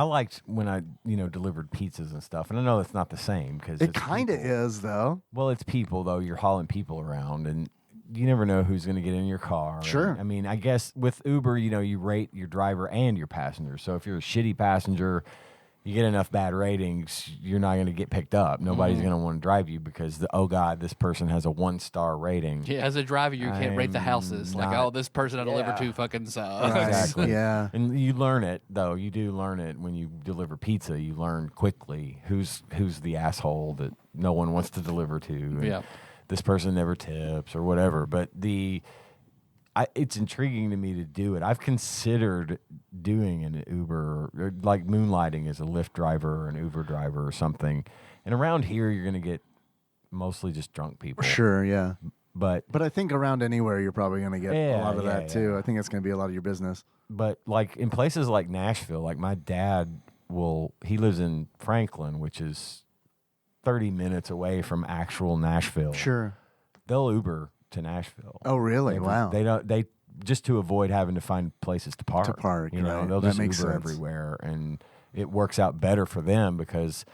liked when I, delivered pizzas and stuff. And I know that's not the same because it kind of is, though. Well, it's people, though. You're hauling people around and you never know who's going to get in your car. Sure. And, I mean, I guess with Uber, you rate your driver and your passenger. So if you're a shitty passenger, you get enough bad ratings, you're not going to get picked up. Nobody's going to want to drive you because, oh, God, this person has a 1-star rating. Yeah, as a driver, you can't rate the houses. Like, oh, this person I delivered to fucking sucks. Exactly. Yeah. And you learn it, though. You do learn it when you deliver pizza. You learn quickly who's the asshole that no one wants to deliver to. And this person never tips or whatever. But it's intriguing to me to do it. I've considered doing an Uber, or like moonlighting as a Lyft driver or an Uber driver or something. And around here, you're going to get mostly just drunk people. Sure, yeah. But I think around anywhere, you're probably going to get a lot of that, too. I think it's going to be a lot of your business. But like in places like Nashville, like my dad he lives in Franklin, which is 30 minutes away from actual Nashville. Sure. They'll Uber to Nashville. Oh, really? Wow. They just to avoid having to find places to park. Right. They'll That just makes Uber sense. everywhere, and it works out better for them because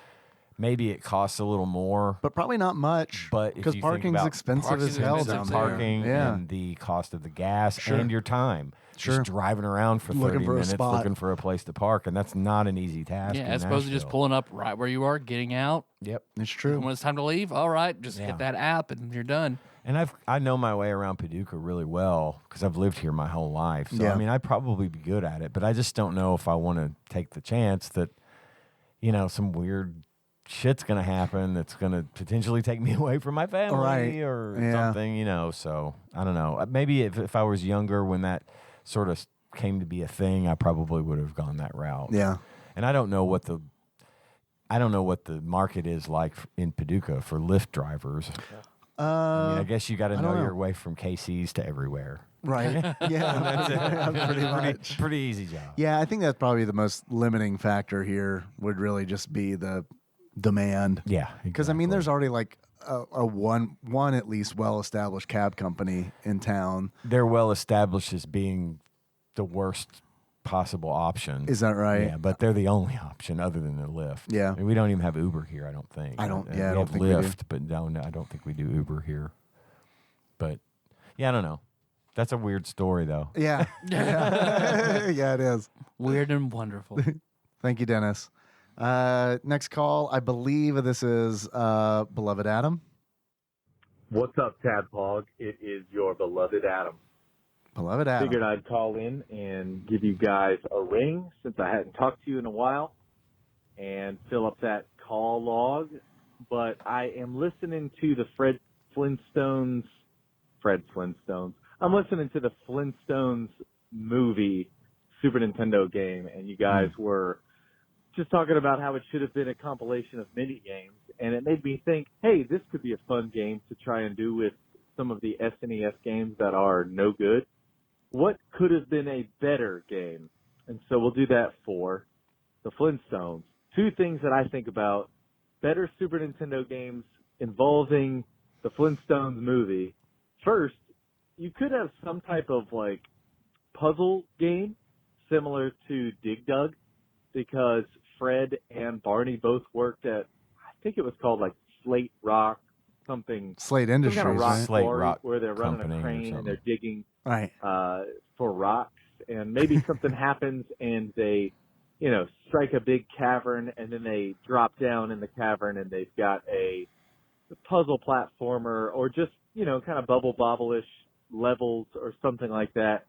maybe it costs a little more, but probably not much. But because parking's expensive as hell down there. Parking and the cost of the gas and your time. Sure. Just driving around for 30 minutes looking for a place to park, and that's not an easy task. Yeah, as opposed to just pulling up right where you are, getting out. Yep, it's true. And when it's time to leave, all right, just hit that app and you're done. And I know my way around Paducah really well because I've lived here my whole life. So I mean, I'd probably be good at it, but I just don't know if I want to take the chance that some weird shit's gonna happen that's gonna potentially take me away from my family or something. So I don't know. Maybe if I was younger when that sort of came to be a thing, I probably would have gone that route. Yeah. And I don't know what the market is like in Paducah for Lyft drivers. I mean, I guess you got to know your way from KC's to everywhere. Right. Yeah. Pretty much. Pretty easy job. Yeah, I think that's probably the most limiting factor here would really just be the demand. Yeah. Because, I mean, there's already like a one at least well-established cab company in town. They're well-established as being the worst possible option. Is that right? Yeah, but they're the only option other than the Lyft. Yeah. I mean, we don't even have Uber here, I don't think. I don't We think have we do. Lyft, but no, I don't think we do Uber here. But, yeah, I don't know. That's a weird story, though. Yeah. Yeah, it is. Weird and wonderful. Thank you, Dennis. Next call, I believe this is beloved Adam. What's up, Tadpog? It is your beloved Adam. Beloved Adam. Figured I'd call in and give you guys a ring since I hadn't talked to you in a while and fill up that call log. But I am listening to the Fred Flintstones. I'm listening to the Flintstones movie Super Nintendo game, and you guys were just talking about how it should have been a compilation of mini games, and it made me think, hey, this could be a fun game to try and do with some of the SNES games that are no good. What could have been a better game? And so we'll do that for the Flintstones. Two things that I think about: better Super Nintendo games involving the Flintstones movie. First, you could have some type of like puzzle game similar to Dig Dug, because Fred and Barney both worked at, I think it was called like Slate Rock something. Slate Industries, some kind of rock right? Slate quarry Rock where they're running Company a or crane and something. they're digging Right. for rocks, and maybe something happens and they, strike a big cavern, and then they drop down in the cavern and they've got a puzzle platformer or just, kind of bubble bobble-ish levels or something like that.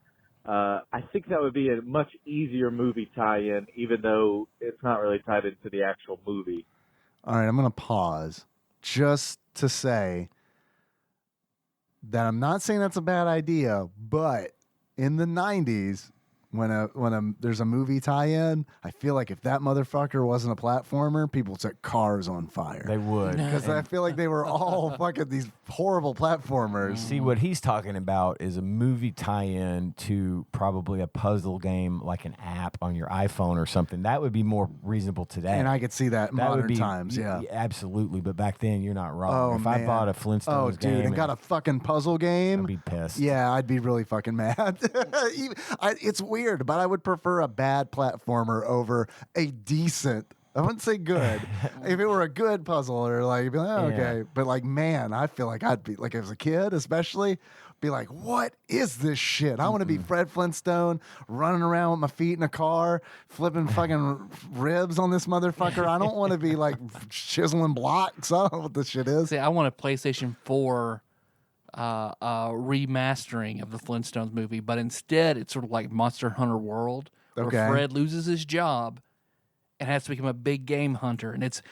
I think that would be a much easier movie tie-in, even though it's not really tied into the actual movie. All right, I'm going to pause just to say that I'm not saying that's a bad idea, but in the 90s, when there's a movie tie-in, I feel like if that motherfucker wasn't a platformer, people would set cars on fire. They would. Because I feel like they were all fucking these horrible platformers. See, what he's talking about is a movie tie-in to probably a puzzle game, like an app on your iPhone or something. That would be more reasonable today. And I could see that in modern would be, times, yeah. Absolutely. But back then, you're not wrong. Oh, If man. I bought a Flintstones game and got a fucking puzzle game, I'd be pissed. Yeah, I'd be really fucking mad. It's weird, but I would prefer a bad platformer over a decent. I wouldn't say good. If it were a good puzzle, or like, you'd be like, oh, okay. Yeah. But like, man, I feel like I'd be like, as a kid, especially, be like, what is this shit? I want to be Fred Flintstone running around with my feet in a car, flipping fucking ribs on this motherfucker. I don't want to be like chiseling blocks. I don't know what this shit is. See, I want a PlayStation 4 remastering of the Flintstones movie, but instead it's sort of like Monster Hunter World, where Okay. Fred loses his job and has to become a big game hunter, and it's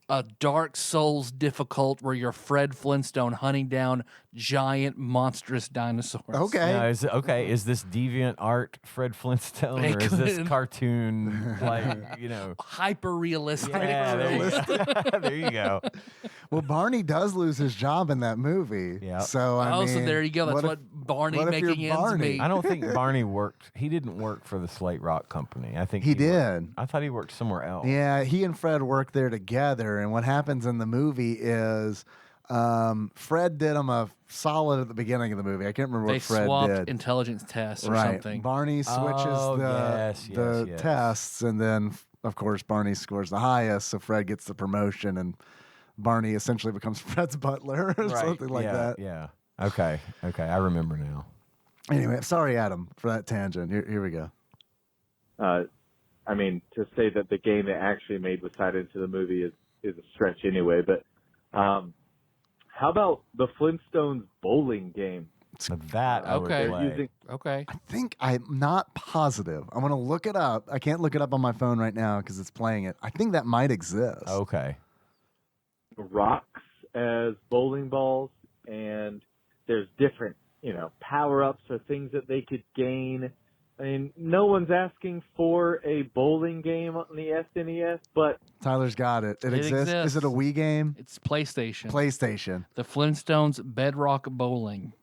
a Dark Souls difficult where you're Fred Flintstone hunting down giant monstrous dinosaurs. Okay. Now, is this deviant art Fred Flintstone, or is this cartoon, like, hyper realistic? Yeah, there you go. Well, Barney does lose his job in that movie. Yeah. So I mean, so there you go. That's what what Barney what if making you're ends Barney? meet. I don't think Barney worked. He didn't work for the Slate Rock Company. I think He did. I thought he worked somewhere else. Yeah, he and Fred worked there together, and what happens in the movie is Fred did him a solid at the beginning of the movie. I can't remember They what Fred swapped did. intelligence tests or Right. something. Barney switches Oh, the yes. tests, and then of course Barney scores the highest, so Fred gets the promotion, and Barney essentially becomes Fred's butler or something like that. Yeah. Okay. I remember now. Anyway, sorry, Adam, for that tangent. Here we go. I mean, to say that the game they actually made was tied into the movie is a stretch anyway. But how about the Flintstones bowling game? That I would Okay. play. Okay. I think I'm not positive. I'm gonna look it up. I can't look it up on my phone right now because it's playing it. I think that might exist. Okay. Rocks as bowling balls, and there's different, power-ups or things that they could gain. I mean, no one's asking for a bowling game on the SNES, but Tyler's got it. It exists. Is it a Wii game? It's PlayStation. PlayStation. The Flintstones Bedrock Bowling.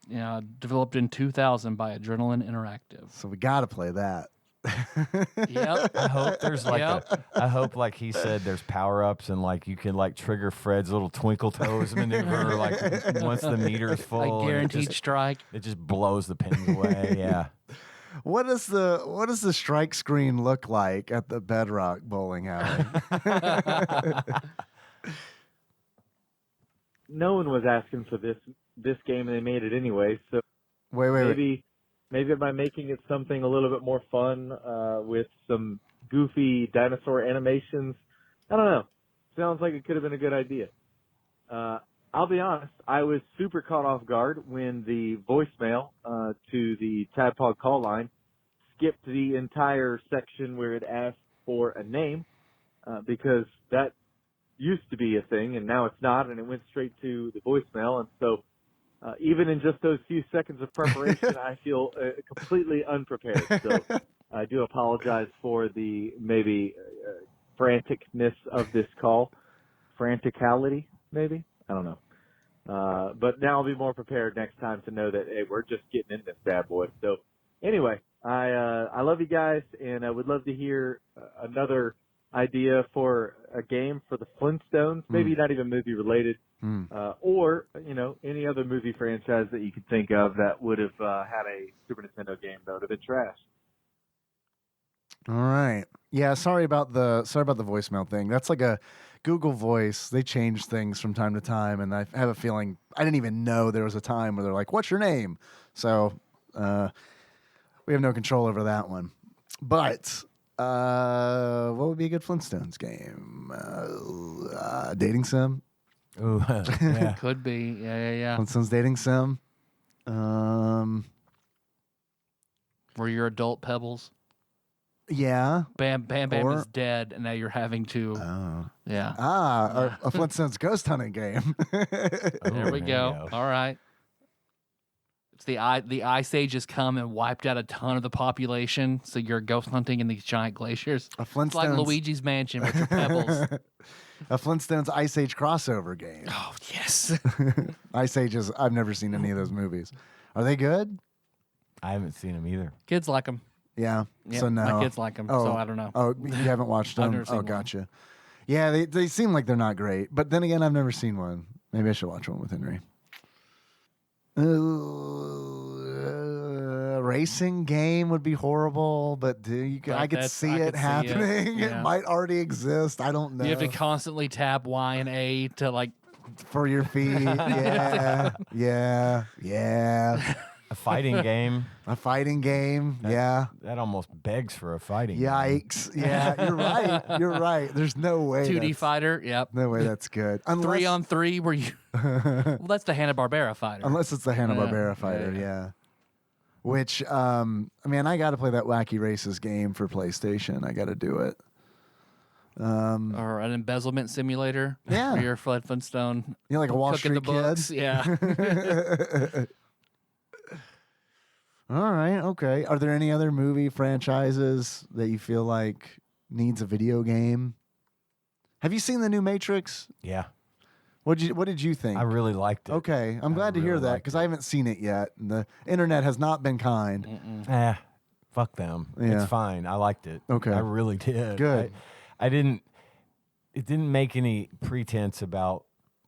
Developed in 2000 by Adrenaline Interactive. So we got to play that. Yep. I hope there's like Yep. I hope, like he said, there's power ups, and like you can like trigger Fred's little twinkle toes maneuver like once the meter's full. Like and guaranteed strike. It just blows the pins away. Yeah. What does the strike screen look like at the Bedrock bowling alley? no one was asking for this game, and they made it anyway. So Wait. maybe by making it something a little bit more fun with some goofy dinosaur animations, I don't know. Sounds like it could have been a good idea. I'll be honest, I was super caught off guard when the voicemail to the TADPOG call line skipped the entire section where it asked for a name because that used to be a thing, and now it's not, and it went straight to the voicemail. And so even in just those few seconds of preparation, I feel completely unprepared. So I do apologize for the maybe franticness of this call. Franticality, maybe? I don't know. But now I'll be more prepared next time to know that, hey, we're just getting in this bad boy. So anyway, I love you guys, and I would love to hear another idea for a game for the Flintstones, maybe not even movie related, or, any other movie franchise that you could think of that would have had a Super Nintendo game that would have been trash. All right. Yeah, sorry about the voicemail thing. That's like a Google Voice. They change things from time to time, and I have a feeling I didn't even know there was a time where they're like, "What's your name?" So we have no control over that one. But what would be a good Flintstones game? Dating sim. Ooh, yeah. Could be. Yeah. Flintstones dating sim. Were your adult pebbles? Yeah. Bam Bam Or- is dead, and now you're having to. Yeah. A Flintstones ghost hunting game. There we go. All right. It's the ice age has come and wiped out a ton of the population. So you're ghost hunting in these giant glaciers. A It's like Flintstones Luigi's Mansion with your pebbles. A Flintstones Ice Age crossover game. Oh yes. Ice Age is. I've never seen any of those movies. Are they good? I haven't seen them either. Kids like them. Yeah. Yep, So no. my kids like 'em, so I don't know. Oh, you haven't watched them? I've never seen Oh, one. gotcha. Yeah, they seem like they're not great. But then again, I've never seen one. Maybe I should watch one with Henry. Racing game would be horrible, but I could see it happening. It yeah. might already exist. I don't know. You have to constantly tap Y and A to like for your feet. Yeah. A fighting game. A fighting game. Yeah. That almost begs for a fighting game. Yikes. Yeah, you're right. You're right. There's no way. 2D that's- fighter. Yep. No way that's good. Unless, 3-on-3 where you. Well, that's the Hanna-Barbera fighter. Unless it's the Hanna-Barbera Yeah, fighter, yeah. yeah. Which, man, I got to play that Wacky Races game for PlayStation. I got to do it. Or an embezzlement simulator. Yeah. Where you're Fred Flintstone. Like a Wall cooking the Street kid. books. Yeah. All right, okay. Are there any other movie franchises that you feel like needs a video game? Have you seen the new Matrix? Yeah. What did you think? I really liked it. Okay, I'm glad to hear really that liked because I haven't seen it yet. And the internet has not been kind. Fuck them. Yeah. It's fine. I liked it. Okay. I really did. Good. I didn't. It didn't make any pretense about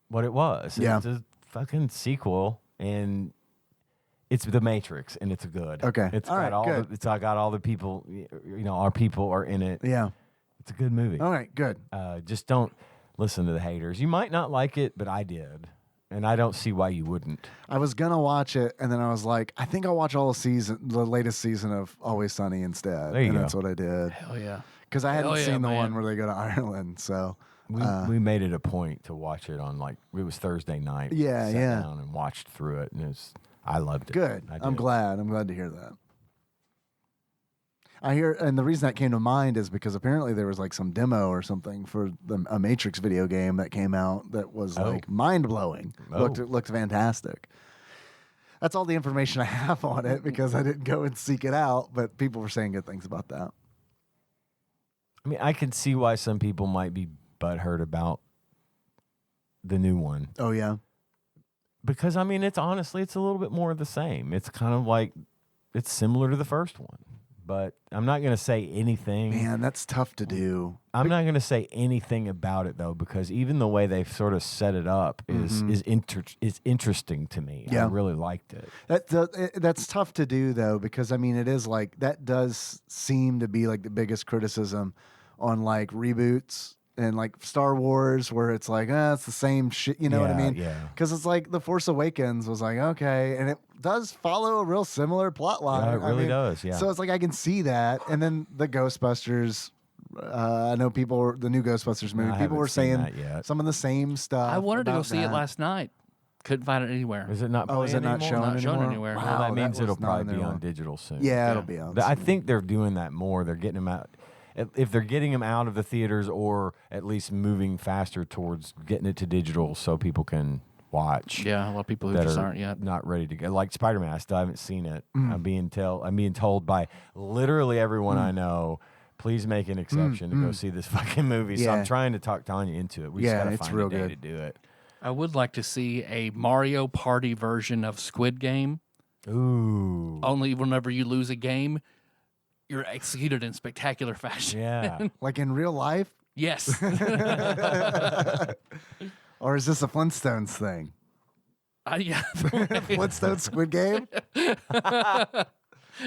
what it was. Yeah. It's a fucking sequel, and it's The Matrix, and it's good. Okay. It's All got right, all. good. It's got all the people. Our people are in it. Yeah. It's a good movie. All right, good. Just don't listen to the haters. You might not like it, but I did, and I don't see why you wouldn't. I was gonna watch it, and then I was like, I think I'll watch the latest season of Always Sunny instead. There you and go. that's what I did. Hell yeah. Because I hadn't Hell yeah, seen the man. one where they go to Ireland. So We made it a point to watch it on it was Thursday night. Yeah, Sat yeah. down and watched through it, and I loved it. good. I I'm did. glad. I'm glad to hear that. I hear, and the reason that came to mind is because apparently there was like some demo or something for a Matrix video game that came out that was like mind blowing. Oh. Looked fantastic. That's all the information I have on it because I didn't go and seek it out, but people were saying good things about that. I mean, I can see why some people might be butthurt about the new one. Oh yeah, Because I mean, it's a little bit more of the same. It's kind of like it's similar to the first one, but I'm not going to say anything. man, that's tough to do. I'm not going to say anything about it though, because even the way they've sort of set it up is interesting to me. Yeah. I really liked it. That's tough to do though, because I mean, it is like that does seem to be like the biggest criticism on like reboots and like Star Wars, where it's like, it's the same shit. You know what I Yeah, mean? yeah. Because it's like The Force Awakens was like, okay, and it does follow a real similar plot line. Yeah, it really does, yeah. So it's like I can see that, and then the Ghostbusters. I know the new Ghostbusters movie. I People haven't were seen saying that yet. some of the same stuff. I wanted to go about see it that. last night. Couldn't find it anywhere. Is it not? Oh, is it playing not anymore? shown Not shown anymore? anywhere. Wow, Well, that means was it'll not probably in be there on long. digital soon. Yeah, it'll be on. I soon. think they're doing that more. They're getting them out. If they're getting them out of the theaters, or at least moving faster towards getting it to digital, so people can watch. Yeah, a lot of people who that just are aren't yet. not ready to go. Like Spider-Man, I still haven't seen it. Mm. I'm being told by literally everyone I know, please make an exception to go see this fucking movie. So Yeah. I'm trying to talk Tanya into it. We Yeah, just gotta it's find real a day good. to do it. I would like to see a Mario Party version of Squid Game. Ooh. Only whenever you lose a game, you're executed in spectacular fashion. Yeah. Like in real life, Yes. or is this a Flintstones thing? Yeah. Flintstones Squid Game?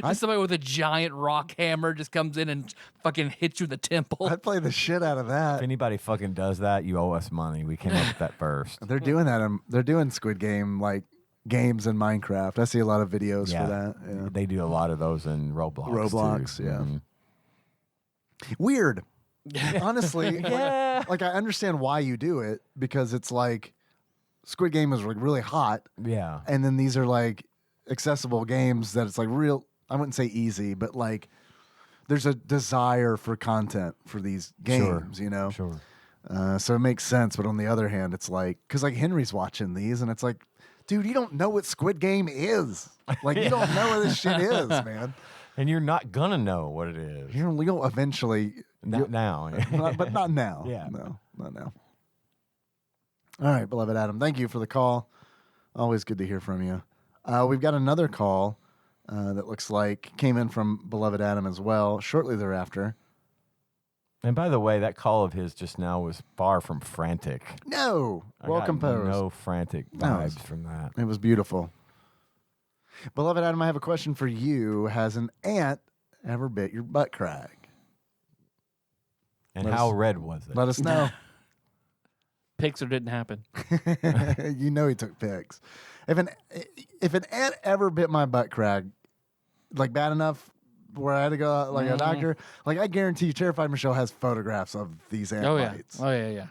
Just somebody with a giant rock hammer just comes in and fucking hits you in the temple. I'd play the shit out of If that. anybody fucking does that, you owe us money. We came up with that first. They're doing that. They're doing Squid Game like games in Minecraft. I see a lot of videos for that. Yeah. They do a lot of those in Roblox. Roblox, too. yeah. Mhm. Weird. Honestly, Yeah. like I understand why you do it because it's like Squid Game is like really hot, Yeah. and then these are like accessible games that it's like real. I wouldn't say easy, but like there's a desire for content for these games, you know? Sure. So it makes sense. But on the other hand, it's like, because like Henry's watching these and it's like, dude, you don't know what Squid Game is. Like, you don't know what this shit is, man. And you're not going to know what it is. You'll eventually. Not now. But not now. Yeah. No, not now. All right, beloved Adam, thank you for the call. Always good to hear from you. We've got another call that looks like came in from beloved Adam as well shortly thereafter. And by the way, that call of his just now was far from frantic. No, well composed. No frantic vibes from that. It was beautiful. Beloved Adam, I have a question for you. Has an ant ever bit your butt crack? And how red was it? Let us know. Pics or didn't happen. You know he took pics. If an ant ever bit my butt crack, like bad enough where I had to go like a doctor, like I guarantee you, Terrified Michelle has photographs of these ant bites. Oh yeah.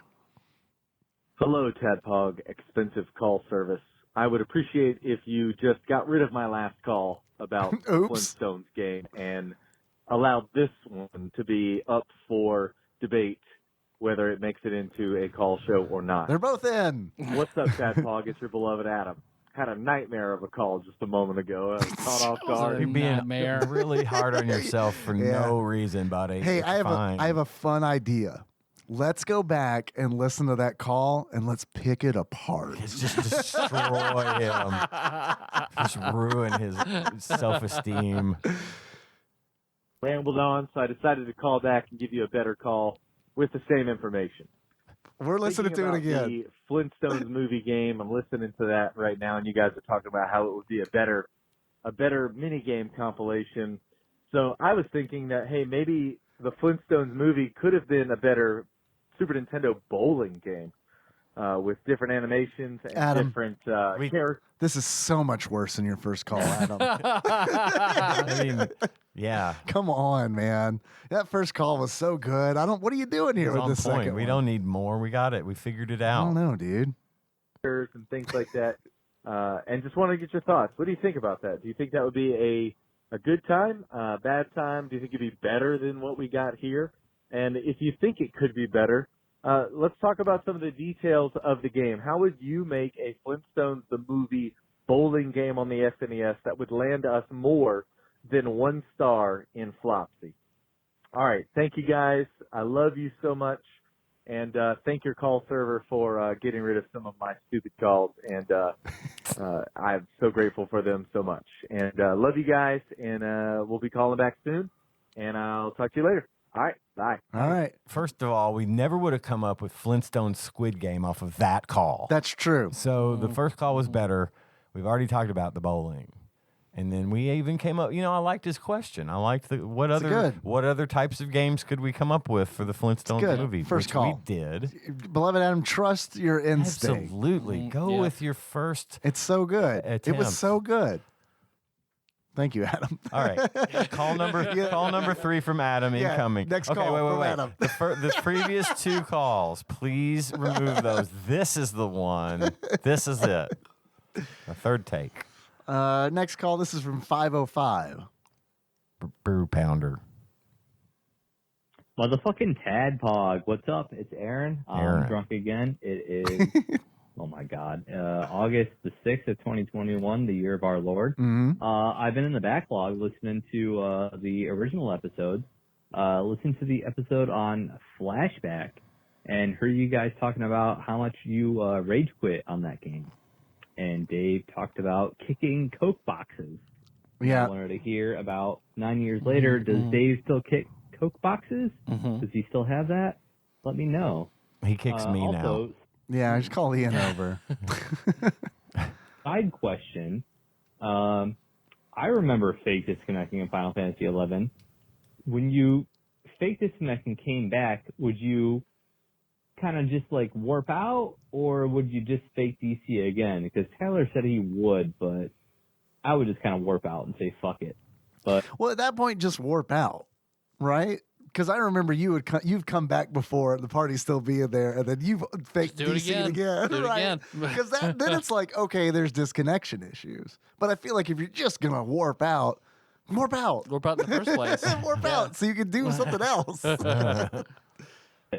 Hello, TADPOG, expensive call service. I would appreciate if you just got rid of my last call about Flintstones game and allowed this one to be up for debate, whether it makes it into a call show or not. They're both in. What's up, Tadpog? It's your beloved Adam. Had a nightmare of a call just a moment ago. I was caught off guard. You're being really hard on yourself for no reason, buddy. Hey, It's I fine. have a fun idea. Let's go back and listen to that call and let's pick it apart. Just destroy him. Just ruin his self-esteem. Rambled on, so I decided to call back and give you a better call with the same information. We're listening to it again. The Flintstones movie game. I'm listening to that right now, and you guys are talking about how it would be a better mini game compilation. So I was thinking that, hey, maybe the Flintstones movie could have been a better Super Nintendo bowling game with different animations and different characters. This is so much worse than your first call, Adam. I mean, yeah. Come on, man. That first call was so good. What are you doing here with this second We one? don't need more. We got it. We figured it out. I don't know, dude. And things like that. And just want to get your thoughts. What do you think about that? Do you think that would be a good time, a bad time? Do you think it'd be better than what we got here? And if you think it could be better, let's talk about some of the details of the game. How would you make a Flintstones the movie bowling game on the SNES that would land us more than 1 star in Flopsy? All right. Thank you, guys. I love you so much. And thank your call server for getting rid of some of my stupid calls. And I'm so grateful for them so much. And love you guys. And we'll be calling back soon. And I'll talk to you later. All right. Bye. All right. First of all, we never would have come up with Flintstone's Squid Game off of that call. That's true. So the first call was better. We've already talked about the bowling. And then we even came up, I liked his question. I liked what other types of games could we come up with for the Flintstones movie? First which call. We did. Beloved Adam, trust your instinct. Absolutely. Go with your first It's so good. It was attempt. so good. Thank you, Adam. All right. Call number 3 from Adam incoming. Next okay, call from wait. Adam. The previous 2 calls, please remove those. This is the one. This is it. A third take. Next call. This is from 505. Brew pounder. Motherfucking Tadpog. What's up? It's Aaron. Aaron. I'm drunk again. It is, oh my God, August the 6th of 2021, the year of our Lord. Mm-hmm. I've been in the backlog listening to the original episodes. Listened to the episode on Flashback and heard you guys talking about how much you rage quit on that game. And Dave talked about kicking Coke boxes. Yeah. I wanted to hear about 9 years later, does Dave still kick Coke boxes? Does he still have that? Let me know. He kicks me now. Yeah, just call Ian over. Side question. I remember fake disconnecting in Final Fantasy XI. When you fake disconnect and came back, would you kind of just like warp out, or would you just fake DC again? Because Taylor said he would, but I would just kind of warp out and say fuck it. But well, at that point, just warp out, right? Because I remember you've come back before the party still being there, and then you've faked DC again, Do it right? again. Because then it's like, okay, there's disconnection issues. But I feel like if you're just gonna warp out, Warp out. Warp out in the first place. Warp out so you can do something else.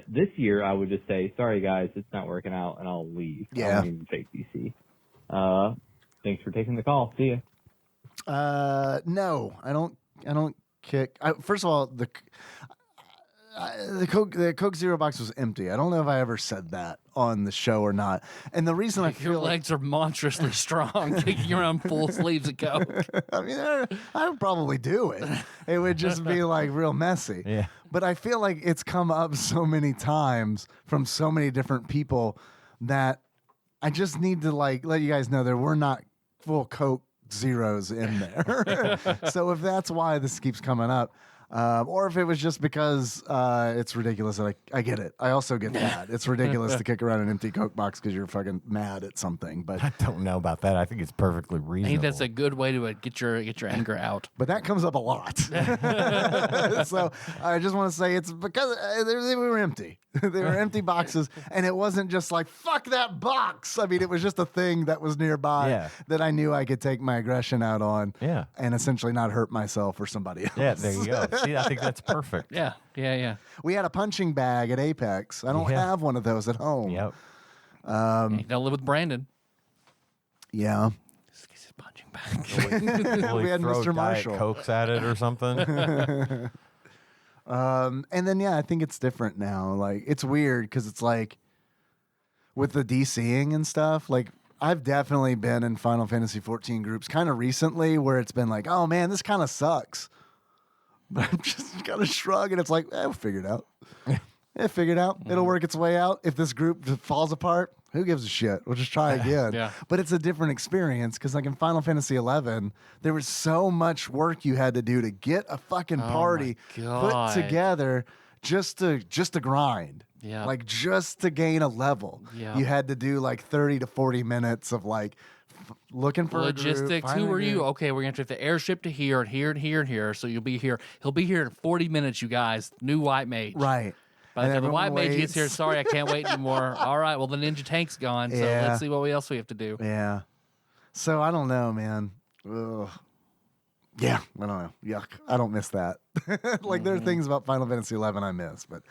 This year, I would just say, sorry guys, it's not working out, and I'll leave. I Yeah. won't even take DC. Thanks for taking the call. See ya. No, I don't kick. First of all, the Coke Zero box was empty. I don't know if I ever said that on the show or not. And the reason I Your feel legs are monstrously strong, kicking around full sleeves of Coke. I mean, I would probably do it. It would just be like real messy. Yeah. But I feel like it's come up so many times from so many different people that I just need to like let you guys know there were not full Coke Zeros in there. So if that's why this keeps coming up, or if it was just because it's ridiculous, that I get it. I also get that. It's ridiculous to kick around an empty Coke box because you're fucking mad at something. But I don't know about that. I think it's perfectly I reasonable. think that's a good way to get your anger out. But that comes up a lot. So I just want to say it's because they were empty. They were empty boxes. And it wasn't just like, fuck that box. I mean, it was just a thing that was nearby that I knew I could take my aggression out on and essentially not hurt myself or somebody else. Yeah, there you go. See, I think that's perfect. Yeah. We had a punching bag at Apex. I don't have one of those at home. Yep. You don't live with Brandon. Yeah. He's a punching bag. Will We he had throw Mr. Diet Marshall. Cokes at it or something. And then, I think it's different now. Like, it's weird because it's like with the DCing and stuff, like, I've definitely been in Final Fantasy 14 groups kind of recently where it's been like, oh man, this kind of sucks. But I'm just kind of shrug and it's like, we'll figure it out. Figure it out. It'll work its way out. If this group falls apart, who gives a shit? We'll just try again. Yeah. But it's a different experience because, like in Final Fantasy 11, there was so much work you had to do to get a fucking party put God. together just to grind. Yeah. Like just to gain a level. Yeah. You had to do like 30 to 40 minutes of like looking for Logistics. a group, Who finding are a you? group. Okay, we're gonna take the airship to here and here and here and here. So you'll be here. He'll be here in 40 minutes, you guys. New white mage. Right. By the And time the white everyone mage gets here, waits. sorry, I can't wait anymore. All right, well the ninja tank's gone. So Yeah. let's see what else we have to do. Yeah. So I don't know, man. Ugh. Yeah, I don't know. Yuck. I don't miss that. Like there are things about Final Fantasy 11 I miss, but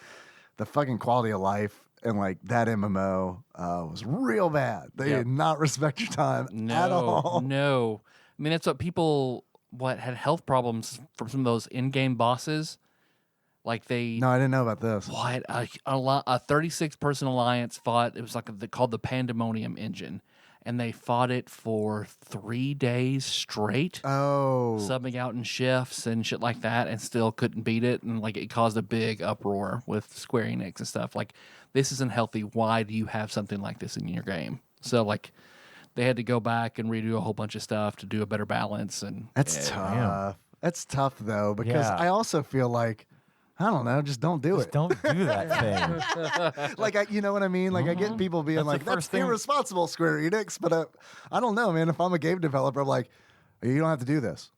the fucking quality of life and like that MMO was real bad. They did not respect your time at all. No. I mean, that's what people had health problems from some of those in-game bosses. Like they No, I didn't know about this. what a 36-person alliance fought. It was like called the Pandemonium Engine, and they fought it for 3 days straight. Oh, Subbing out in shifts and shit like that, and still couldn't beat it, and like it caused a big uproar with Square Enix and stuff. Like, this isn't healthy. Why do you have something like this in your game? So like, they had to go back and redo a whole bunch of stuff to do a better balance. And that's tough. That's tough though, because Yeah. I also feel like I don't know, just don't do Just it. don't do that thing. Like, you know what I mean? Like, I get people being That's the like, "That's first thing- irresponsible, Square Enix," but I don't know, man. If I'm a game developer, I'm like, you don't have to do this.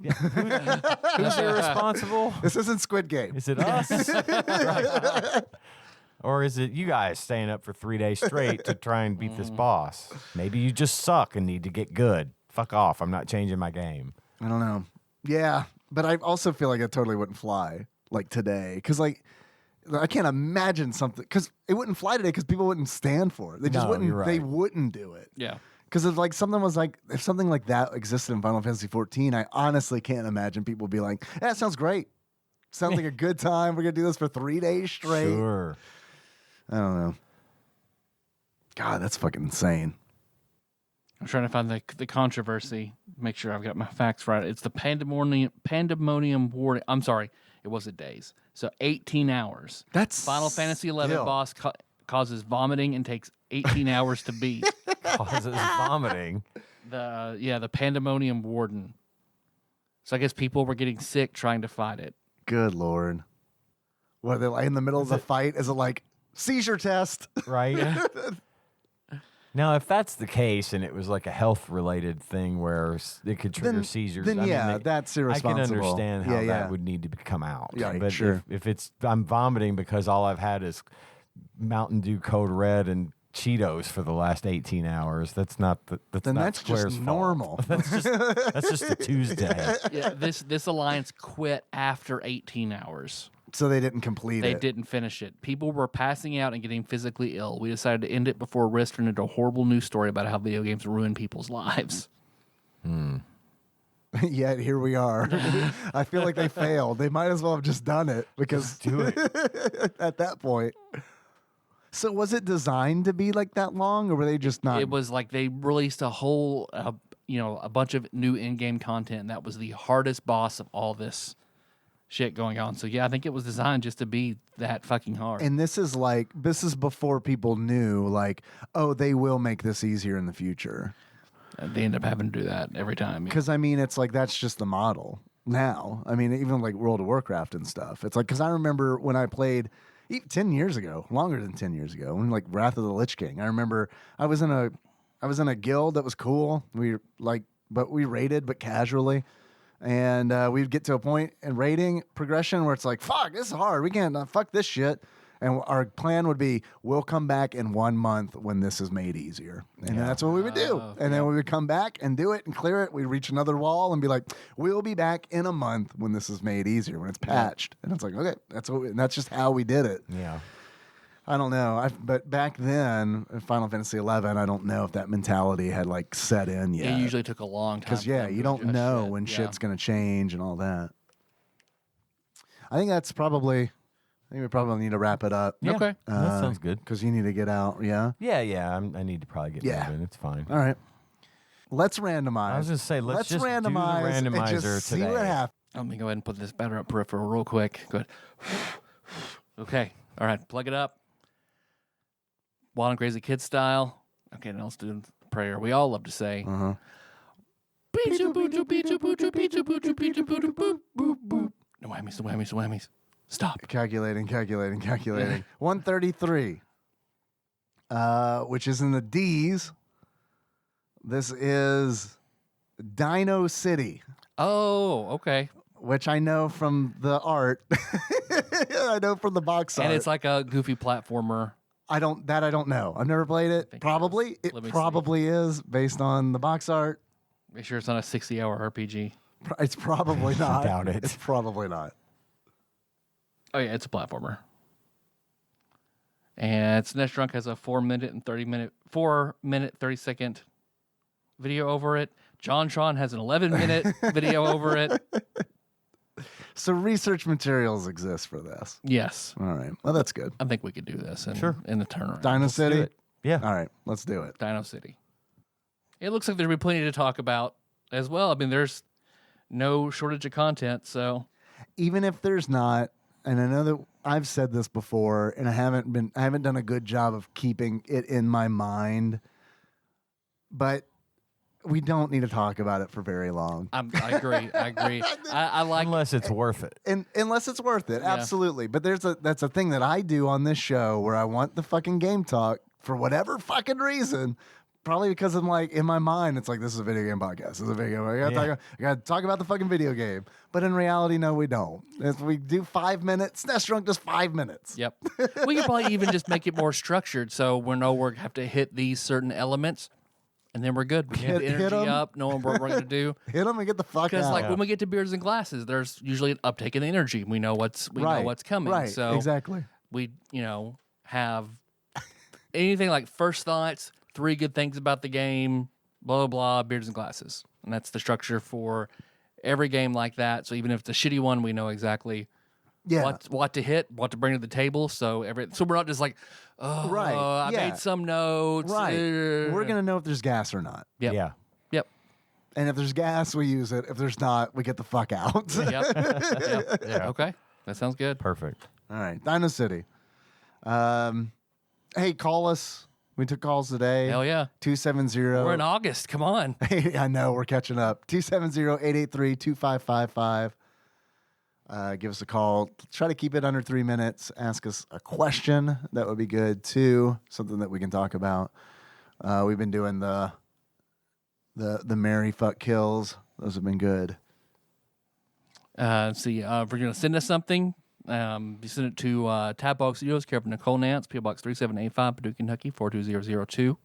Who's irresponsible? This isn't Squid Game. Is it us? Right. Or is it you guys staying up for 3 days straight to try and beat this boss? Maybe you just suck and need to get good. Fuck off. I'm not changing my game. I don't know. Yeah, but I also feel like it totally wouldn't fly like today because like I can't imagine something because it wouldn't fly today because people wouldn't stand for it. They just No, wouldn't. you're right. They wouldn't do it. yeah. Because if like something was like if something like that existed in Final Fantasy 14, I honestly can't imagine people be like, "Yeah, that sounds great. Sounds like a good time. We're gonna do this for 3 days straight." Sure. I don't know. God, that's fucking insane. I'm trying to find the controversy. Make sure I've got my facts right. It's the Pandemonium War. I'm sorry, it wasn't days. So 18 hours. That's Final Fantasy 11 still- boss causes vomiting and takes 18 hours to beat. Causes vomiting. The Pandemonium Warden. So I guess people were getting sick trying to fight it. Good Lord. What, they're like in the middle of the fight? Is it like seizure test? Right? Now, if that's the case and it was like a health-related thing where it could trigger seizures, then I mean, yeah, that's I irresponsible. can understand how Yeah. that would need to come out. Yeah, but sure. if it's I'm vomiting because all I've had is Mountain Dew Code Red and Cheetos for the last 18 hours. That's not that's Square's just fault. normal. that's just a Tuesday. Yeah, this alliance quit after 18 hours. So they didn't complete They it. didn't finish it. People were passing out and getting physically ill. We decided to end it before risk turned into a horrible news story about how video games ruin people's lives. Yet here we are. I feel like they failed. They might as well have just done it because Do it. at that point. So was it designed to be like that long, or were they just not? It was like they released a whole, a bunch of new in-game content, and that was the hardest boss of all this shit going on. So yeah, I think it was designed just to be that fucking hard. And this is before people knew, like, oh, they will make this easier in the future. They end up having to do that every time. Because I mean, it's like that's just the model now. I mean, even like World of Warcraft and stuff. It's like because I remember when I played 10 years ago, longer than 10 years ago, when like Wrath of the Lich King. I remember I was in a guild that was cool. We raided but casually. And we'd get to a point in raiding progression where it's like, fuck, this is hard. We can't fuck this shit. And our plan would be, we'll come back in 1 month when this is made easier. And that's what we would do. And then we would come back and do it and clear it. We'd reach another wall and be like, we'll be back in a month when this is made easier, when it's patched. And it's like, okay, that's just how we did it. Yeah. I don't know. But back then, in Final Fantasy XI, I don't know if that mentality had like set in yet. It usually took a long time. Because you don't know when shit's going to change and all that. I think we probably need to wrap it up. Yeah. Okay. That sounds good. Because you need to get out, yeah? Yeah. I need to probably get moving. It's fine. All right. Let's randomize. I was going to say, let's just randomize do the randomizer and just see today. what happens. Let me go ahead and put this battery up peripheral real quick. Go ahead. Okay. All right. Plug it up. Wild and Crazy Kid style. Okay, now let's do the prayer we all love to say. No whammies. Stop. Calculating. 133. Which is in the D's. This is Dino City. Oh, okay. Which I know from the art. I know from the box art. And it's like a goofy platformer. I don't know. I've never played it. It probably is based on the box art. Make sure it's not a 60-hour RPG. It's probably not. I doubt it. It's probably not. Oh yeah, it's a platformer. And SNES Drunk has a 4 minute 30 second video over it. John Tron has an 11-minute video over it. So research materials exist for this. Yes. All right. Well, that's good. I think we could do this in the turnaround. Dino City? do it. Yeah. All right. Let's do it. Dino City. It looks like there'll be plenty to talk about as well. I mean, there's no shortage of content, so even if there's not, and I know that I've said this before, and I haven't done a good job of keeping it in my mind, but we don't need to talk about it for very long. I agree. I like unless it's worth it. And unless it's worth it, absolutely. But that's a thing that I do on this show where I want the fucking game talk for whatever fucking reason. Probably because I'm like, in my mind, it's like, this is a video game podcast. This is a video game. I gotta talk about the fucking video game. But in reality, no, we don't. If we do 5 minutes, SNES Drunk does 5 minutes. Yep. We could probably even just make it more structured so we know we have to hit these certain elements. And then we're good. We get the energy up, knowing what we're going to do. Hit them and get the fuck out. Because like when we get to Beards and Glasses, there's usually an uptake in the energy. We know what's coming. Right, so exactly. We, have anything like first thoughts, 3 good things about the game, blah, blah, blah, Beards and Glasses. And that's the structure for every game like that. So even if it's a shitty one, we know exactly what to hit, what to bring to the table. So we're not just like, I made some notes. Right. We're going to know if there's gas or not. Yep. Yeah. Yep. And if there's gas, we use it. If there's not, we get the fuck out. Yep. Yeah. Okay. That sounds good. Perfect. All right. Dino City. Hey, call us. We took calls today. Hell yeah. 270. We're in August. Come on. Hey, I know. We're catching up. 270-883-2555. Give us a call. Try to keep it under 3 minutes. Ask us a question. That would be good too. Something that we can talk about. We've been doing the Mary fuck kills. Those have been good. See, if you're gonna send us something, You send it to TADPOG Studios, care of Nicole Nance, P.O. Box 3785, Paducah, Kentucky, 42002.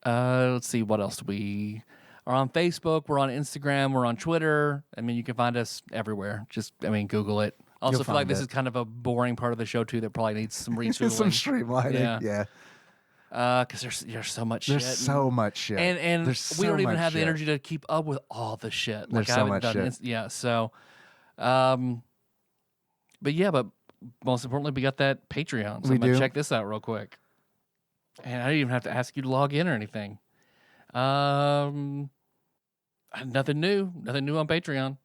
Let's see, what else we are on Facebook. We're on Instagram. We're on Twitter. I mean, you can find us everywhere. Just, Google it. Also, You'll feel like find this it. is kind of a boring part of the show, too, that probably needs some retooling. Some streamlining. Yeah. Because there's so much shit. There's so much shit. And There's we so don't even much have the shit. energy to keep up with all the shit. There's I so haven't much done shit. so, but most importantly, we got that Patreon. So We I'm going to do. check this out real quick. And I didn't even have to ask you to log in or anything. Nothing new on Patreon.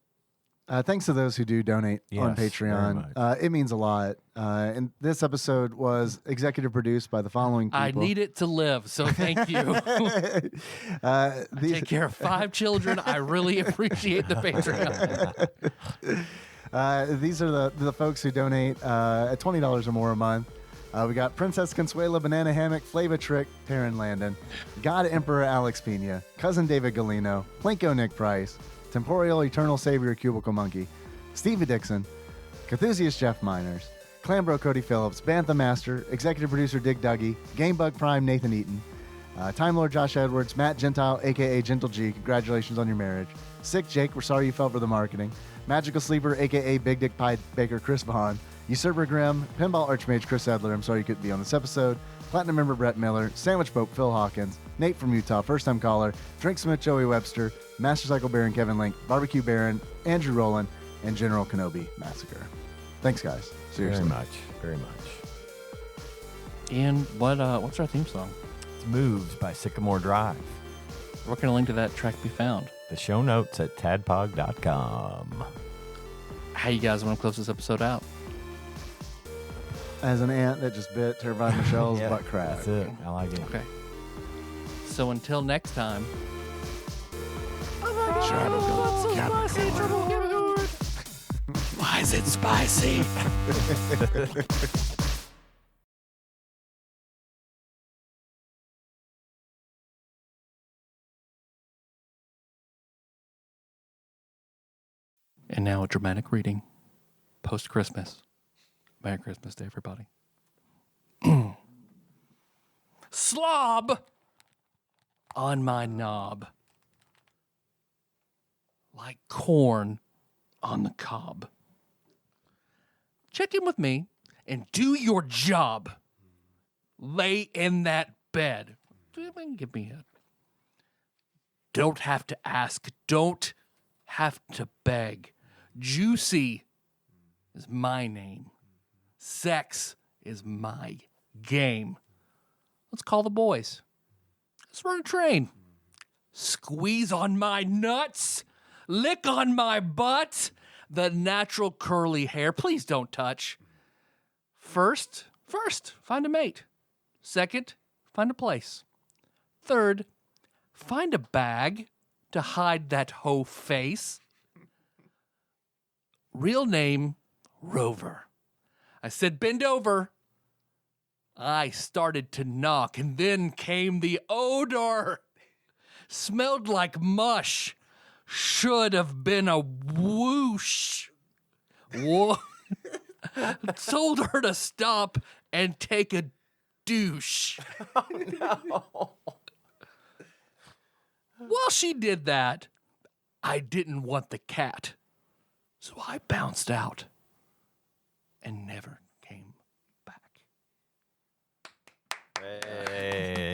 Thanks to those who do donate on Yes, Patreon. very It means a lot. And this episode was executive produced by the following people. I need it to live, so thank you. I take care of 5 children. I really appreciate the Patreon. These are the folks who donate at $20 or more a month. We got Princess Consuela Banana Hammock, Flava Trick, Taryn Landon, God Emperor Alex Pena, Cousin David Galino, Plinko Nick Price, Temporal Eternal Savior Cubicle Monkey, Stevie Dixon, Carthusiast Jeff Miners, Clambro Cody Phillips, Bantha Master, Executive Producer Dig Dougie, Gamebug Prime Nathan Eaton, Time Lord Josh Edwards, Matt Gentile, aka Gentle G, congratulations on your marriage, Sick Jake, we're sorry you fell for the marketing, Magical Sleeper, aka Big Dick Pie Baker Chris Vaughn, Usurper Grimm, Pinball Archmage Chris Edler, I'm sorry you couldn't be on this episode, Platinum member Brett Miller, Sandwich Pope Phil Hawkins, Nate from Utah, first time caller, Drink Smith Joey Webster, Master Cycle Baron Kevin Link, Barbecue Baron, Andrew Rowland, and General Kenobi Massacre. Thanks, guys. Seriously. Very much. And what's our theme song? It's Moves by Sycamore Drive. Where can a link to that track be found? The show notes at tadpog.com. How you guys want to close this episode out? As an ant that just bit Turbine Michelle's butt crack. That's it. I like it. Okay. So until next time. Why is it spicy? And now a dramatic reading. Post-Christmas. Merry Christmas to everybody. Slob on my knob. Like corn on the cob. Check in with me and do your job. Lay in that bed. Give me a... Don't have to ask. Don't have to beg. Juicy is my name. Sex is my game. Let's call the boys. Let's run a train. Squeeze on my nuts. Lick on my butt. The natural curly hair. Please don't touch. First, find a mate. Second, find a place. Third, find a bag to hide that hoe face. Real name, Rover. I said, bend over. I started to knock, and then came the odor. Smelled like mush. Should have been a whoosh. Told her to stop and take a douche. Oh, no. While she did that, I didn't want the cat. So I bounced out and never came back. Hey.